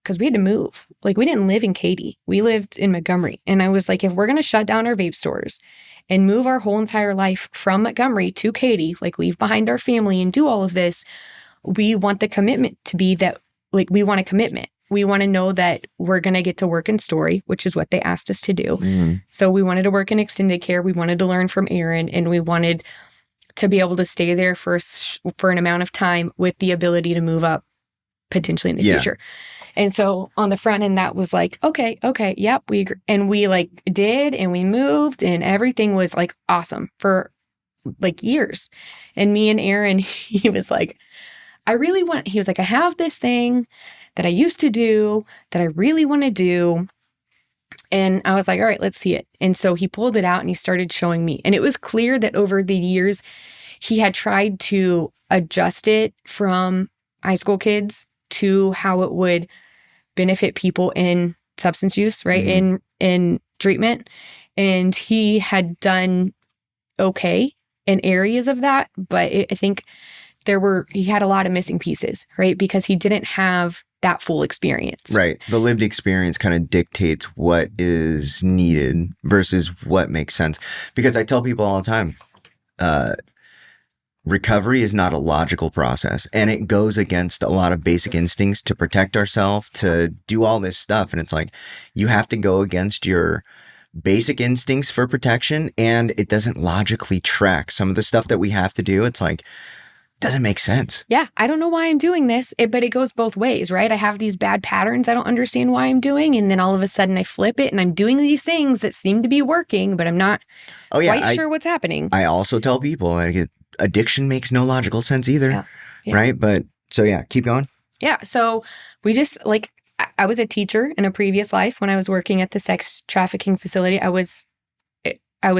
because we had to move. Like, we didn't live in Katy. We lived in Montgomery. And I was like, if we're going to shut down our vape stores and move our whole entire life from Montgomery to Katy, like leave behind our family and do all of this, we want the commitment to be that, like, we want a commitment. We want to know that we're going to get to work in Story, which is what they asked us to do. So we wanted to work in extended care. We wanted to learn from Aaron, and we wanted to be able to stay there for an amount of time with the ability to move up potentially in the future. And so on the front end, that was like, okay, yep, we agree. And we like did, and we moved, and everything was like awesome for like years. And me and Aaron, he was like, I have this thing that I used to do that I really want to do. And I was like, all right, let's see it. And so he pulled it out and he started showing me. And it was clear that over the years, he had tried to adjust it from high school kids to how it would benefit people in substance use, right? In treatment. And he had done okay in areas of that, but I think he had a lot of missing pieces, right? Because he didn't have that full experience. Right. The lived experience kind of dictates what is needed versus what makes sense. Because I tell people all the time, recovery is not a logical process, and it goes against a lot of basic instincts to protect ourselves, to do all this stuff. And it's like, you have to go against your basic instincts for protection, and it doesn't logically track some of the stuff that we have to do. It's like, doesn't make sense. Yeah. I don't know why I'm doing this, but it goes both ways, right? I have these bad patterns I don't understand why I'm doing. And then all of a sudden I flip it and I'm doing these things that seem to be working, but I'm not quite sure what's happening. I also tell people, like, addiction makes no logical sense either. Yeah. Right. But so, yeah, keep going. Yeah. So we just like, I was a teacher in a previous life when I was working at the sex trafficking facility. I was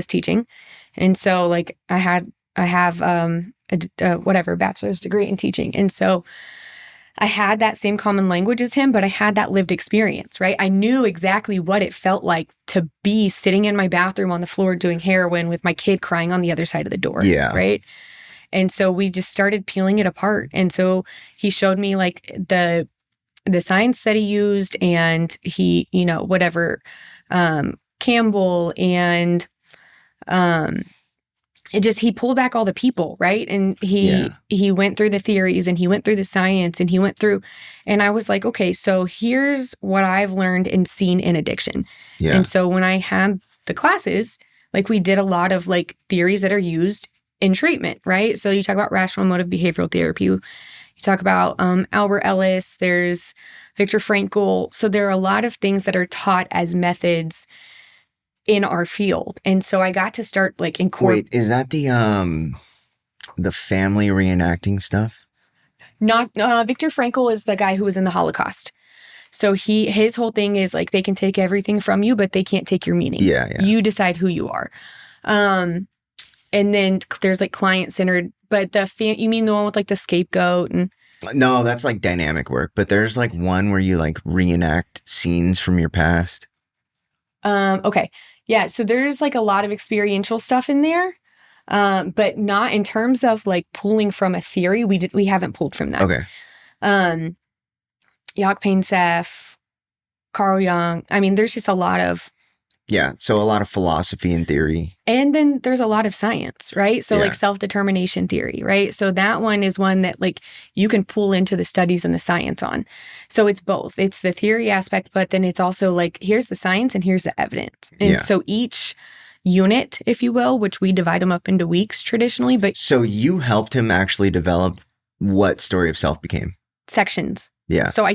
teaching. And so like I have a bachelor's degree in teaching. And so I had that same common language as him, but I had that lived experience, right? I knew exactly what it felt like to be sitting in my bathroom on the floor doing heroin with my kid crying on the other side of the door. Yeah. Right. And so we just started peeling it apart. And so he showed me like the science that he used, and he, Campbell, and he pulled back all the people, right? And he went through the theories, and he went through the science, and and I was like, okay, so here's what I've learned and seen in addiction. Yeah. And so when I had the classes, like we did a lot of like theories that are used in treatment, right? So you talk about rational emotive behavioral therapy. You talk about Albert Ellis, there's Viktor Frankl. So there are a lot of things that are taught as methods in our field. And so I got to start like incorporating. Wait, is that the family reenacting stuff? Not Viktor Frankl is the guy who was in the Holocaust. So his whole thing is like, they can take everything from you, but they can't take your meaning. Yeah. You decide who you are. And then there's like client-centered, but you mean the one with like the scapegoat? And no, that's like dynamic work. But there's like one where you like reenact scenes from your past. Okay. Yeah. So there's like a lot of experiential stuff in there, but not in terms of like pulling from a theory. We haven't pulled from that. Okay. Jock Paintsef, Carl Jung. I mean, there's just a lot of. Yeah. So a lot of philosophy and theory. And then there's a lot of science, right? So like self-determination theory, right? So that one is one that like you can pull into the studies and the science on. So it's both. It's the theory aspect, but then it's also like, here's the science and here's the evidence. And so each unit, if you will, which we divide them up into weeks traditionally, but. So you helped him actually develop what Story of Self became? Sections. Yeah. So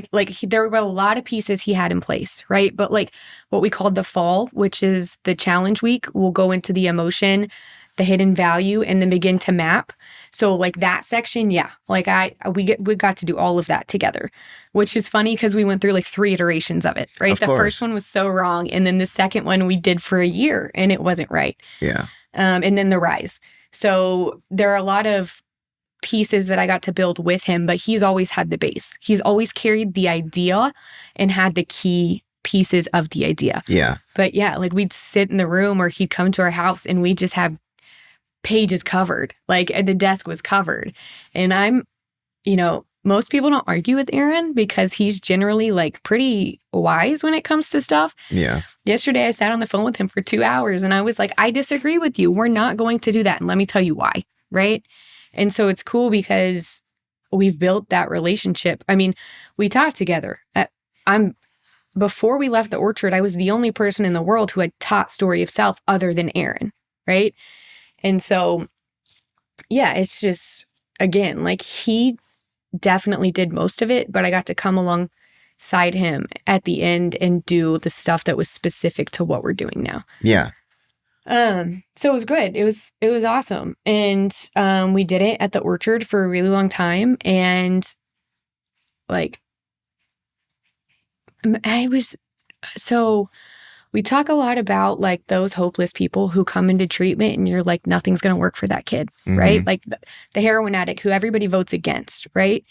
there were a lot of pieces he had in place, right? But like what we called the fall, which is the challenge week, we'll go into the emotion, the hidden value, and then begin to map. So like that section, like we got to do all of that together, which is funny because we went through like 3 iterations of it, right? Of the course. First one was so wrong, and then the second one we did for a year, and it wasn't right. Yeah. And then the rise. So there are a lot of pieces that I got to build with him, but he's always had the base. He's always carried the idea and had the key pieces of the idea. Yeah. But like we'd sit in the room, or he'd come to our house and we'd just have pages covered, like, and the desk was covered. And I'm, most people don't argue with Aaron because he's generally like pretty wise when it comes to stuff. Yeah. Yesterday I sat on the phone with him for 2 hours and I was like, I disagree with you. We're not going to do that. And let me tell you why. Right. And so it's cool because we've built that relationship. I mean, we talked together. Before we left the orchard, I was the only person in the world who had taught Story of Self other than Aaron, right? And so, it's just, again, like he definitely did most of it, but I got to come alongside him at the end and do the stuff that was specific to what we're doing now. Yeah. So it was good. It was awesome. And, we did it at the orchard for a really long time. And like, we talk a lot about like those hopeless people who come into treatment and you're like, nothing's going to work for that kid, right? Like the heroin addict who everybody votes against, right?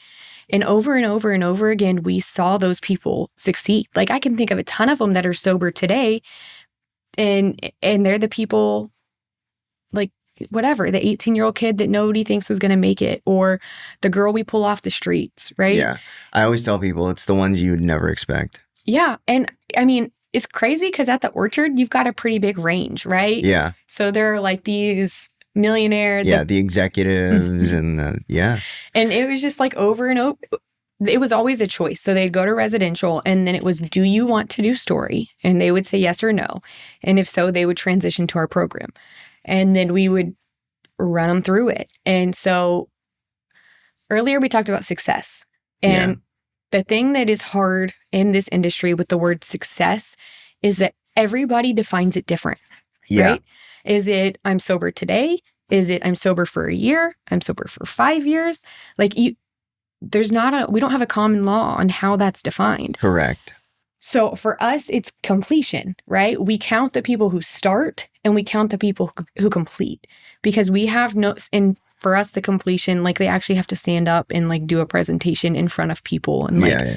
And over and over and over again, we saw those people succeed. Like I can think of a ton of them that are sober today, and they're the people, like whatever, the 18-year-old kid that nobody thinks is going to make it, or the girl we pull off the streets, right? Yeah. I always tell people it's the ones you would never expect. Yeah. And I mean, it's crazy because at the Orchard, you've got a pretty big range, right? Yeah. So there are like these millionaire. Yeah, the executives and the, yeah. And it was just like over and over. It was always a choice. So they'd go to residential, and then it was, do you want to do story? And they would say yes or no. And if so, they would transition to our program. And then we would run them through it. And so earlier we talked about success. And the thing that is hard in this industry with the word success is that everybody defines it different. Yeah. Right? Is it I'm sober today? Is it I'm sober for a year? I'm sober for 5 years? Like we don't have a common law on how that's defined. Correct. So for us, it's completion, right? We count the people who start and we count the people who complete, because we have and for us, the completion, like they actually have to stand up and like do a presentation in front of people. And like,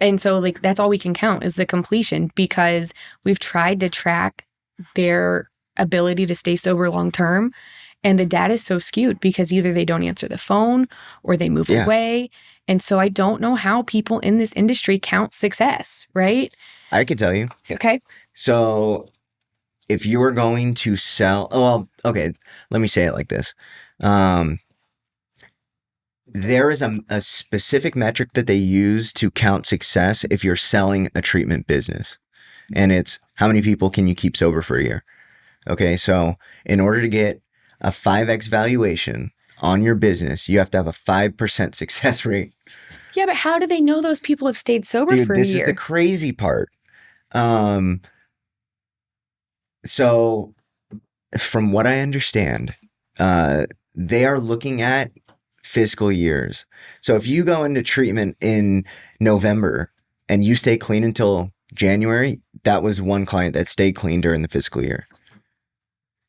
and so like, that's all we can count is the completion, because we've tried to track their ability to stay sober long-term. And the data is so skewed because either they don't answer the phone or they move away. And so I don't know how people in this industry count success, right? I can tell you. Okay. So if you were going to sell, okay, let me say it like this. There is a specific metric that they use to count success if you're selling a treatment business. And it's how many people can you keep sober for a year? Okay, so in order to get a 5x valuation on your business, you have to have a 5% success rate. Yeah, but how do they know those people have stayed sober for a year? This is the crazy part. So from what I understand, they are looking at fiscal years. So if you go into treatment in November and you stay clean until January, that was one client that stayed clean during the fiscal year.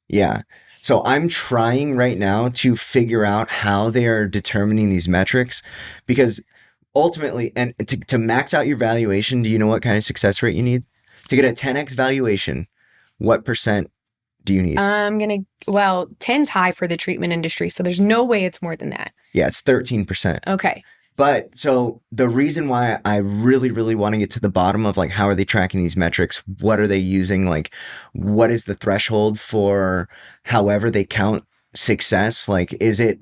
Yeah. So I'm trying right now to figure out how they are determining these metrics, because ultimately, and to max out your valuation, do you know what kind of success rate you need? To get a 10x valuation, what percent do you need? 10's high for the treatment industry, so there's no way it's more than that. Yeah, it's 13%. Okay. But so the reason why I really, really want to get to the bottom of like, how are they tracking these metrics? What are they using? Like, what is the threshold for however they count success? Like, is it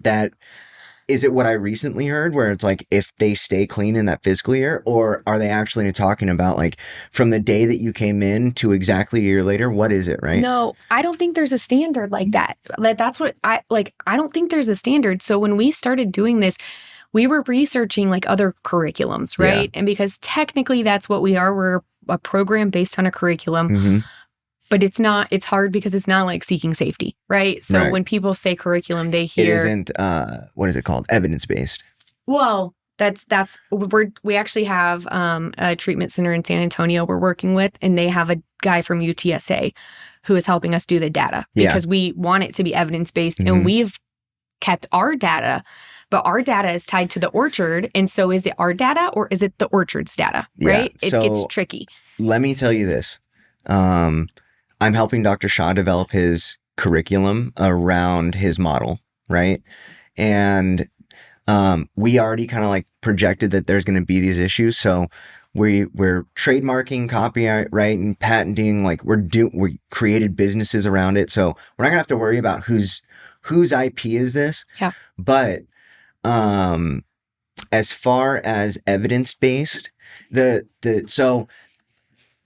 what I recently heard where it's like, if they stay clean in that fiscal year, or are they actually talking about like from the day that you came in to exactly a year later? What is it, right? No, I don't think there's a standard like that. Like, that's what I don't think there's a standard. So when we started doing this, we were researching like other curriculums, right? Yeah. And because technically that's what we are. We're a program based on a curriculum. Mm-hmm. But it's hard because it's not like seeking safety, right? So when people say curriculum, they hear... It isn't, what is it called? Evidence-based. Well, we actually have a treatment center in San Antonio we're working with, and they have a guy from UTSA who is helping us do the data because we want it to be evidence-based, and we've kept our data, but our data is tied to the Orchard. And so is it our data or is it the Orchard's data, right? It gets tricky. Let me tell you this. I'm helping Dr. Shah develop his curriculum around his model, right? And we already kind of like projected that there's going to be these issues. So we're trademarking, copyright, and patenting. Like we created businesses around it. So we're not gonna have to worry about whose IP is this. Yeah. But as far as evidence-based, the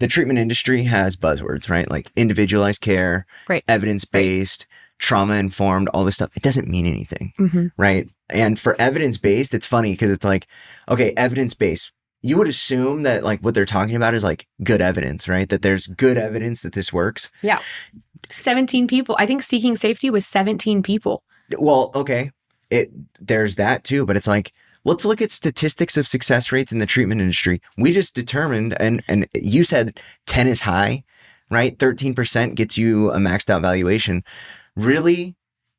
treatment industry has buzzwords, right? Like individualized care, right, evidence-based, trauma-informed, all this stuff. It doesn't mean anything, right? And for evidence-based, it's funny because it's like, okay, evidence-based. You would assume that like what they're talking about is like good evidence, right? That there's good evidence that this works. Yeah. 17 people. I think Seeking Safety was 17 people. Well, okay. There's that too, but it's like, let's look at statistics of success rates in the treatment industry. We just determined, and you said 10 is high, right? 13% gets you a maxed out valuation. Really,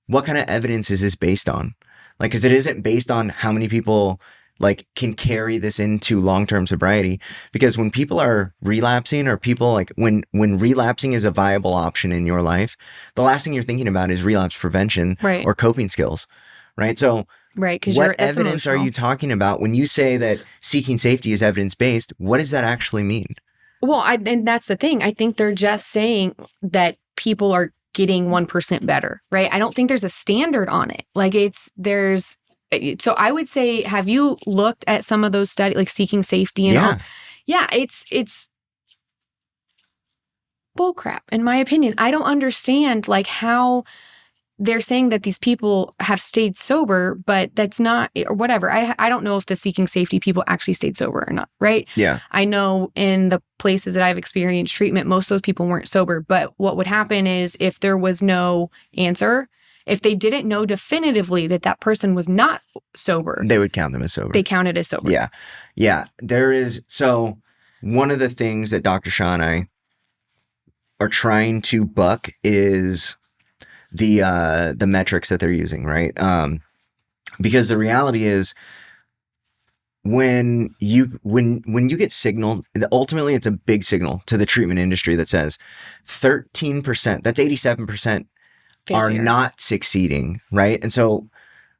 what kind of evidence is this based on? Like, because it isn't based on how many people like can carry this into long-term sobriety. Because when people are relapsing, or people like when relapsing is a viable option in your life, the last thing you're thinking about is relapse prevention Right. or coping skills, right? So Right, because what evidence are you talking about when you say that seeking safety is evidence-based? What does that actually mean? Well, and that's the thing. I think they're just saying that people are getting 1% better, right? I don't think there's a standard on it. Like so I would say, have you looked at some of those studies, like seeking safety and all? Yeah, it's bullcrap, in my opinion. I don't understand like how they're saying that these people have stayed sober, but that's not, or whatever. I don't know if the seeking safety people actually stayed sober or not, right? Yeah. I know in the places that I've experienced treatment, most of those people weren't sober. But what would happen is if there was no answer, if they didn't know definitively that that person was not sober, they would count them as sober. They counted as sober. Yeah. Yeah. So one of the things that Dr. Shaw and I are trying to buck is the metrics that they're using, right? Because the reality is when you get signaled, ultimately it's a big signal to the treatment industry that says 13%, that's 87% are not succeeding, right? And so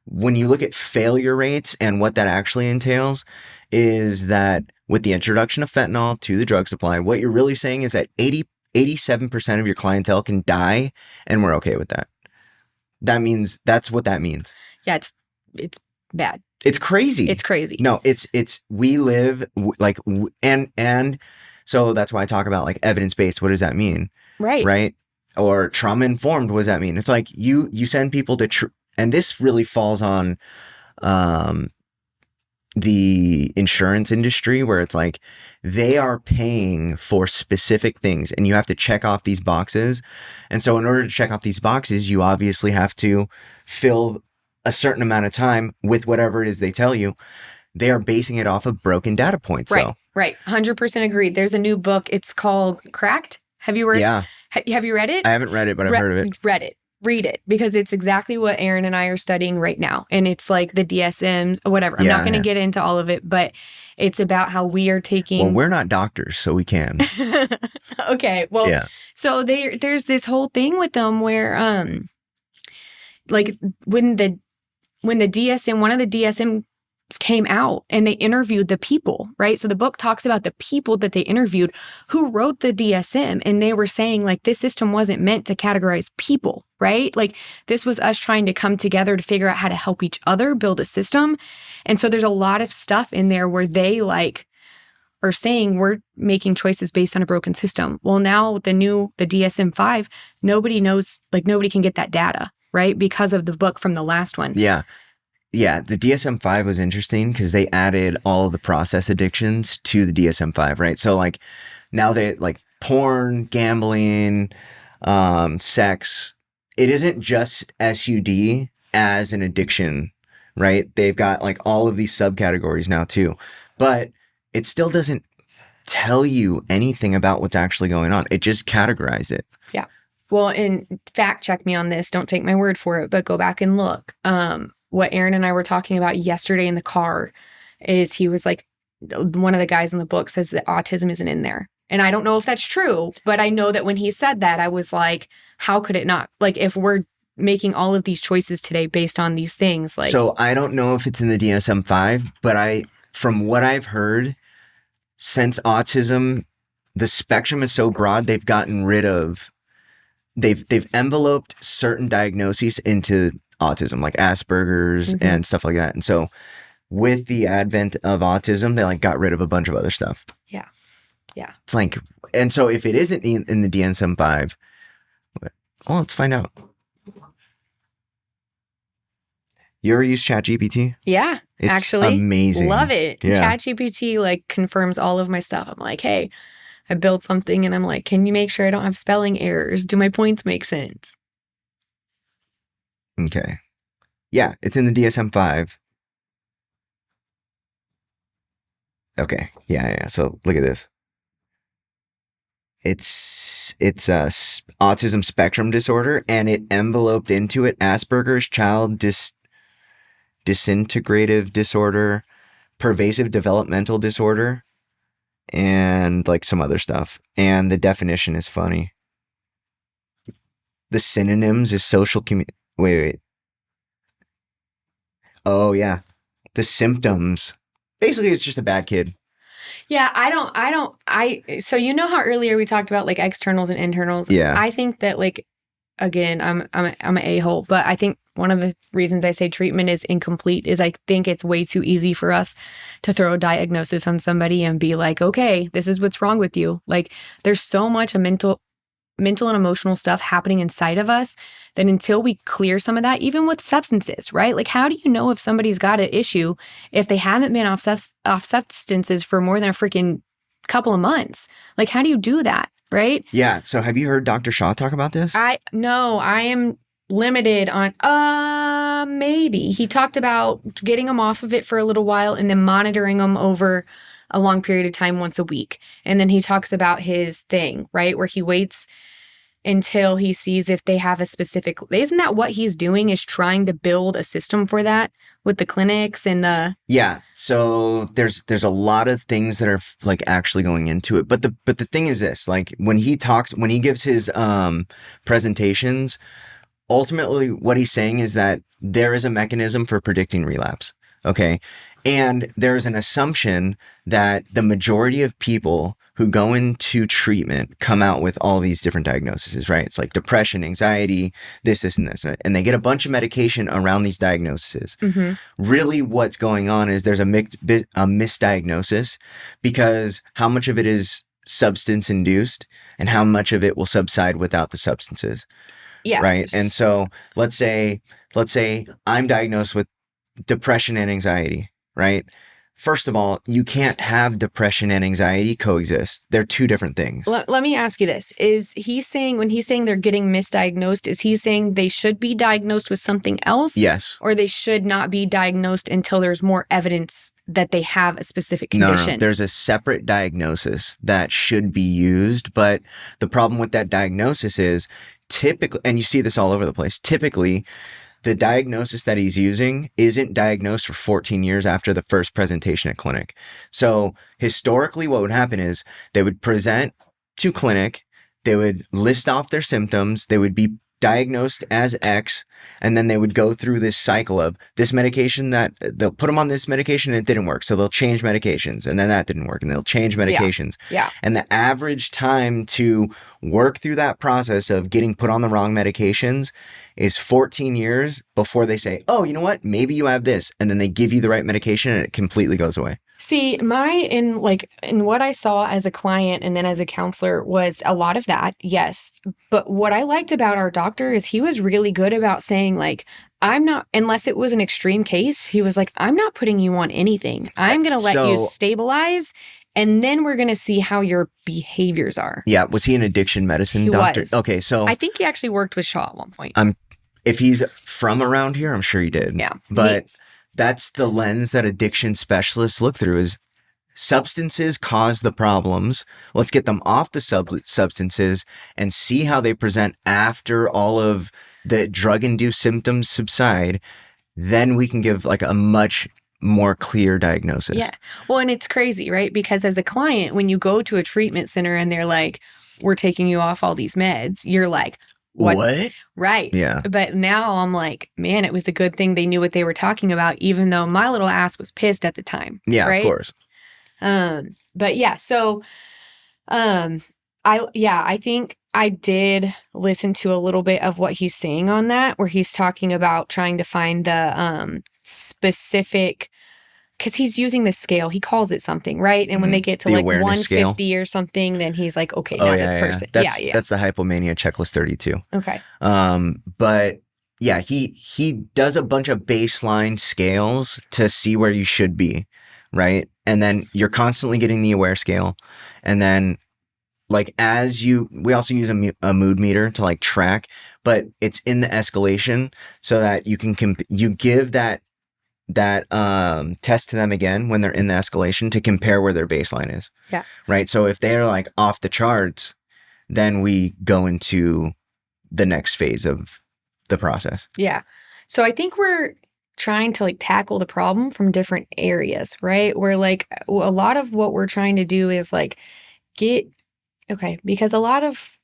when you look at failure rates and what that actually entails is that with the introduction of fentanyl to the drug supply, what you're really saying is that 87% of your clientele can die, and we're okay with that. That's what that means. Yeah, it's bad. It's crazy. It's crazy. No, we live like, and so that's why I talk about like evidence-based. What does that mean? Right. Right. Or trauma-informed. What does that mean? It's like you send people to, and this really falls on, the insurance industry, where it's like they are paying for specific things and you have to check off these boxes. And so in order to check off these boxes, you obviously have to fill a certain amount of time with whatever it is they tell you. They are basing it off of broken data points. Right. So. Right. 100% agreed. There's a new book. It's called Cracked. Have you read it? Yeah. Have you read it? I haven't read it, but I've heard of it. Read it. Read it, because it's exactly what Aaron and I are studying right now. And it's like the DSMs, whatever. I'm not going to get into all of it, but it's about how we are taking... Well, we're not doctors, so we can. Okay. Well, yeah. So there's this whole thing with them where, like when the DSM, one of the DSMs came out and they interviewed the people, right? So the book talks about the people that they interviewed who wrote the DSM, and they were saying like this system wasn't meant to categorize people, right? Like this was us trying to come together to figure out how to help each other build a system. And so there's a lot of stuff in there where they like are saying we're making choices based on a broken system. Well, now the DSM-5, nobody knows, like nobody can get that data, right? Because of the book from the last one. Yeah. Yeah, the DSM-5 was interesting because they added all of the process addictions to the DSM-5, right? So like now they like porn, gambling, sex. It isn't just SUD as an addiction, right? They've got like all of these subcategories now too, but it still doesn't tell you anything about what's actually going on. It just categorized it. Yeah. Well, and fact check me on this. Don't take my word for it, but go back and look. What Aaron and I were talking about yesterday in the car is he was like, one of the guys in the book says that autism isn't in there. And I don't know if that's true, but I know that when he said that, I was like, how could it not? Like, if we're making all of these choices today based on these things, like. So I don't know if it's in the DSM-5, but from what I've heard, since autism, the spectrum is so broad, they've gotten rid of, they've enveloped certain diagnoses into autism, like Asperger's and stuff like that. And so with the advent of autism, they like got rid of a bunch of other stuff. Yeah. Yeah. It's like, and so if it isn't in the DSM-5, well, let's find out. You ever use ChatGPT? Yeah. It's actually amazing. Love it. Yeah. ChatGPT like confirms all of my stuff. I'm like, hey, I built something and I'm like, can you make sure I don't have spelling errors? Do my points make sense? Okay. Yeah, it's in the DSM-5. Okay. Yeah. So look at this. It's autism spectrum disorder, and it enveloped into it Asperger's child disintegrative disorder, pervasive developmental disorder, and like some other stuff. And the definition is funny. The synonyms is social wait. Oh yeah. The symptoms. Basically, it's just a bad kid. Yeah, so you know how earlier we talked about like externals and internals? Yeah. I think that like, again, I'm an a-hole, but I think one of the reasons I say treatment is incomplete is I think it's way too easy for us to throw a diagnosis on somebody and be like, okay, this is what's wrong with you. Like there's so much mental and emotional stuff happening inside of us that until we clear some of that, even with substances, right? Like how do you know if somebody's got an issue if they haven't been off substances for more than a freaking couple of months? Like how do you do that, right? Yeah. So have you heard Dr. Shaw talk about this? No, I am limited on maybe. He talked about getting them off of it for a little while and then monitoring them over a long period of time once a week. And then he talks about his thing, right? Where he waits until he sees if they have a specific, isn't that what he's doing, is trying to build a system for that with the clinics and the... Yeah. So there's a lot of things that are like actually going into it. But the thing is this, like when he gives his presentations, ultimately what he's saying is that there is a mechanism for predicting relapse. Okay. And there's an assumption that the majority of people who go into treatment come out with all these different diagnoses, right? It's like depression, anxiety, this, and this. And they get a bunch of medication around these diagnoses. Mm-hmm. Really what's going on is there's a misdiagnosis because how much of it is substance induced and how much of it will subside without the substances. Yeah. Right. And so let's say I'm diagnosed with depression and anxiety, right? First of all, you can't have depression and anxiety coexist. They're two different things. Let me ask you this. Is he saying, when he's saying they're getting misdiagnosed, is he saying they should be diagnosed with something else? Yes. Or they should not be diagnosed until there's more evidence that they have a specific condition? No. There's a separate diagnosis that should be used. But the problem with that diagnosis is typically, and you see this all over the place, typically, the diagnosis that he's using isn't diagnosed for 14 years after the first presentation at clinic. So historically, what would happen is they would present to clinic, they would list off their symptoms, they would be diagnosed as X, and then they would go through this cycle of this medication that they'll put them on this medication and it didn't work. So they'll change medications and then that didn't work and they'll change medications. Yeah. And the average time to work through that process of getting put on the wrong medications is 14 years before they say, oh, you know what? Maybe you have this. And then they give you the right medication and it completely goes away. See, in what I saw as a client and then as a counselor was a lot of that, yes. But what I liked about our doctor is he was really good about saying, like, I'm not, unless it was an extreme case, he was like, I'm not putting you on anything. I'm going to let you stabilize, and then we're going to see how your behaviors are. Yeah. Was he an addiction medicine doctor? Was. Okay. So I think he actually worked with Shaw at one point. If he's from around here, I'm sure he did. Yeah. But that's the lens that addiction specialists look through is substances cause the problems. Let's get them off the substances and see how they present after all of the drug-induced symptoms subside. Then we can give like a much more clear diagnosis. Yeah. Well, and it's crazy, right? Because as a client, when you go to a treatment center and they're like, we're taking you off all these meds, you're like, what? Right. Yeah. But now I'm like, man, it was a good thing they knew what they were talking about, even though my little ass was pissed at the time. Yeah, right? Of course. But yeah, so I think I did listen to a little bit of what he's saying on that, where he's talking about trying to find the specific, because he's using the scale. He calls it something, right? And when they get to The like awareness 150 scale. Or something, then he's like, okay, now this person. That's the hypomania checklist 32. Okay. But yeah, he does a bunch of baseline scales to see where you should be, right? And then you're constantly getting the aware scale. And then like we also use a mood meter to like track, but it's in the escalation so that you can, you give that test to them again when they're in the escalation to compare where their baseline is. Yeah. Right. So if they're like off the charts, then we go into the next phase of the process. Yeah. So I think we're trying to like tackle the problem from different areas, right? Where like a lot of what we're trying to do is like because a lot of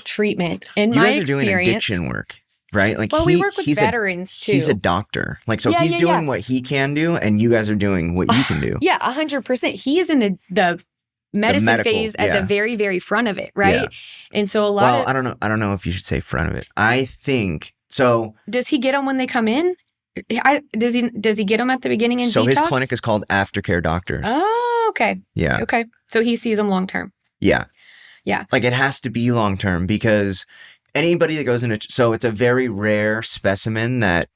treatment in You my guys are doing experience, addiction work, right? Like well, we work with veterans too. He's a doctor. Like, so he's doing what he can do, and you guys are doing what you can do. Yeah, 100%. He is in the medicine phase at the very, very front of it, right? Yeah. And so I don't know if you should say front of it. I think so. Does he get them when they come in? Does he get them at the beginning in detox? So his clinic is called Aftercare Doctors. Oh, okay. Yeah. Okay. So he sees them long term. Yeah. Yeah. Like it has to be long term because anybody that goes into, so it's a very rare specimen that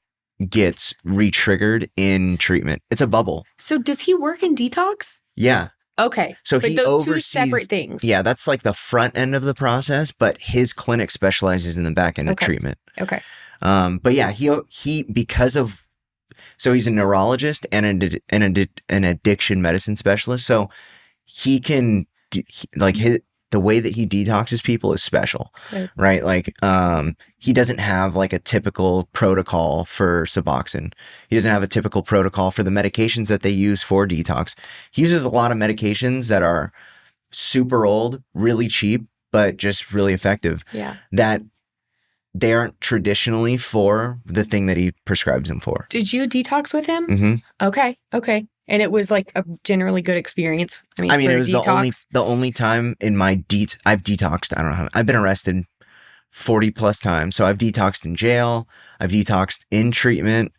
gets re-triggered in treatment. It's a bubble. So does he work in detox? Yeah. Okay. So but he those oversees 2 separate things. Yeah, that's like the front end of the process, but his clinic specializes in the back end of treatment. Okay. But yeah, he because of, so he's a neurologist and an addiction medicine specialist. So he can the way that he detoxes people is special, right? Like, he doesn't have like a typical protocol for Suboxone. He doesn't have a typical protocol for the medications that they use for detox. He uses a lot of medications that are super old, really cheap, but just really effective. Yeah. That they aren't traditionally for the thing that he prescribes them for. Did you detox with him? Mm-hmm. Okay. And it was like a generally good experience. I mean, it was the only time in my I've detoxed. I don't know how. I've been arrested 40 plus times. So I've detoxed in jail. I've detoxed in treatment.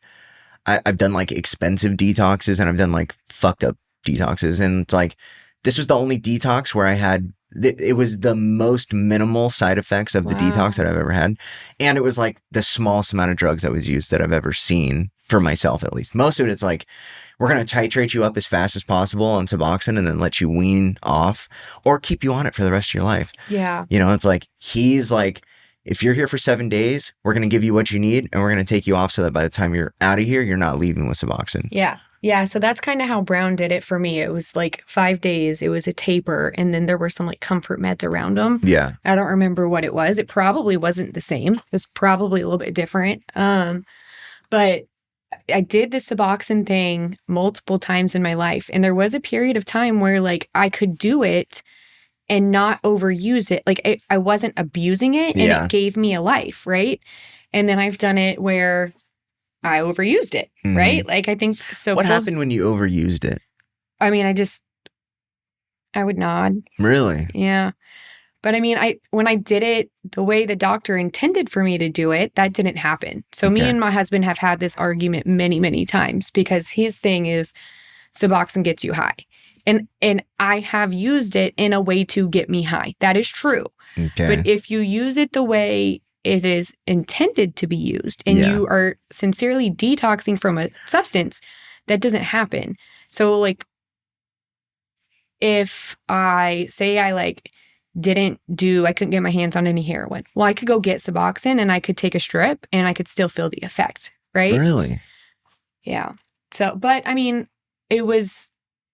I've done like expensive detoxes and I've done like fucked up detoxes. And it's like, this was the only detox where I had, it was the most minimal side effects of the detox that I've ever had. And it was like the smallest amount of drugs that was used that I've ever seen for myself, at least. Most of it, it's like, we're going to titrate you up as fast as possible on Suboxone and then let you wean off or keep you on it for the rest of your life. Yeah. You know, it's like, he's like, if you're here for 7 days, we're going to give you what you need and we're going to take you off so that by the time you're out of here, you're not leaving with Suboxone. Yeah. Yeah. So that's kind of how Brown did it for me. It was like 5 days. It was a taper. And then there were some like comfort meds around them. Yeah. I don't remember what it was. It probably wasn't the same. It was probably a little bit different. But I did the Suboxone thing multiple times in my life. And there was a period of time where like I could do it and not overuse it. Like I wasn't abusing it and it gave me a life, right? And then I've done it where I overused it, right? Like I think so. What happened when you overused it? I mean, I would nod. Really? Yeah. But I mean, when I did it the way the doctor intended for me to do it, that didn't happen. So me and my husband have had this argument many, many times because his thing is Suboxone gets you high. And I have used it in a way to get me high. That is true. Okay. But if you use it the way it is intended to be used and you are sincerely detoxing from a substance, that doesn't happen. So like if I say I couldn't get my hands on any heroin. Well, I could go get Suboxone and I could take a strip and I could still feel the effect, right? Really? Yeah. So, but I mean, it was,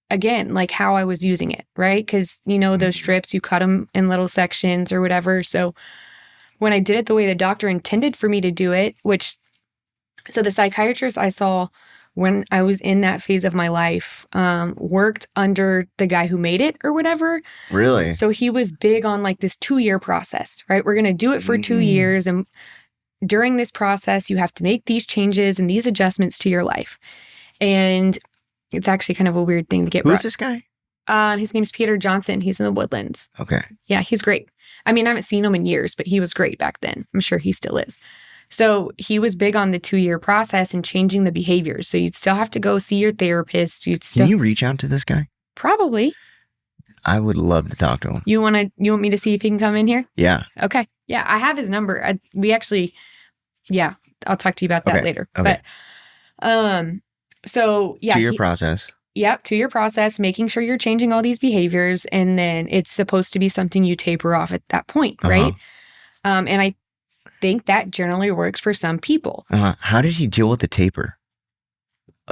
again, like how I was using it, right? Because, you know, those strips, you cut them in little sections or whatever. So when I did it the way the doctor intended for me to do it, so the psychiatrist I saw when I was in that phase of my life, worked under the guy who made it or whatever. Really? So he was big on like this 2-year process, right? We're going to do it for 2 years. And during this process, you have to make these changes and these adjustments to your life. And it's actually kind of a weird thing to get. Who's this guy? His name's Peter Johnson. He's in the Woodlands. Okay. Yeah, he's great. I mean, I haven't seen him in years, but he was great back then. I'm sure he still is. So he was big on the 2-year process and changing the behaviors. So you'd still have to go see your therapist. Can you reach out to this guy? Probably. I would love to talk to him. You want me to see if he can come in here? Yeah. Okay. Yeah, I have his number. I'll talk to you about that later. Okay. But so yeah. 2-year process. Yep, 2-year process, making sure you're changing all these behaviors, and then it's supposed to be something you taper off at that point, right? And I think that generally works for some people. How did he deal with the taper?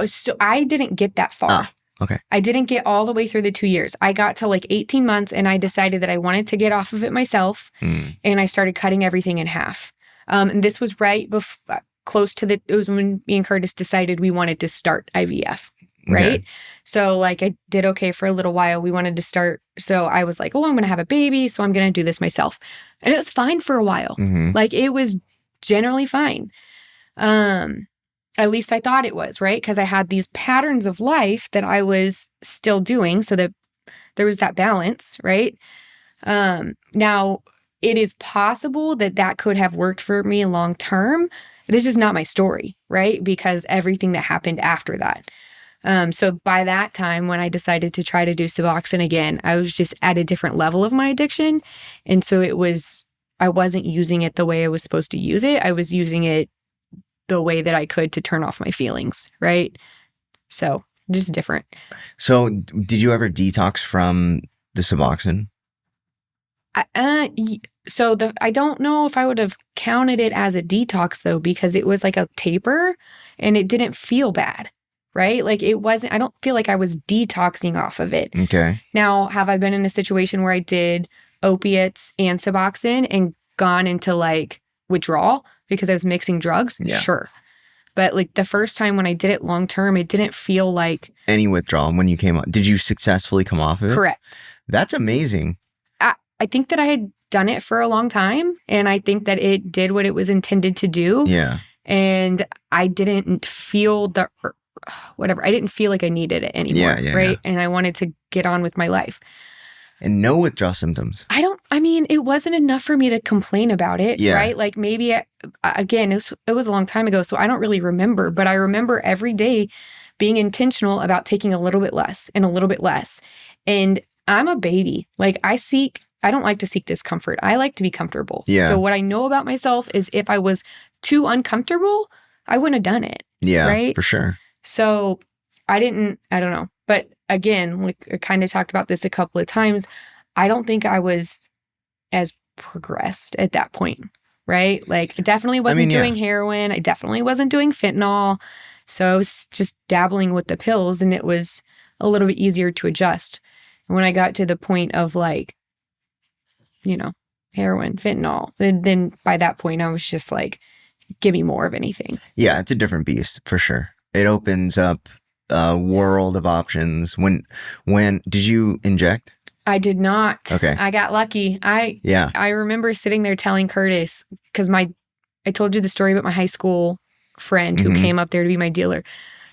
So I didn't get that far. Okay. I didn't get all the way through the 2 years. I got to like 18 months and I decided that I wanted to get off of it myself. And I started cutting everything in half. And this was right before, close to it was when me and Curtis decided we wanted to start IVF. Right. Okay. So like I did okay for a little while. We wanted to start. So I was like, oh, I'm going to have a baby. So I'm going to do this myself. And it was fine for a while. Mm-hmm. Like it was generally fine. At least I thought it was, right? Because I had these patterns of life that I was still doing. So that there was that balance, right? Now it is possible that that could have worked for me long term. This is not my story, right? Because everything that happened after that. So by that time, when I decided to try to do Suboxone again, I was just at a different level of my addiction. And so I wasn't using it the way I was supposed to use it. I was using it the way that I could to turn off my feelings, right? So just different. So did you ever detox from the Suboxone? I don't know if I would have counted it as a detox though, because it was like a taper and it didn't feel bad. Right? Like I don't feel like I was detoxing off of it. Okay. Now, have I been in a situation where I did opiates and Suboxone and gone into like withdrawal because I was mixing drugs? Yeah. Sure. But like the first time when I did it long term, it didn't feel like any withdrawal when you came on. Did you successfully come off of it? Correct. That's amazing. I think that I had done it for a long time and I think that it did what it was intended to do. Yeah. And I didn't feel I didn't feel like I needed it anymore, right? And I wanted to get on with my life. And no withdrawal symptoms. It wasn't enough for me to complain about it, right? Like maybe, again, it was a long time ago, so I don't really remember, but I remember every day being intentional about taking a little bit less and a little bit less. And I'm a baby. Like I don't like to seek discomfort. I like to be comfortable. Yeah. So what I know about myself is if I was too uncomfortable, I wouldn't have done it. Yeah, right? For sure. So I don't know. But again, like I kind of talked about this a couple of times. I don't think I was as progressed at that point, right? Like I definitely wasn't doing heroin. I definitely wasn't doing fentanyl. So I was just dabbling with the pills and it was a little bit easier to adjust. And when I got to the point of like, heroin, fentanyl, then by that point I was just like, give me more of anything. Yeah, it's a different beast for sure. It opens up a world of options. When did you inject? I did not. Okay. I got lucky. I remember sitting there telling Curtis, because I told you the story about my high school friend who came up there to be my dealer.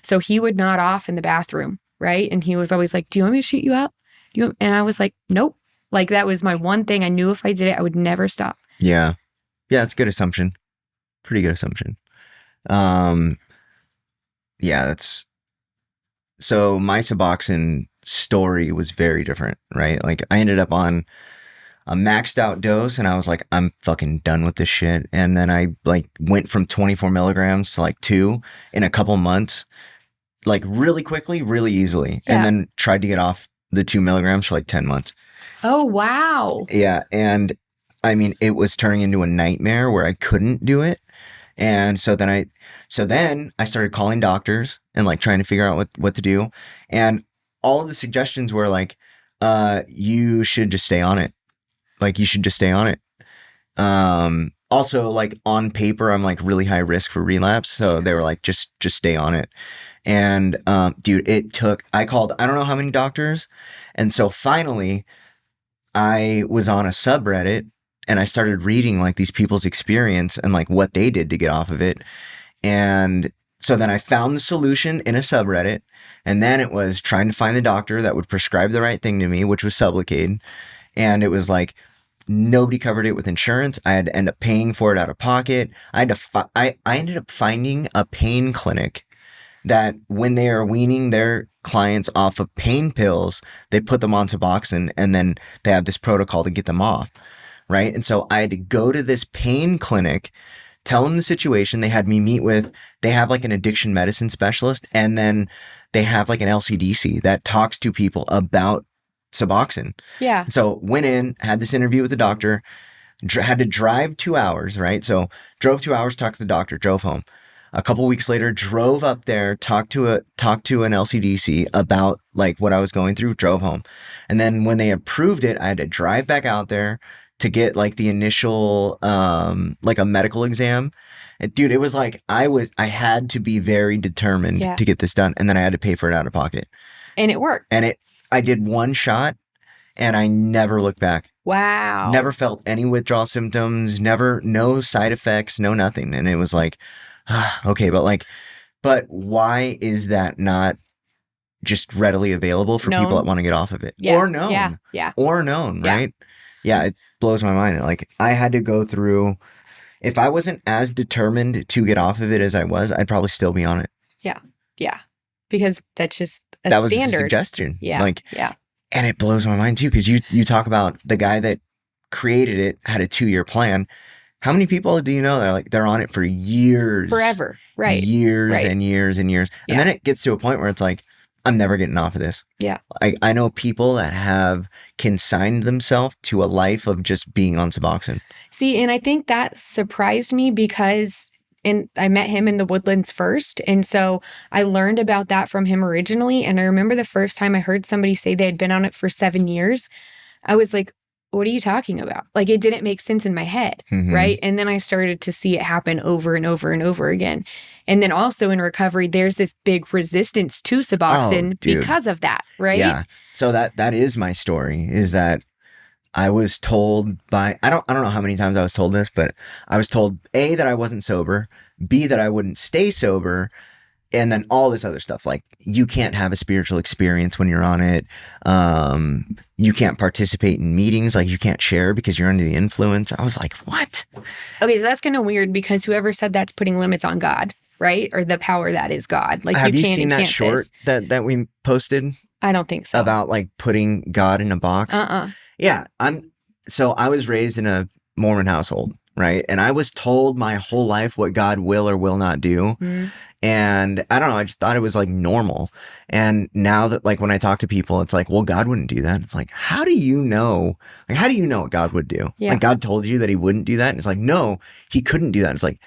So he would nod off in the bathroom, right? And he was always like, do you want me to shoot you up? And I was like, nope. Like that was my one thing. I knew if I did it, I would never stop. Yeah. Yeah, it's a good assumption. Pretty good assumption. So my Suboxone story was very different, right? Like I ended up on a maxed out dose and I was like, I'm fucking done with this shit. And then I like went from 24 milligrams to like 2 in a couple months, like really quickly, really easily. Yeah. And then tried to get off the 2 milligrams for like 10 months. Oh, wow. Yeah. And it was turning into a nightmare where I couldn't do it. And so then I started calling doctors and like trying to figure out what to do. And all of the suggestions were like, you should just stay on it. Like you should just stay on it. Also like on paper, I'm like really high risk for relapse. So they were like, just stay on it. And, dude, I called, I don't know how many doctors. And so finally I was on a subreddit and I started reading like these people's experience and like what they did to get off of it. And so then I found the solution in a subreddit. And then it was trying to find the doctor that would prescribe the right thing to me, which was Sublocade. And it was like, nobody covered it with insurance. I had to end up paying for it out of pocket. I ended up finding a pain clinic that when they are weaning their clients off of pain pills, they put them on Suboxone and then they have this protocol to get them off. Right. And so I had to go to this pain clinic, tell them the situation. They had me they have like an addiction medicine specialist, and then they have like an LCDC that talks to people about Suboxone. Yeah. So went in, had this interview with the doctor, had to drive 2 hours, right? So drove 2 hours, talked to the doctor, drove home. A couple weeks later, drove up there, talked to an LCDC about like what I was going through, drove home. And then when they approved it, I had to drive back out there, to get like the initial, like a medical exam. And, dude, it was like, I had to be very determined to get this done. And then I had to pay for it out of pocket. And it worked. And I did one shot and I never looked back. Wow. Never felt any withdrawal symptoms, no side effects, no nothing. And it was like, okay, but why is that not just readily available for people that want to get off of it? Or known. Or known, right? Yeah, it blows my mind. Like, I had to go through, if I wasn't as determined to get off of it as I was, I'd probably still be on it. Yeah. Because that's just that standard. was a suggestion. Yeah. And it blows my mind too, because you talk about the guy that created it had a 2-year plan. How many people do you know that are like, they're on it for years? Forever. Right. Years and years and years. And then it gets to a point where it's like, I'm never getting off of this. Yeah. I know people that have consigned themselves to a life of just being on Suboxone. See, and I think that surprised me because I met him in the Woodlands first. And so I learned about that from him originally. And I remember the first time I heard somebody say they had been on it for 7 years, I was like, what are you talking about? Like, it didn't make sense in my head, right? And then I started to see it happen over and over and over again. And then also in recovery, there's this big resistance to Suboxone because of that, right? Yeah. So that is my story, is that I was told by, I don't know how many times I was told this, but I was told A, that I wasn't sober, B, that I wouldn't stay sober, and then all this other stuff, like you can't have a spiritual experience when you're on it. You can't participate in meetings, like you can't share because you're under the influence. I was like, what? Okay, so that's kind of weird because whoever said that's putting limits on God, right? Or the power that is God. Like, have you seen that short that we posted? I don't think so. About like putting God in a box? Yeah, so I was raised in a Mormon household, right? And I was told my whole life what God will or will not do. And I don't know, I just thought it was like normal. And now that, like, when I talk to people, it's like, well, God wouldn't do that. It's like, how do you know? Like, how do you know what God would do? Like, God told you that he wouldn't do that. And it's like, no, he couldn't do that. It's like,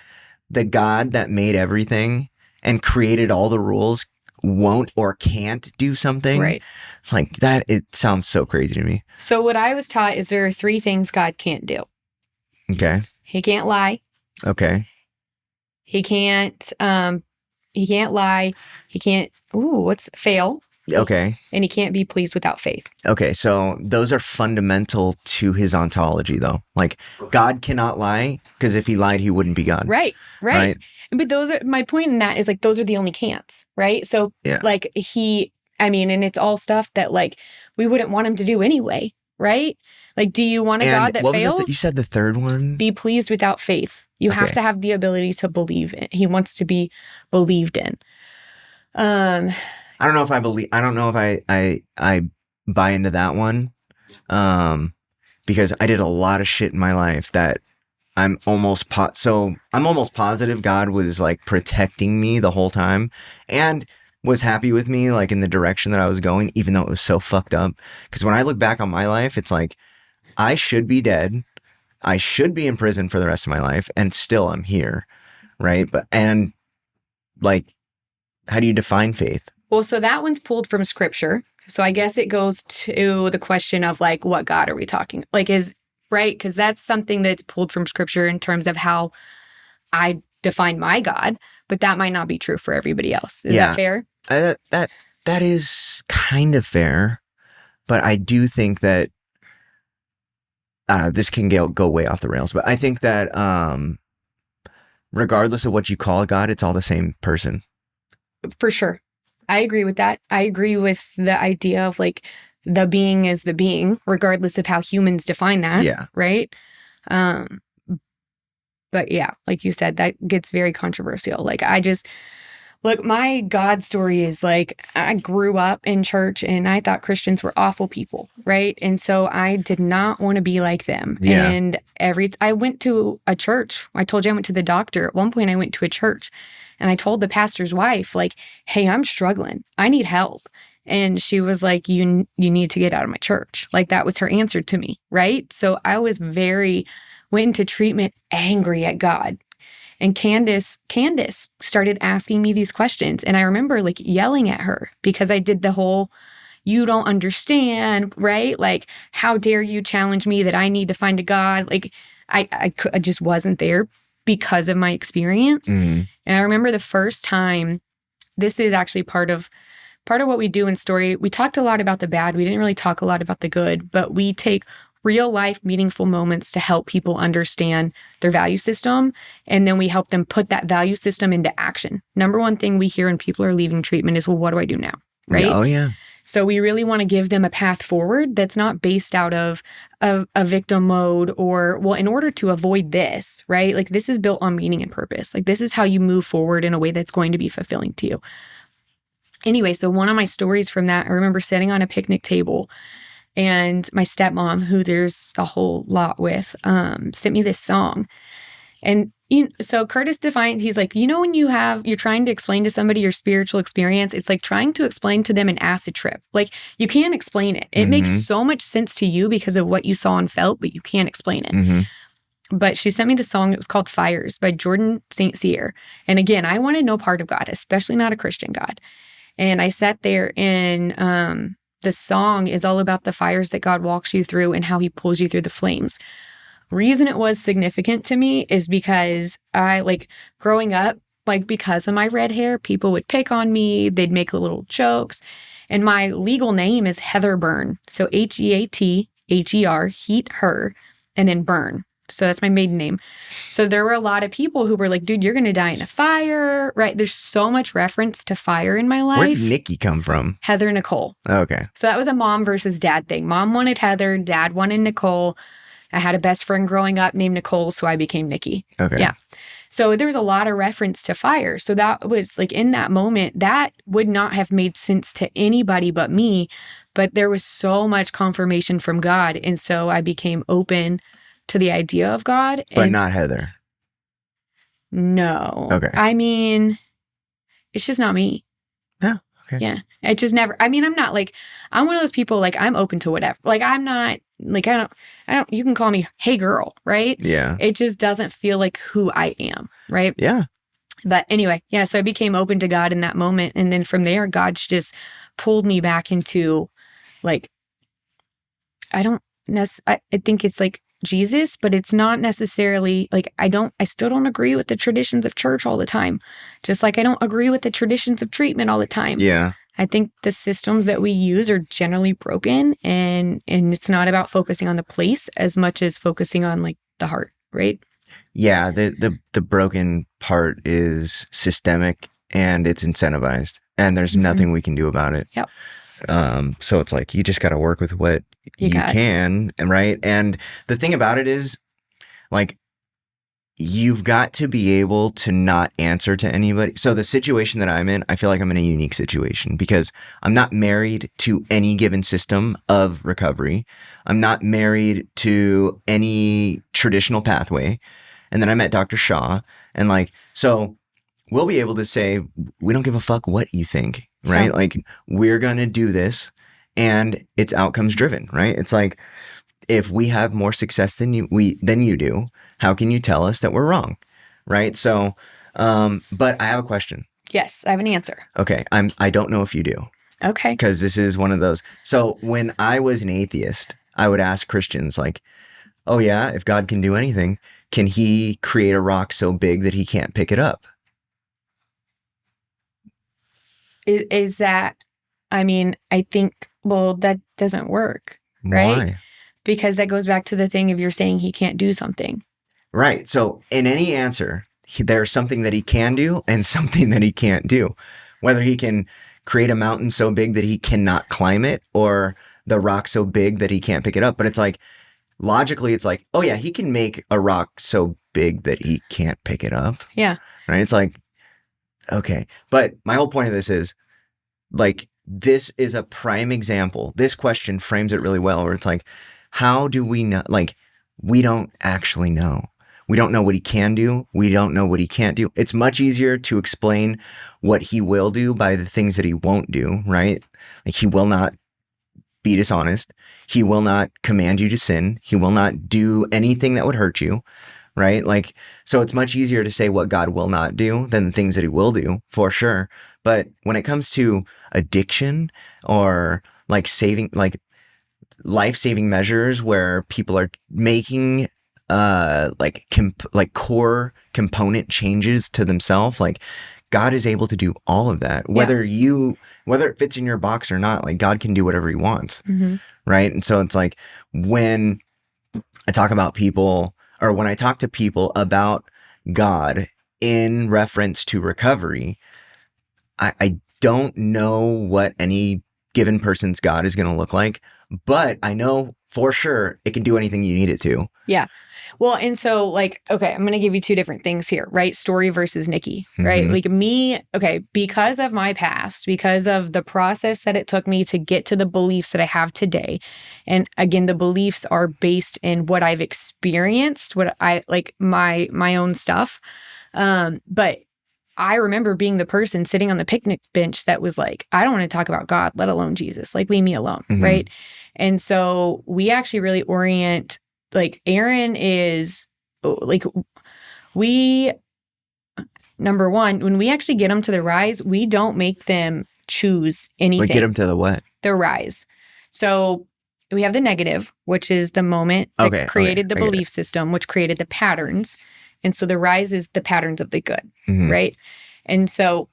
the God that made everything and created all the rules won't or can't do something. Right. It's like that. It sounds so crazy to me. So what I was taught is there are 3 things God can't do. Okay. He can't lie. Okay. He can't lie. He can't, fail. Okay. And he can't be pleased without faith. Okay. So those are fundamental to his ontology, though. Like, God cannot lie, because if he lied, he wouldn't be God. Right. But those are, my point in that is, like, those are the only can'ts, right? So like and it's all stuff that, like, we wouldn't want him to do anyway, right? Like, do you want a God that fails? You said the third one? Be pleased without faith. You have to have the ability to believe in. He wants to be believed in. I don't know if I buy into that one. Because I did a lot of shit in my life that I'm almost positive God was like protecting me the whole time and was happy with me, like, in the direction that I was going, even though it was so fucked up. Because when I look back on my life, it's like, I should be dead. I should be in prison for the rest of my life, and still I'm here, right? And like, how do you define faith? Well, so that one's pulled from scripture. So I guess it goes to the question of, like, what God are we talking? Like, right? Because that's something that's pulled from scripture in terms of how I define my God, but that might not be true for everybody else. Is that fair? That is kind of fair, but I do think that this can go way off the rails. But I think that regardless of what you call God, it's all the same person. For sure. I agree with that. I agree with the idea of, like, the being is the being, regardless of how humans define that. Yeah. Right? But yeah, like you said, that gets very controversial. Like, my God story is, like, I grew up in church and I thought Christians were awful people, right? And so I did not want to be like them. Yeah. And I went to a church. I told you I went to the doctor. At one point I went to a church and I told the pastor's wife, like, hey, I'm struggling. I need help. And she was like, you need to get out of my church. Like, that was her answer to me, right? So I was went into treatment angry at God. And Candace started asking me these questions. And I remember, like, yelling at her because I did the whole, you don't understand, right? Like, how dare you challenge me that I need to find a God? Like, I just wasn't there because of my experience. Mhm. And I remember the first time, this is actually part of what we do in story. We talked a lot about the bad. We didn't really talk a lot about the good, but we take real life meaningful moments to help people understand their value system. And then we help them put that value system into action. Number one thing we hear when people are leaving treatment is, well, what do I do now? Right? Oh, yeah. So we really want to give them a path forward that's not based out of a victim mode or, well, in order to avoid this, right? Like, this is built on meaning and purpose. Like, this is how you move forward in a way that's going to be fulfilling to you. Anyway, so one of my stories from that, I remember sitting on a picnic table and my stepmom, who there's a whole lot with, sent me this song. And so Curtis defined, he's like, when you're trying to explain to somebody your spiritual experience, it's like trying to explain to them an acid trip. Like, you can't explain it. It makes so much sense to you because of what you saw and felt, but you can't explain it. But she sent me the song. It was called Fires by Jordan St. Cyr. And again, I wanted no part of God, especially not a Christian God. And I sat there and the song is all about the fires that God walks you through and how he pulls you through the flames. Reason it was significant to me is because I, like, growing up, like, because of my red hair, people would pick on me. They'd make little jokes. And my legal name is Heather Byrne. So Heather, heat, her, and then Byrne. So that's my maiden name. So there were a lot of people who were like, dude, you're going to die in a fire, right? There's so much reference to fire in my life. Where did Nikki come from? Heather Nicole. Okay. So that was a mom versus dad thing. Mom wanted Heather, dad wanted Nicole. I had a best friend growing up named Nicole, so I became Nikki. Okay. Yeah. So there was a lot of reference to fire. So that was like, in that moment, that would not have made sense to anybody but me. But there was so much confirmation from God. And so I became open to the idea of God. But not Heather. No. Okay. I mean, it's just not me. Yeah. Okay. Yeah. It just never, I mean, I'm not like, I'm one of those people, like, I'm open to whatever. Like, I'm not, like, I don't, you can call me, hey girl, right? Yeah. It just doesn't feel like who I am, right? Yeah. But anyway, yeah, so I became open to God in that moment. And then from there, God's just pulled me back into, like, I think it's like Jesus, but it's not necessarily like, I still don't agree with the traditions of church all the time. Just like I don't agree with the traditions of treatment all the time. Yeah. I think the systems that we use are generally broken, and it's not about focusing on the place as much as focusing on, like, the heart, right? Yeah. The broken part is systemic and it's incentivized, and there's nothing we can do about it. Yep. So it's like, you just got to work with what you can, right? And the thing about it is, like, you've got to be able to not answer to anybody. So the situation that I'm in, I feel like I'm in a unique situation because I'm not married to any given system of recovery. I'm not married to any traditional pathway. And then I met Dr. Shaw, and, like, so we'll be able to say, we don't give a fuck what you think, right? Yeah. Like, we're going to do this, and it's outcomes driven, right? It's like, if we have more success than you do, how can you tell us that we're wrong, right? So, but I have a question. Yes, I have an answer. Okay, I don't know if you do. Okay. Because this is one of those. So when I was an atheist, I would ask Christians, like, oh yeah, if God can do anything, can he create a rock so big that he can't pick it up? Is that, I mean, I think, well, that doesn't work, right? Why? Because that goes back to the thing of you're saying he can't do something. Right. So in any answer, there's something that he can do and something that he can't do. Whether he can create a mountain so big that he cannot climb it, or the rock so big that he can't pick it up. But it's like, logically, it's like, oh yeah, he can make a rock so big that he can't pick it up. Yeah. Right. It's like, okay. But my whole point of this is, like, this is a prime example. This question frames it really well, where it's like, how do we know? Like, we don't actually know. We don't know what he can do. We don't know what he can't do. It's much easier to explain what he will do by the things that he won't do, right? Like, he will not be dishonest. He will not command you to sin. He will not do anything that would hurt you, right? Like, so it's much easier to say what God will not do than the things that he will do, for sure. But when it comes to addiction or, like saving, like life-saving measures where people are making like core component changes to themselves, like God is able to do all of that, whether it fits in your box or not. Like God can do whatever he wants. Right. And so it's like when I talk about people, or when I talk to people about God in reference to recovery, I don't know what any given person's God is going to look like, but I know for sure it can do anything you need it to. Yeah. Well, and so like, okay, I'm going to give you two different things here, right? Story versus Nikki, right? Like me, okay, because of my past, because of the process that it took me to get to the beliefs that I have today. And again, the beliefs are based in what I've experienced, what I like my own stuff. But I remember being the person sitting on the picnic bench that was like, I don't want to talk about God, let alone Jesus. Like, leave me alone. Right. And so we actually really orient, like, Aaron is like, number one, when we actually get them to the rise, we don't make them choose anything. Like, get them to the what? The rise. So we have the negative, which is the moment that created the belief system, which created the patterns. And so the rise is the patterns of the good, right? And so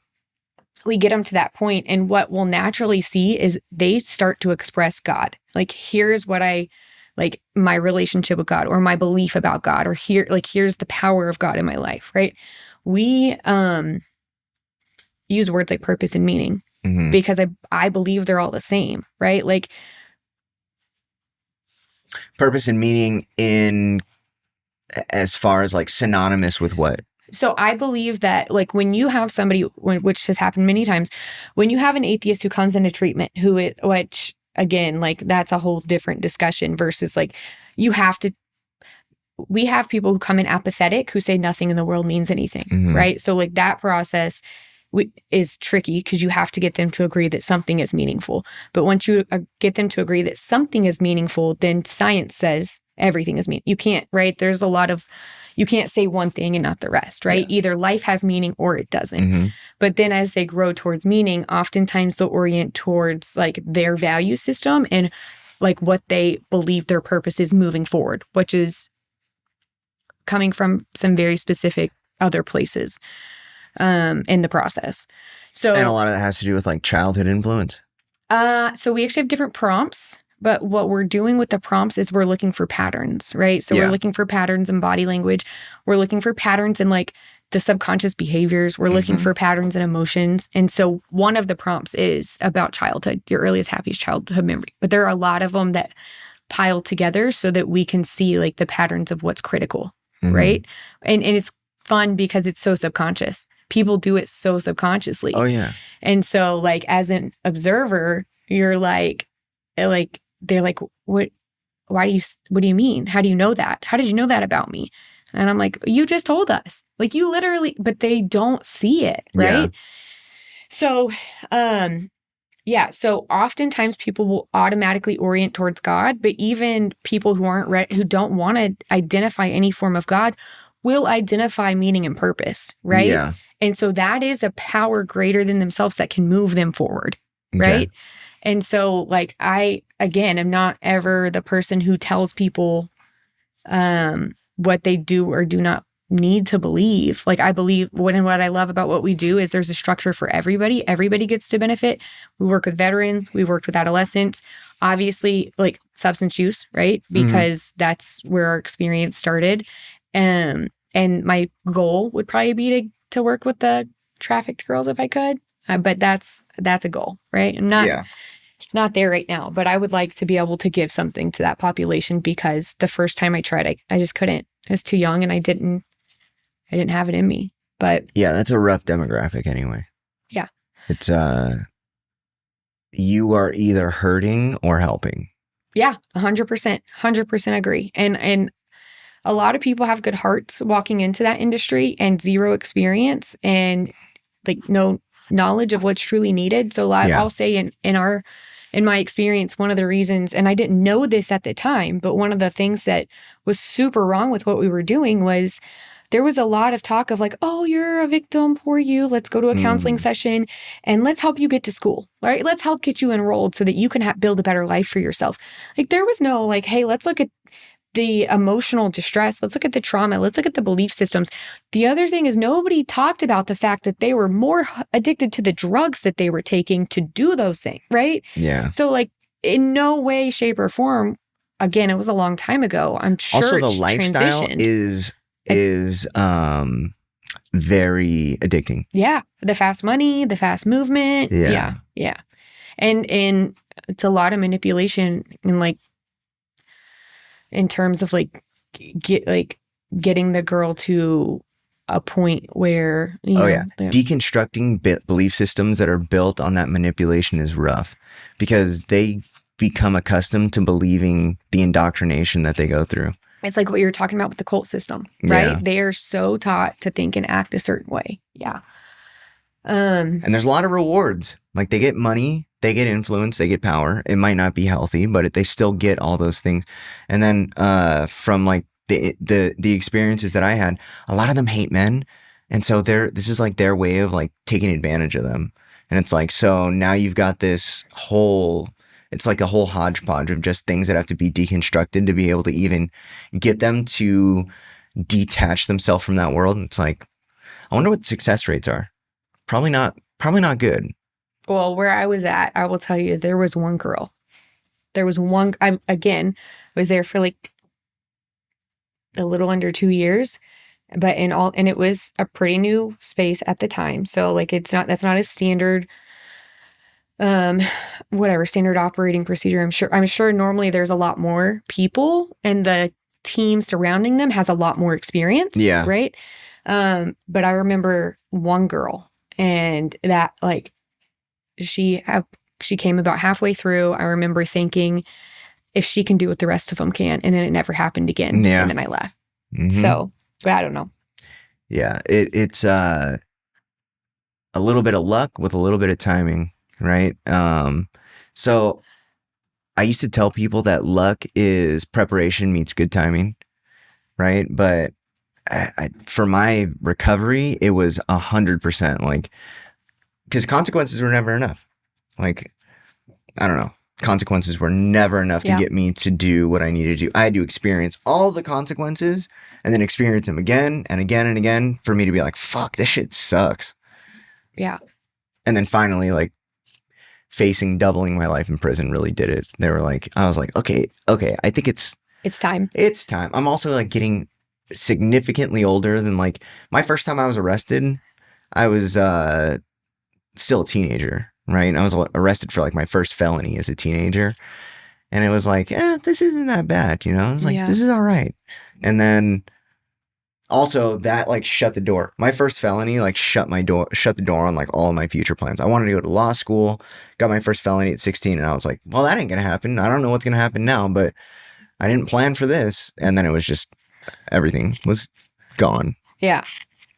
we get them to that point, and what we'll naturally see is they start to express God. Like, here's what like my relationship with God, or my belief about God, or here's the power of God in my life, right? We use words like purpose and meaning because I believe they're all the same, right? Like, purpose and meaning in as far as like synonymous with what? So I believe that, like, when you have somebody, which has happened many times, when you have an atheist who comes into treatment, which again, like, that's a whole different discussion versus like, we have people who come in apathetic who say nothing in the world means anything, right? So like that process is tricky because you have to get them to agree that something is meaningful. But once you get them to agree that something is meaningful, then science says everything is meaningful. You can't, right? There's a lot of, you can't say one thing and not the rest, right? Yeah. Either life has meaning or it doesn't. But then as they grow towards meaning, oftentimes they'll orient towards like their value system and like what they believe their purpose is moving forward, which is coming from some very specific other places in the process. So, and a lot of that has to do with like childhood influence. So we actually have different prompts, but what we're doing with the prompts is we're looking for patterns, right? So we're looking for patterns in body language. We're looking for patterns in like the subconscious behaviors. We're looking for patterns in emotions. And so one of the prompts is about childhood, your earliest, happiest childhood memory. But there are a lot of them that pile together so that we can see like the patterns of what's critical, right? And it's fun because it's so subconscious. People do it so subconsciously. Oh, yeah. And so, like, as an observer, you're like, they're like, what do you mean? How do you know that? How did you know that about me? And I'm like, you just told us. Like, you literally, but they don't see it, right? Yeah. So, so oftentimes people will automatically orient towards God, but even people who aren't who don't want to identify any form of God will identify meaning and purpose, right? Yeah. And so that is a power greater than themselves that can move them forward, right? Okay. And so, like, I, again, am not ever the person who tells people what they do or do not need to believe. Like, I believe what I love about what we do is there's a structure for everybody. Everybody gets to benefit. We work with veterans. We worked with adolescents. Obviously, like, substance use, right? Because that's where our experience started. And my goal would probably be to work with the trafficked girls if I could. But that's a goal, right? I'm not there right now, but I would like to be able to give something to that population because the first time I tried, I just couldn't. I was too young and I didn't have it in me. But yeah, that's a rough demographic anyway. Yeah. It's you are either hurting or helping. Yeah, 100% agree. And a lot of people have good hearts walking into that industry and zero experience and like no knowledge of what's truly needed. So I'll say in my experience, one of the reasons, and I didn't know this at the time, but one of the things that was super wrong with what we were doing was there was a lot of talk of like, oh, you're a victim, poor you. Let's go to a counseling session and let's help you get to school, right? Let's help get you enrolled so that you can build a better life for yourself. Like there was no like, hey, let's look at the emotional distress. Let's look at the trauma. Let's look at the belief systems. The other thing is nobody talked about the fact that they were more addicted to the drugs that they were taking to do those things, right? Yeah. So like in no way, shape, or form, again, it was a long time ago. I'm sure Also, the it's lifestyle transitioned. is very addicting. Yeah. The fast money, the fast movement. Yeah. Yeah. And it's a lot of manipulation and like in terms of like getting the girl to a point where deconstructing belief systems that are built on that manipulation is rough because they become accustomed to believing the indoctrination that they go through. It's like what you're talking about with the cult system, right? Yeah. They are so taught to think and act a certain way. Yeah. And there's a lot of rewards. Like they get money, they get influence, they get power. It might not be healthy, but they still get all those things. And then from like the experiences that I had, a lot of them hate men. And so this is like their way of like taking advantage of them. And it's like, so now you've got this whole, it's like a whole hodgepodge of just things that have to be deconstructed to be able to even get them to detach themselves from that world. And it's like, I wonder what the success rates are. Probably not good. Well, where I was at, I will tell you, there was one girl. There was one, I was there for like a little under 2 years, but and it was a pretty new space at the time. So like, that's not a standard, standard operating procedure. I'm sure normally there's a lot more people and the team surrounding them has a lot more experience. Yeah. Right. But I remember one girl and that like, she came about halfway through. I remember thinking if she can do what the rest of them can, and then it never happened again. Yeah. And then I left. Mm-hmm. So I don't know. Yeah. It's a little bit of luck with a little bit of timing. Right. So I used to tell people that luck is preparation meets good timing. Right. But for my recovery, it was 100% like, because consequences were never enough. Like, I don't know. Consequences were never enough to get me to do what I needed to do. I had to experience all the consequences and then experience them again and again and again for me to be like, fuck, this shit sucks. Yeah. And then finally, like, facing doubling my life in prison really did it. I was like, okay, I think it's time. It's time. I'm also like getting significantly older than like my first time I was arrested. I was still a teenager, right? I was arrested for like my first felony as a teenager. And it was like, this isn't that bad, you know? It's like, this is all right. And then also that like shut the door. My first felony like shut the door on like all of my future plans. I wanted to go to law school, got my first felony at 16. And I was like, well, that ain't going to happen. I don't know what's going to happen now, but I didn't plan for this. And then it was just, everything was gone. Yeah.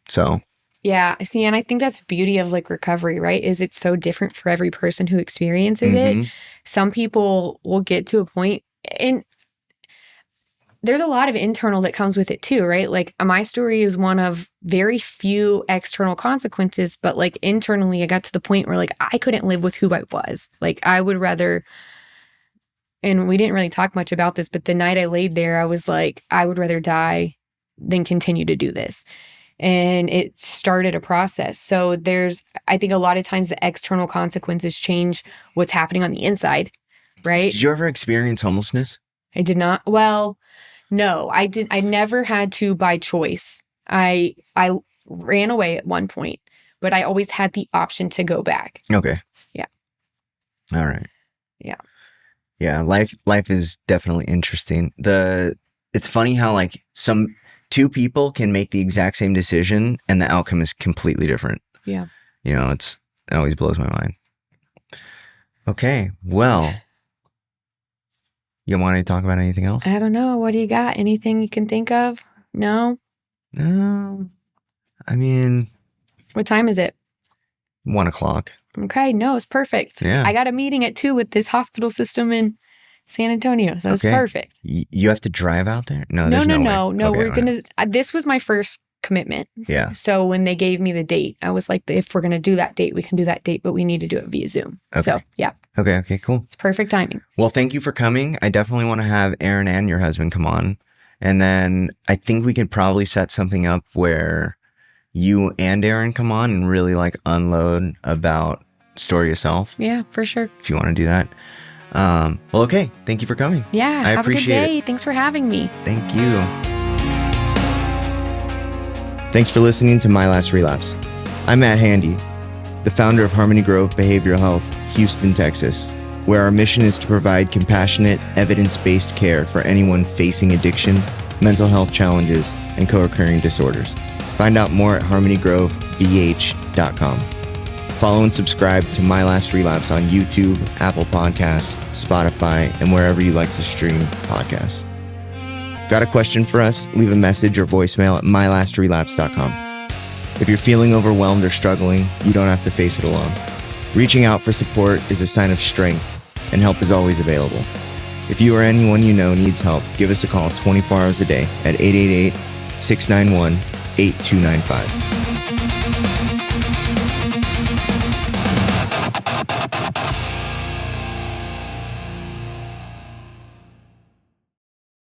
So. Yeah. See, and I think that's the beauty of like recovery, right? Is it's so different for every person who experiences it. Some people will get to a point, and there's a lot of internal that comes with it too, right? Like my story is one of very few external consequences, but like internally I got to the point where like I couldn't live with who I was. Like I would rather, and we didn't really talk much about this, but the night I laid there, I was like, I would rather die than continue to do this. And it started a process. So I think a lot of times the external consequences change what's happening on the inside, right? Did you ever experience homelessness? I did not. Well, no, I didn't. I never had to by choice. I ran away at one point, but I always had the option to go back. Okay. Yeah. All right. Yeah. Yeah. Life is definitely interesting. It's funny how like two people can make the exact same decision and the outcome is completely different. Yeah. You know, it always blows my mind. Okay. Well, you want to talk about anything else? I don't know. What do you got? Anything you can think of? No? No. I mean. What time is it? 1:00. Okay. No, it's perfect. Yeah. I got a meeting at 2 with this hospital system in San Antonio. So it's perfect. You have to drive out there? No, no. way. No, Okay, we're going to, this was my first commitment. Yeah. So when they gave me the date, I was like, if we're going to do that date, we can do that date, but we need to do it via Zoom. Okay. So yeah. Okay, cool. It's perfect timing. Well, thank you for coming. I definitely want to have Aaron and your husband come on. And then I think we could probably set something up where you and Aaron come on and really like unload about Story Yourself. Yeah, for sure. If you want to do that. Well, okay. Thank you for coming. Yeah. I have a good appreciate day. it. Thanks for having me. Thank you. Thanks for listening to My Last Relapse. I'm Matt Handy, the founder of Harmony Grove Behavioral Health, Houston, Texas, where our mission is to provide compassionate, evidence-based care for anyone facing addiction, mental health challenges, and co-occurring disorders. Find out more at harmonygrovebh.com. Follow and subscribe to My Last Relapse on YouTube, Apple Podcasts, Spotify, and wherever you like to stream podcasts. Got a question for us? Leave a message or voicemail at mylastrelapse.com. If you're feeling overwhelmed or struggling, you don't have to face it alone. Reaching out for support is a sign of strength, and help is always available. If you or anyone you know needs help, give us a call 24 hours a day at 888-691-8295.